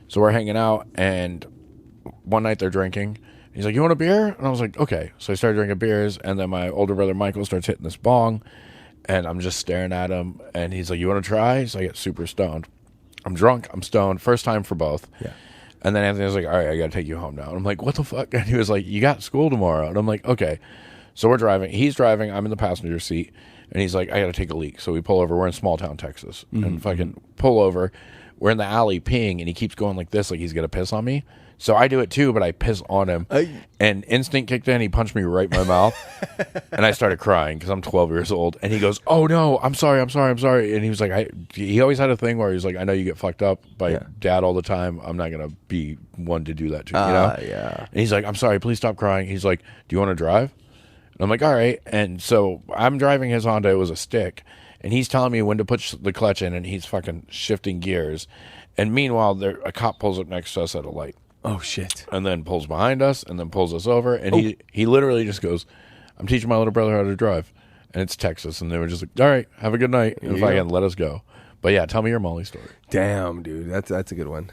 So we're hanging out, and one night they're drinking. He's like, you want a beer? And I was like, okay. So I started drinking beers, and then my older brother Michael starts hitting this bong, and I'm just staring at him. And he's like, you want to try? So I get super stoned. I'm drunk. I'm stoned. First time for both. Yeah. And then Anthony was like, all right, I got to take you home now. And I'm like, what the fuck? And he was like, you got school tomorrow. And I'm like, okay. So we're driving. He's driving. I'm in the passenger seat. And he's like, I got to take a leak. So we pull over. We're in small town Texas. And fucking pull over. We're in the alley peeing, and he keeps going like this, like he's going to piss on me. So I do it too, but I piss on him. And instinct kicked in. He punched me right in my mouth. And I started crying because I'm 12 years old. And he goes, oh, no, I'm sorry. And he was like, he always had a thing where he was like, I know you get fucked up by dad all the time. I'm not going to be one to do that to you, you know? Yeah. And he's like, I'm sorry. Please stop crying. He's like, do you want to drive? And I'm like, all right. And so I'm driving his Honda. It was a stick. And he's telling me when to put the clutch in, and he's fucking shifting gears. And meanwhile, a cop pulls up next to us at a light. Oh, shit. And then pulls behind us, and then pulls us over. And he literally just goes, I'm teaching my little brother how to drive. And it's Texas. And they were just like, all right, have a good night. And fucking let us go. But yeah, tell me your Molly story. Damn, dude. That's a good one.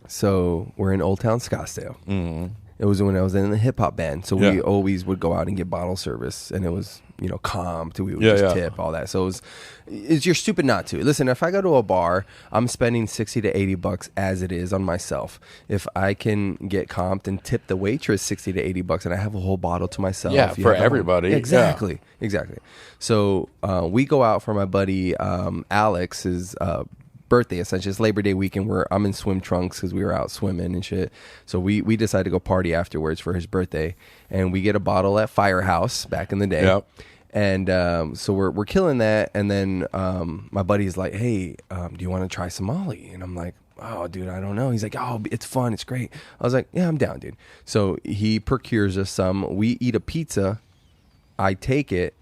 So we're in Old Town Scottsdale. Mm-hmm. It was when I was in the hip hop band. So we always would go out and get bottle service, and it was, comped. We would just tip, all that. So you're stupid not to. Listen, if I go to a bar, I'm spending $60 to $80 as it is on myself. If I can get comped and tip the waitress $60 to $80 and I have a whole bottle to myself. Yeah, for everybody. Exactly. So we go out for my buddy Alex's birthday, essentially. It's Labor Day weekend where I'm in swim trunks because we were out swimming and shit. So we decided to go party afterwards for his birthday, and we get a bottle at Firehouse back in the day. Yep. And so we're killing that, and then my buddy's like, hey, do you want to try some Molly? And I'm like, oh, dude, I don't know. He's like, oh, it's fun, it's great. I was like, yeah, I'm down, dude. So he procures us some. We eat a pizza. I take it.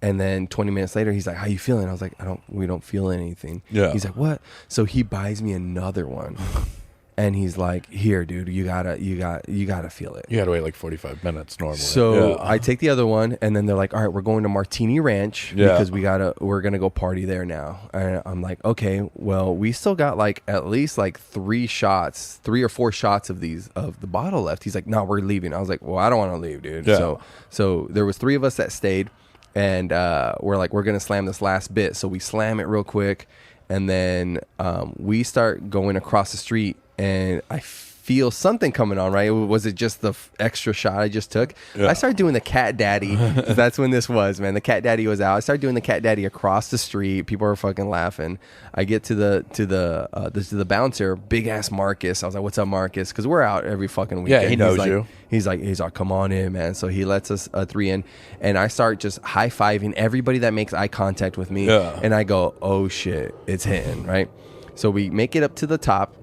And then 20 minutes later, he's like, how you feeling? I was like, we don't feel anything. Yeah. He's like, what? So he buys me another one. And he's like, "Here, dude, you gotta feel it." You gotta wait like 45 minutes normally. So I take the other one, and then they're like, "All right, we're going to Martini Ranch because we're gonna go party there now." And I'm like, "Okay, well, we still got like at least like 3 or 4 shots of the bottle left." He's like, "No, we're leaving." I was like, "Well, I don't want to leave, dude." Yeah. So there was 3 of us that stayed, and we're like, we're gonna slam this last bit. So we slam it real quick, and then we start going across the street. And I feel something coming on, right? Was it just the extra shot I just took? Yeah. I started doing the cat daddy. 'Cause that's when this was, man. The cat daddy was out. I started doing the cat daddy across the street. People are fucking laughing. I get to the bouncer, big ass Marcus. I was like, "What's up, Marcus?" Because we're out every fucking weekend. Yeah, he knows you. He's like, "Come on in, man." So he lets us 3 in, and I start just high fiving everybody that makes eye contact with me. Yeah. And I go, "Oh shit, it's hitting," right? So we make it up to the top.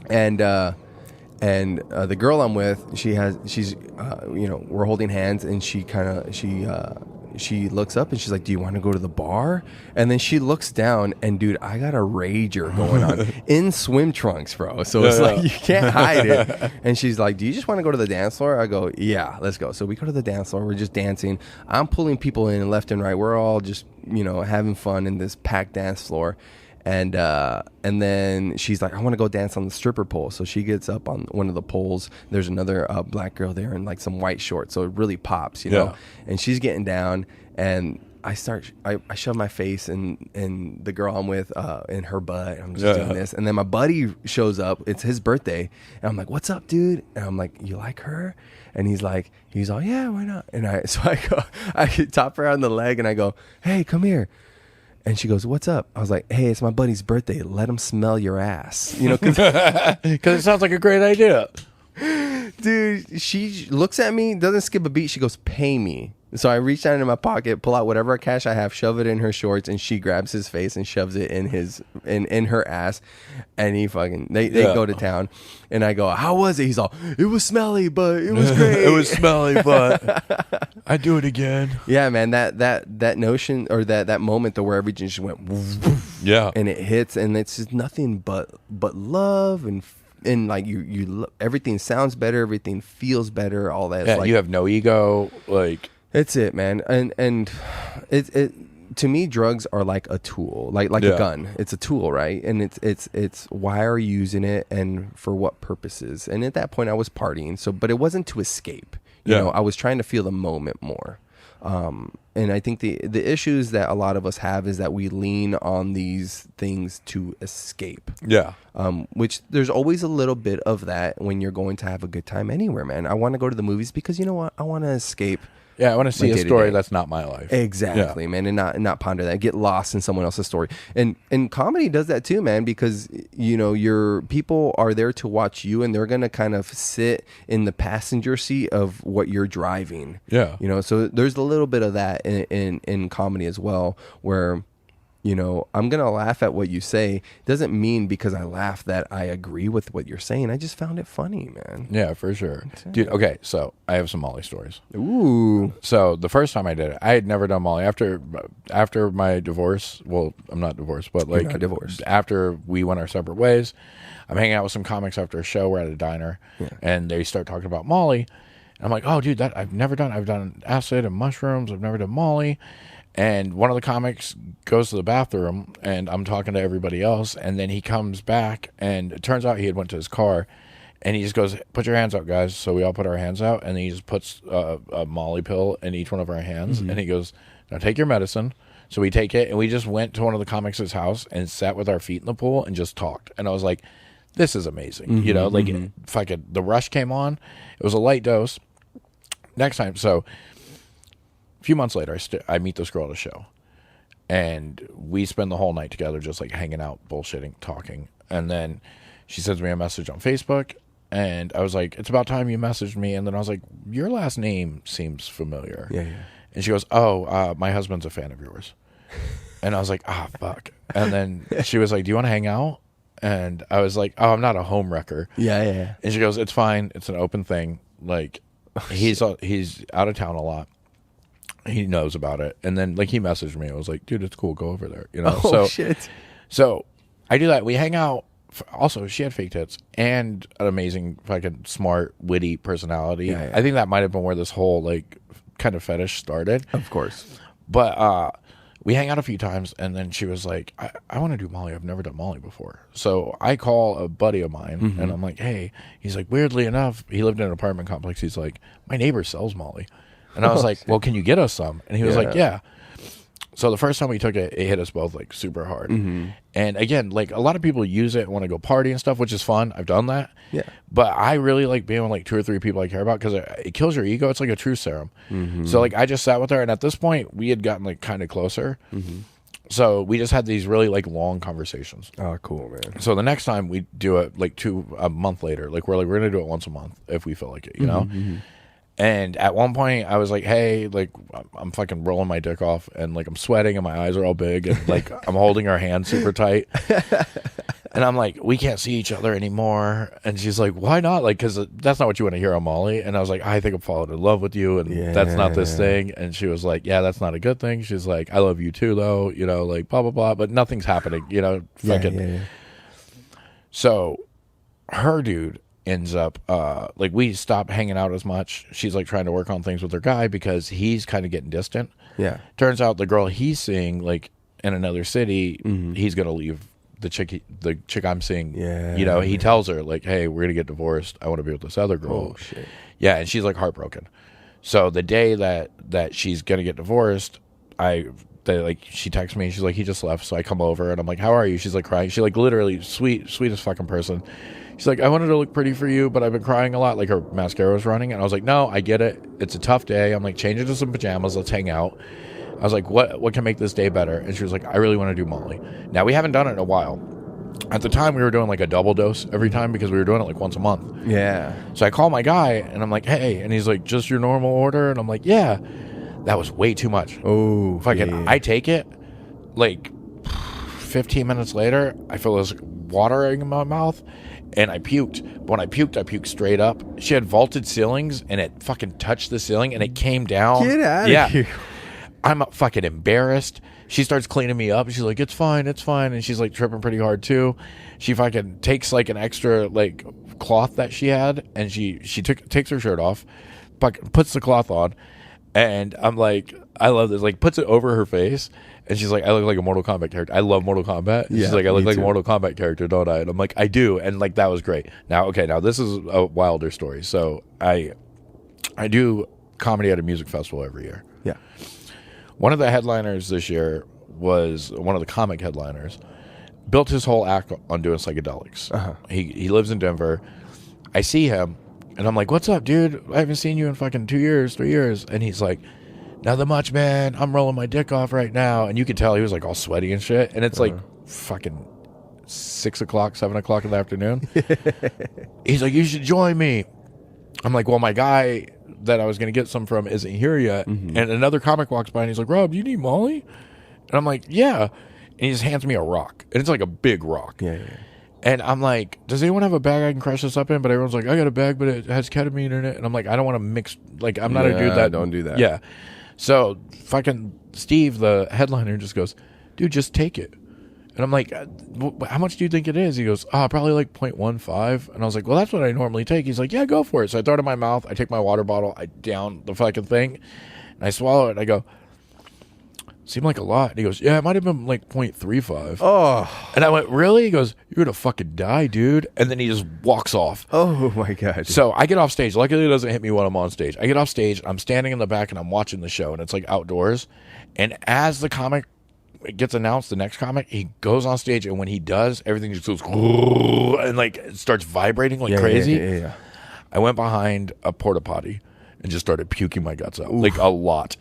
And the girl I'm with, she's we're holding hands, and she looks up and she's like, "Do you want to go to the bar?" And then she looks down, and dude, I got a rager going on in swim trunks, bro. So it's like you can't hide it. And she's like, "Do you just want to go to the dance floor?" I go, "Yeah, let's go." So we go to the dance floor. We're just dancing. I'm pulling people in left and right. We're all just having fun in this packed dance floor. And then she's like, "I want to go dance on the stripper pole." So she gets up on one of the poles. There's another black girl there in like some white shorts. So it really pops, know. And she's getting down, and I shove my face in the girl I'm with in her butt. I'm just doing this. And then my buddy shows up. It's his birthday. And I'm like, "What's up, dude?" And I'm like, "You like her?" And he's all, "Yeah, why not?" And I top her on the leg, and I go, "Hey, come here." And she goes, "What's up?" I was like, "Hey, it's my buddy's birthday. Let him smell your ass." Because it sounds like a great idea. Dude, she looks at me, doesn't skip a beat. She goes, "Pay me." So I reach down into my pocket, pull out whatever cash I have, shove it in her shorts, and she grabs his face and shoves it in her ass. And they go to town. And I go, "How was it?" He's all, "It was smelly, but it was great." It was smelly, but I'd do it again. Yeah, man, that notion, or that moment though, where everything just went yeah, and it hits, and it's just nothing but love, and like you everything sounds better, everything feels better, all that. Yeah, you have no ego, like. It's it, man. And it to me, drugs are like a tool, like a gun. It's a tool, right? And it's why are you using it, and for what purposes? And at that point I was partying, but it wasn't to escape. You know, I was trying to feel the moment more. And I think the issues that a lot of us have is that we lean on these things to escape. Yeah. Which there's always a little bit of that when you're going to have a good time anywhere, man. I want to go to the movies because you know what? I want to escape. Yeah, I want to see a story that's not my life. Exactly, man, and not ponder that. Get lost in someone else's story. And comedy does that too, man, because your people are there to watch you, and they're gonna kind of sit in the passenger seat of what you're driving. Yeah, so there's a little bit of that in comedy as well, where I'm going to laugh at what you say. Doesn't mean because I laugh that I agree with what you're saying. I just found it funny, man. Yeah, for sure. Dude, okay, so I have some Molly stories. Ooh. So the first time I did it, I had never done Molly. After my divorce, well, I'm not divorced, but like divorced. After we went our separate ways, I'm hanging out with some comics after a show. We're at a diner, and they start talking about Molly. And I'm like, "Oh, dude, that I've never done. I've done acid and mushrooms. I've never done Molly." And one of the comics goes to the bathroom, and I'm talking to everybody else, and then he comes back, and it turns out he had went to his car, and he just goes, "Put your hands out, guys." So we all put our hands out, and then he just puts a Molly pill in each one of our hands, and he goes, "Now take your medicine." So we take it, and we just went to one of the comics' house and sat with our feet in the pool and just talked. And I was like, this is amazing. Fucking the rush came on. It was a light dose. Next time, so... A few months later, I meet this girl at a show, and we spend the whole night together just like hanging out, bullshitting, talking. And then she sends me a message on Facebook, and I was like, "It's about time you messaged me." And then I was like, "Your last name seems familiar." Yeah. And she goes, "Oh, my husband's a fan of yours." And I was like, "Ah, fuck." And then she was like, "Do you want to hang out?" And I was like, "Oh, I'm not a home wrecker." Yeah. And she goes, "It's fine. It's an open thing. Like, he's out of town a lot. He knows about it." And then like he messaged me. I was like, "Dude, it's cool. Go over there." Oh, shit. So I do that. We hang out also, she had fake tits and an amazing, fucking smart, witty personality. Yeah. I think that might have been where this whole like kind of fetish started. Of course. But we hang out a few times, and then she was like, I want to do Molly. I've never done Molly before. So I call a buddy of mine, and I'm like, hey. He's like, weirdly enough, he lived in an apartment complex. He's like, my neighbor sells Molly. And I was like, well, can you get us some? And he was like, yeah. So the first time we took it, it hit us both like super hard. And again, like a lot of people use it and want to go party and stuff, which is fun. I've done that. Yeah. But I really like being with like 2 or 3 people I care about because it kills your ego. It's like a truth serum. So like I just sat with her, and at this point we had gotten like kind of closer. So we just had these really like long conversations. Oh, cool, man. So the next time we do it like a month later, like we're gonna do it once a month if we feel like it, you know. And at one point, I was like, hey, like, I'm fucking rolling my dick off, and, like, I'm sweating, and my eyes are all big, and, like, I'm holding her hand super tight. And I'm like, we can't see each other anymore. And she's like, why not? Like, because that's not what you want to hear on Molly. And I was like, I think I'm falling in love with you, and that's not this thing. And she was like, yeah, that's not a good thing. She's like, I love you too, though, you know, like, blah, blah, blah. But nothing's happening, you know, fucking. So her dude ends up like we stopped hanging out as much. She's like trying to work on things with her guy because he's kind of getting distant. Yeah. Turns out the girl he's seeing like in another city, he's gonna leave the chick I'm seeing. Yeah. You know, he tells her like, hey, we're gonna get divorced. I want to be with this other girl. Oh shit. Yeah, and she's like heartbroken. So the day that she's gonna get divorced, she texts me. She's like, he just left. So I come over and I'm like, how are you? She's like crying. She like literally sweetest fucking person. She's like, I wanted to look pretty for you, but I've been crying a lot. Like her mascara was running. And I was like, no, I get it. It's a tough day. I'm like, change into some pajamas. Let's hang out. I was like, what can make this day better? And she was like, I really want to do Molly. Now, we haven't done it in a while. At the time, we were doing like a double dose every time because we were doing it like once a month. Yeah. So I call my guy and I'm like, hey. And he's like, just your normal order? And I'm like, yeah. That was way too much. Oh, fucking, I take it. Like 15 minutes later, I feel this watering in my mouth. And I puked. When I puked straight up. She had vaulted ceilings, and it fucking touched the ceiling, and it came down. Get out of here. I'm fucking embarrassed. She starts cleaning me up. She's like, it's fine. And she's like tripping pretty hard too. She fucking takes like an extra like cloth that she had, and she takes her shirt off, puts the cloth on, and I'm like, I love this. Like puts it over her face. And she's like, I look like a Mortal Kombat character. I love Mortal Kombat. And she's like, I look like a Mortal Kombat character, don't I? And I'm like, I do. And like, that was great. Now this is a wilder story. So I do comedy at a music festival every year. Yeah. One of the headliners this year was one of the comic headliners. Built his whole act on doing psychedelics. He lives in Denver. I see him, and I'm like, what's up, dude? I haven't seen you in fucking 2 years, 3 years. And he's like, nothing much, man. I'm rolling my dick off right now. And you could tell he was like all sweaty and shit. And it's like fucking 6 o'clock, 7 o'clock in the afternoon. He's like, you should join me. I'm like, well, my guy that I was going to get some from isn't here yet. And another comic walks by and he's like, Rob, do you need Molly? And I'm like, yeah. And he just hands me a rock. And it's like a big rock. Yeah. And I'm like, does anyone have a bag I can crush this up in? But everyone's like, I got a bag, but it has ketamine in it. And I'm like, I don't want to mix. Like, I'm not a dude that. Don't do that. Yeah. So fucking Steve, the headliner, just goes, dude, just take it. And I'm like, how much do you think it is? He goes, probably like 0.15. And I was like, well, that's what I normally take. He's like, yeah, go for it. So I throw it in my mouth. I take my water bottle. I down the fucking thing. And I swallow it. And I go, seemed like a lot. And he goes, yeah, it might have been like 0.35. Oh. And I went, really? He goes, you're going to fucking die, dude. And then he just walks off. Oh, my God. So I get off stage. Luckily, it doesn't hit me when I'm on stage. I get off stage. I'm standing in the back, and I'm watching the show. And it's like outdoors. And as the comic gets announced, the next comic, he goes on stage. And when he does, everything just goes, and like it starts vibrating like crazy. Yeah. I went behind a porta potty and just started puking my guts out, like a lot.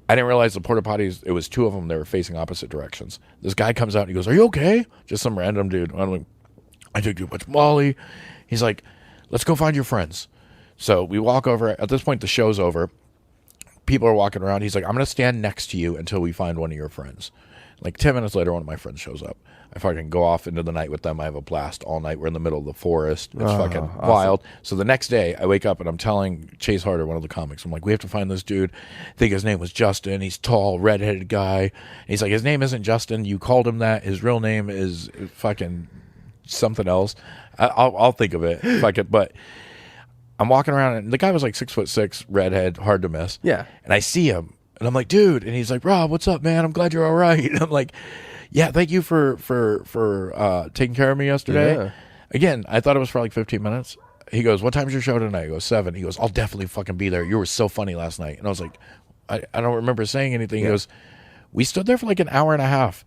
I didn't realize the porta potties, it was two of them, they were facing opposite directions. This guy comes out and he goes, are you okay? Just some random dude. I'm like, I took too much Molly. He's like, let's go find your friends. So we walk over. At this point, the show's over. People are walking around. He's like, I'm going to stand next to you until we find one of your friends. Like 10 minutes later, one of my friends shows up. I fucking go off into the night with them. I have a blast all night. We're in the middle of the forest. It's fucking awesome. wild. So the next day, I wake up and I'm telling Chase Harder, one of the comics, I'm like, we have to find this dude. I think his name was Justin. He's tall, redheaded guy. And he's like, his name isn't Justin. You called him that. His real name is fucking something else. I'll think of it if I could. But I'm walking around, and the guy was like 6'6", redhead, hard to miss. Yeah. And I see him, and I'm like, dude. And he's like, Rob, what's up, man? I'm glad you're all right. And I'm like, yeah, thank you for taking care of me yesterday. Yeah. Again, I thought it was for like 15 minutes. He goes, what time's your show tonight? I go, 7. He goes, I'll definitely fucking be there. You were so funny last night. And I was like, I don't remember saying anything. He goes, we stood there for like an hour and a half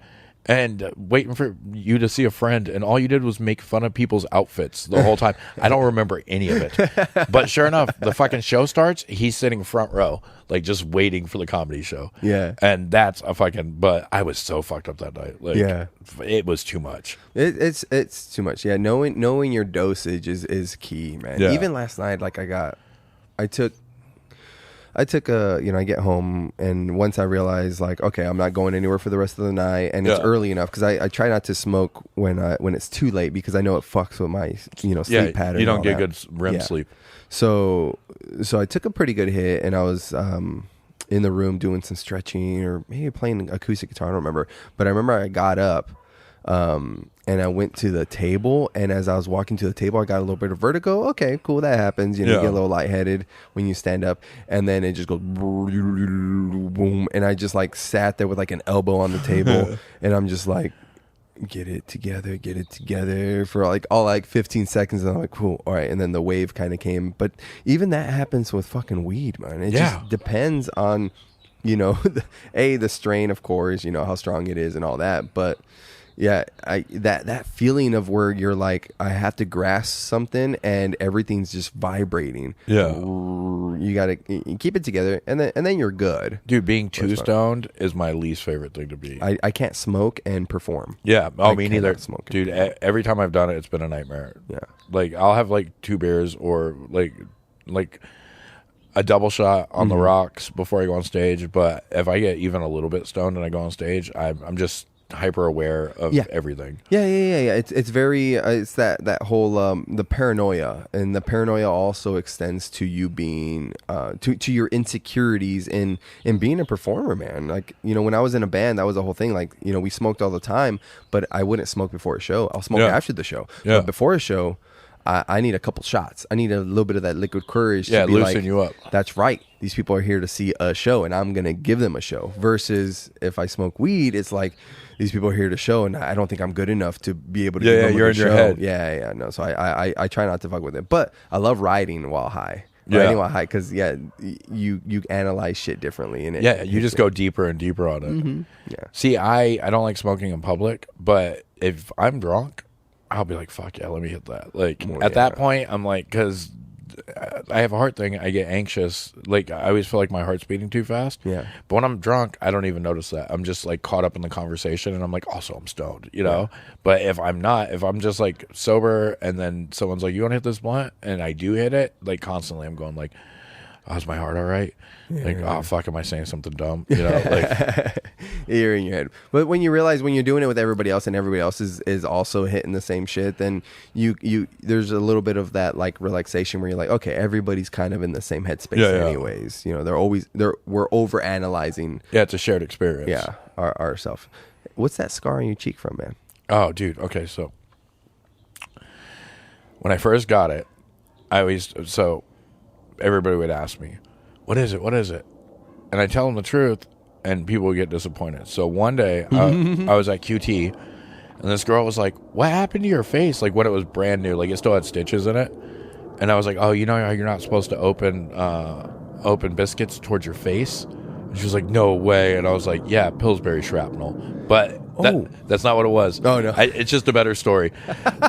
and waiting for you to see a friend, and all you did was make fun of people's outfits the whole time. I don't remember any of it. But sure enough, the fucking show starts, he's sitting front row, like just waiting for the comedy show. Yeah. And that's a fucking, but I was so fucked up that night. Like, Yeah. It was too much. It's too much. Yeah, knowing your dosage is key, man. Yeah. Even last night, like I took I get home, and once I realized, like, okay, I'm not going anywhere for the rest of the night, and it's early enough, because I try not to smoke when it's too late, because I know it fucks with my sleep pattern. You don't get good REM sleep. So I took a pretty good hit, and I was in the room doing some stretching, or maybe playing acoustic guitar. I don't remember, but I remember I got up. And I went to the table, and as I was walking to the table, I got a little bit of vertigo. Okay, cool, that happens. You get a little lightheaded when you stand up, and then it just goes boom, and I just like sat there with like an elbow on the table, and I'm just like, get it together for like all 15 seconds, and I'm like, cool, all right, and then the wave kind of came. But even that happens with fucking weed, man. It just depends on, the strain, of course, how strong it is and all that, but. Yeah, that feeling of where you're like, I have to grasp something and everything's just vibrating. Yeah, you gotta keep it together, and then you're good. Dude, being too stoned is my least favorite thing to be. I can't smoke and perform. Yeah, me neither. Smoke, dude. Every time I've done it, it's been a nightmare. Yeah, like I'll have like 2 beers or like a double shot on the rocks before I go on stage. But if I get even a little bit stoned and I go on stage, I'm just hyper aware of everything. Yeah. It's very it's that whole the paranoia, and the paranoia also extends to you being to your insecurities in being a performer, man. Like, when I was in a band, that was the whole thing. Like, we smoked all the time, but I wouldn't smoke before a show. I'll smoke after the show. Yeah. But before a show, I need a couple shots. I need a little bit of that liquid courage to be loosen like, you up. That's right. These people are here to see a show, and I'm going to give them a show. Versus if I smoke weed, it's like, these people are here to show, and I don't think I'm good enough to be able to give them you're a in show. your head. Yeah, no. So I try not to fuck with it. But I love riding while high. Yeah. Riding while high, because, you analyze shit differently. And you just go deeper and deeper on it. Mm-hmm. Yeah. See, I don't like smoking in public, but if I'm drunk, I'll be like, fuck yeah, let me hit that. Like, at that point, I'm like, because I have a heart thing, I get anxious. Like, I always feel like my heart's beating too fast. Yeah. But when I'm drunk, I don't even notice that. I'm just like caught up in the conversation, and I'm like, also, I'm stoned, Yeah. But if I'm not, if I'm just like sober, and then someone's like, you want to hit this blunt? And I do hit it, like constantly, I'm going like, oh, is my heart all right? Yeah. Like, oh, fuck, am I saying something dumb? Like, you're in your head. But when you realize when you're doing it with everybody else, and everybody else is also hitting the same shit, then you there's a little bit of that like relaxation where you're like, okay, everybody's kind of in the same headspace anyways. We're over analyzing. Yeah, it's a shared experience. Yeah, ourself. What's that scar on your cheek from, man? Oh, dude. Okay, so when I first got it, everybody would ask me, what is it? And I tell them the truth, and people would get disappointed. So one day, I was at QT, and this girl was like, what happened to your face? Like, when it was brand new, like it still had stitches in it. And I was like, oh, you're not supposed to open biscuits towards your face? And she was like, no way. And I was like, yeah, Pillsbury shrapnel. But that's not what it was. Oh, no. It's just a better story.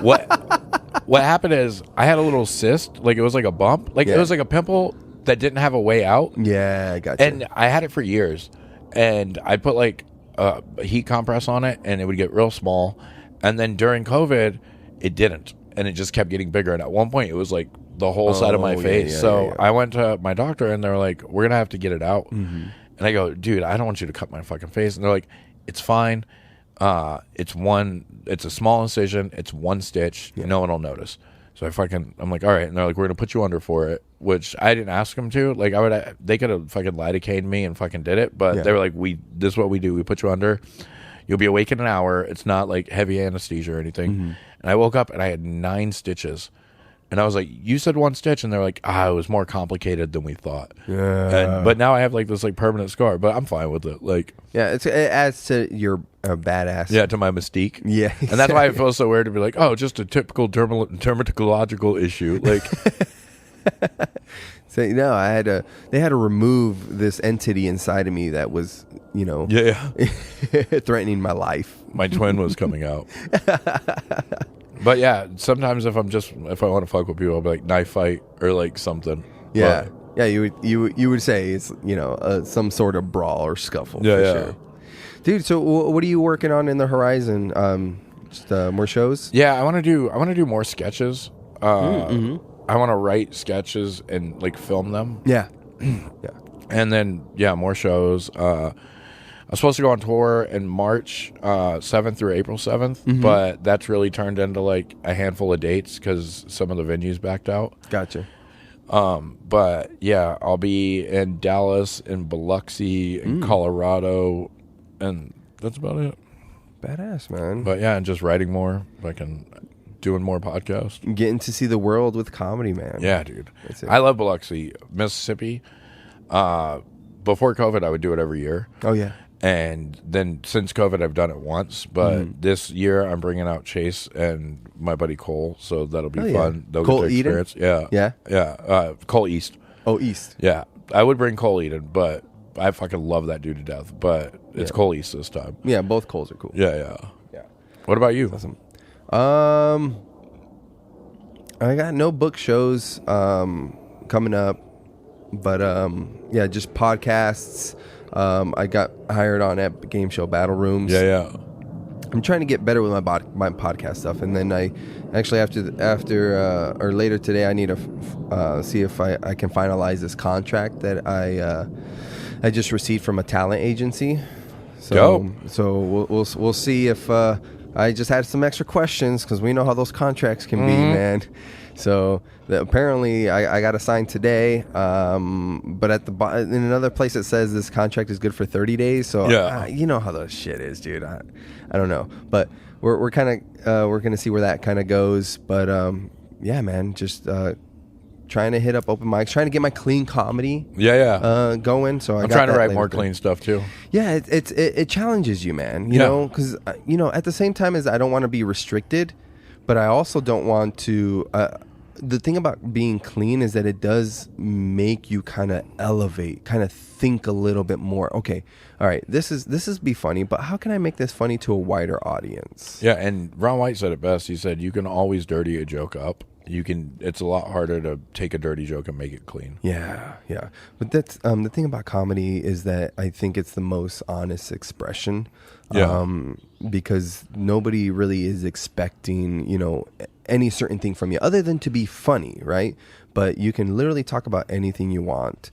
What happened is I had a little cyst, like it was like a bump, like it was like a pimple that didn't have a way out. Yeah, I got you. And I had it for years, and I put like a heat compress on it, and it would get real small. And then during COVID, it didn't, and it just kept getting bigger. And at one point, it was like the whole side of my face. I went to my doctor, and they're like, "We're gonna have to get it out." Mm-hmm. And I go, "Dude, I don't want you to cut my fucking face." And they're like, "It's fine. It's a small incision. It's one stitch. No one will notice." So I'm like, all right. And they're like, we're going to put you under for it, which I didn't ask them to. Like, they could have fucking lidocained me and fucking did it. But they were like, this is what we do. We put you under. you'll be awake in an hour. It's not like heavy anesthesia or anything. And I woke up and I had 9 stitches. And I was like, you said 1 stitch. And they're like, it was more complicated than we thought. Yeah. But now I have like this like permanent scar, but I'm fine with it. Like, yeah, it adds to your badass. yeah, to my mystique. Yeah. Exactly. And that's why it feels so weird to be like, just a typical dermatological issue. Like, so, no, they had to remove this entity inside of me that was, threatening my life. My twin was coming out. But yeah, sometimes if I want to fuck with people, I'll be like knife fight or like something. Yeah. But, yeah, you would say it's, some sort of brawl or scuffle for sure. Dude, so what are you working on in the horizon? Just more shows? Yeah, I want to do more sketches. I want to write sketches and like film them. Yeah. And then more shows. I'm supposed to go on tour in March 7th through April 7th, but that's really turned into like a handful of dates because some of the venues backed out. Gotcha. But yeah, I'll be in Dallas, in Biloxi, in Colorado, and that's about it. Badass, man. But yeah, and just writing more, doing more podcasts. Getting to see the world with comedy, man. Yeah, dude. I love Biloxi, Mississippi. Before COVID, I would do it every year. Oh, yeah. And then since COVID, I've done it once. But this year, I'm bringing out Chase and my buddy Cole, so that'll be fun. They'll Cole get to Eden? experience. Yeah. Cole East. Oh, East. Yeah. I would bring Cole Eden, but I fucking love that dude to death. But it's Cole East this time. Yeah, both Coles are cool. Yeah. What about you? Awesome. I got no book shows coming up, but just podcasts. I got hired on at Game Show Battle Rooms. Yeah. I'm trying to get better with my podcast stuff, and then I actually after or later today I need to see if I can finalize this contract that I just received from a talent agency. So we'll see if I just had some extra questions because we know how those contracts can be, man. So apparently I got assigned today, but in another place it says this contract is good for 30 days. So you know how the shit is, dude. I don't know, but we're kind of we're gonna see where that kind of goes. But man, just trying to hit up open mics, trying to get my clean comedy going. So I'm trying to write more clean stuff too. Yeah, it challenges you, man. You know, because at the same time as I don't want to be restricted, but I also don't want to. The thing about being clean is that it does make you kind of elevate, kind of think a little bit more. Okay, all right, this is be funny, but how can I make this funny to a wider audience? Yeah, and Ron White said it best. He said you can always dirty a joke up. It's a lot harder to take a dirty joke and make it clean. Yeah. But that's the thing about comedy is that I think it's the most honest expression. Because nobody really is expecting, any certain thing from you other than to be funny, right? But you can literally talk about anything you want.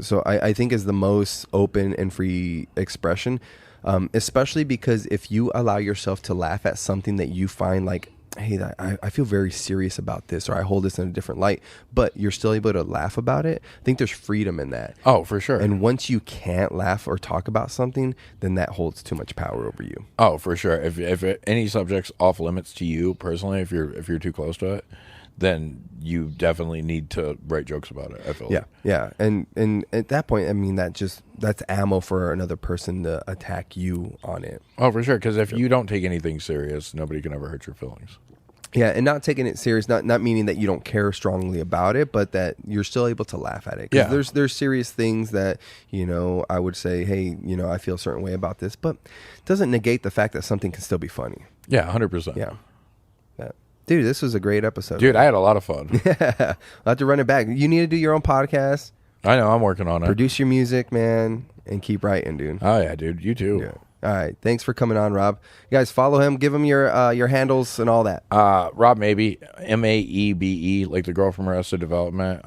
So I think is the most open and free expression, especially because if you allow yourself to laugh at something that you find like, hey, I feel very serious about this, or I hold this in a different light, but you're still able to laugh about it. I think there's freedom in that. Oh, for sure. And once you can't laugh or talk about something, then that holds too much power over you. Oh, for sure. If any subject's off limits to you personally, if you're too close to it, then you definitely need to write jokes about it. I feel like. Yeah. And at that point, I mean, that's ammo for another person to attack you on it. Oh, for sure. Because if you don't take anything serious, nobody can ever hurt your feelings. Yeah, and not taking it serious, not meaning that you don't care strongly about it, but that you're still able to laugh at it. Because there's serious things that, I would say, hey, I feel a certain way about this, but it doesn't negate the fact that something can still be funny. Yeah, 100%. Yeah. Dude, this was a great episode. Dude, I had a lot of fun. Yeah. I'll have to run it back. You need to do your own podcast. I know, I'm working on it. Produce your music, man, and keep writing, dude. Oh, yeah, dude. You too. Yeah. All right. Thanks for coming on, Rob. You guys follow him. Give him your handles and all that. Rob Maebe, Maebe, like the girl from Arrested Development.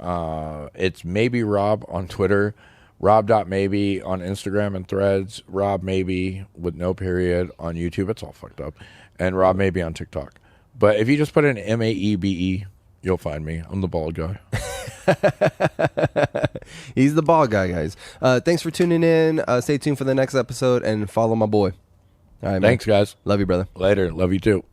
It's Maybe Rob on Twitter. Rob.Maebe on Instagram and Threads. Rob Maebe with no period on YouTube. It's all fucked up. And Rob Maebe on TikTok. But if you just put in Maebe, you'll find me. I'm the bald guy. He's the bald guy, guys. Thanks for tuning in. Stay tuned for the next episode and follow my boy. All right, man. Thanks, guys. Love you, brother. Later. Love you too.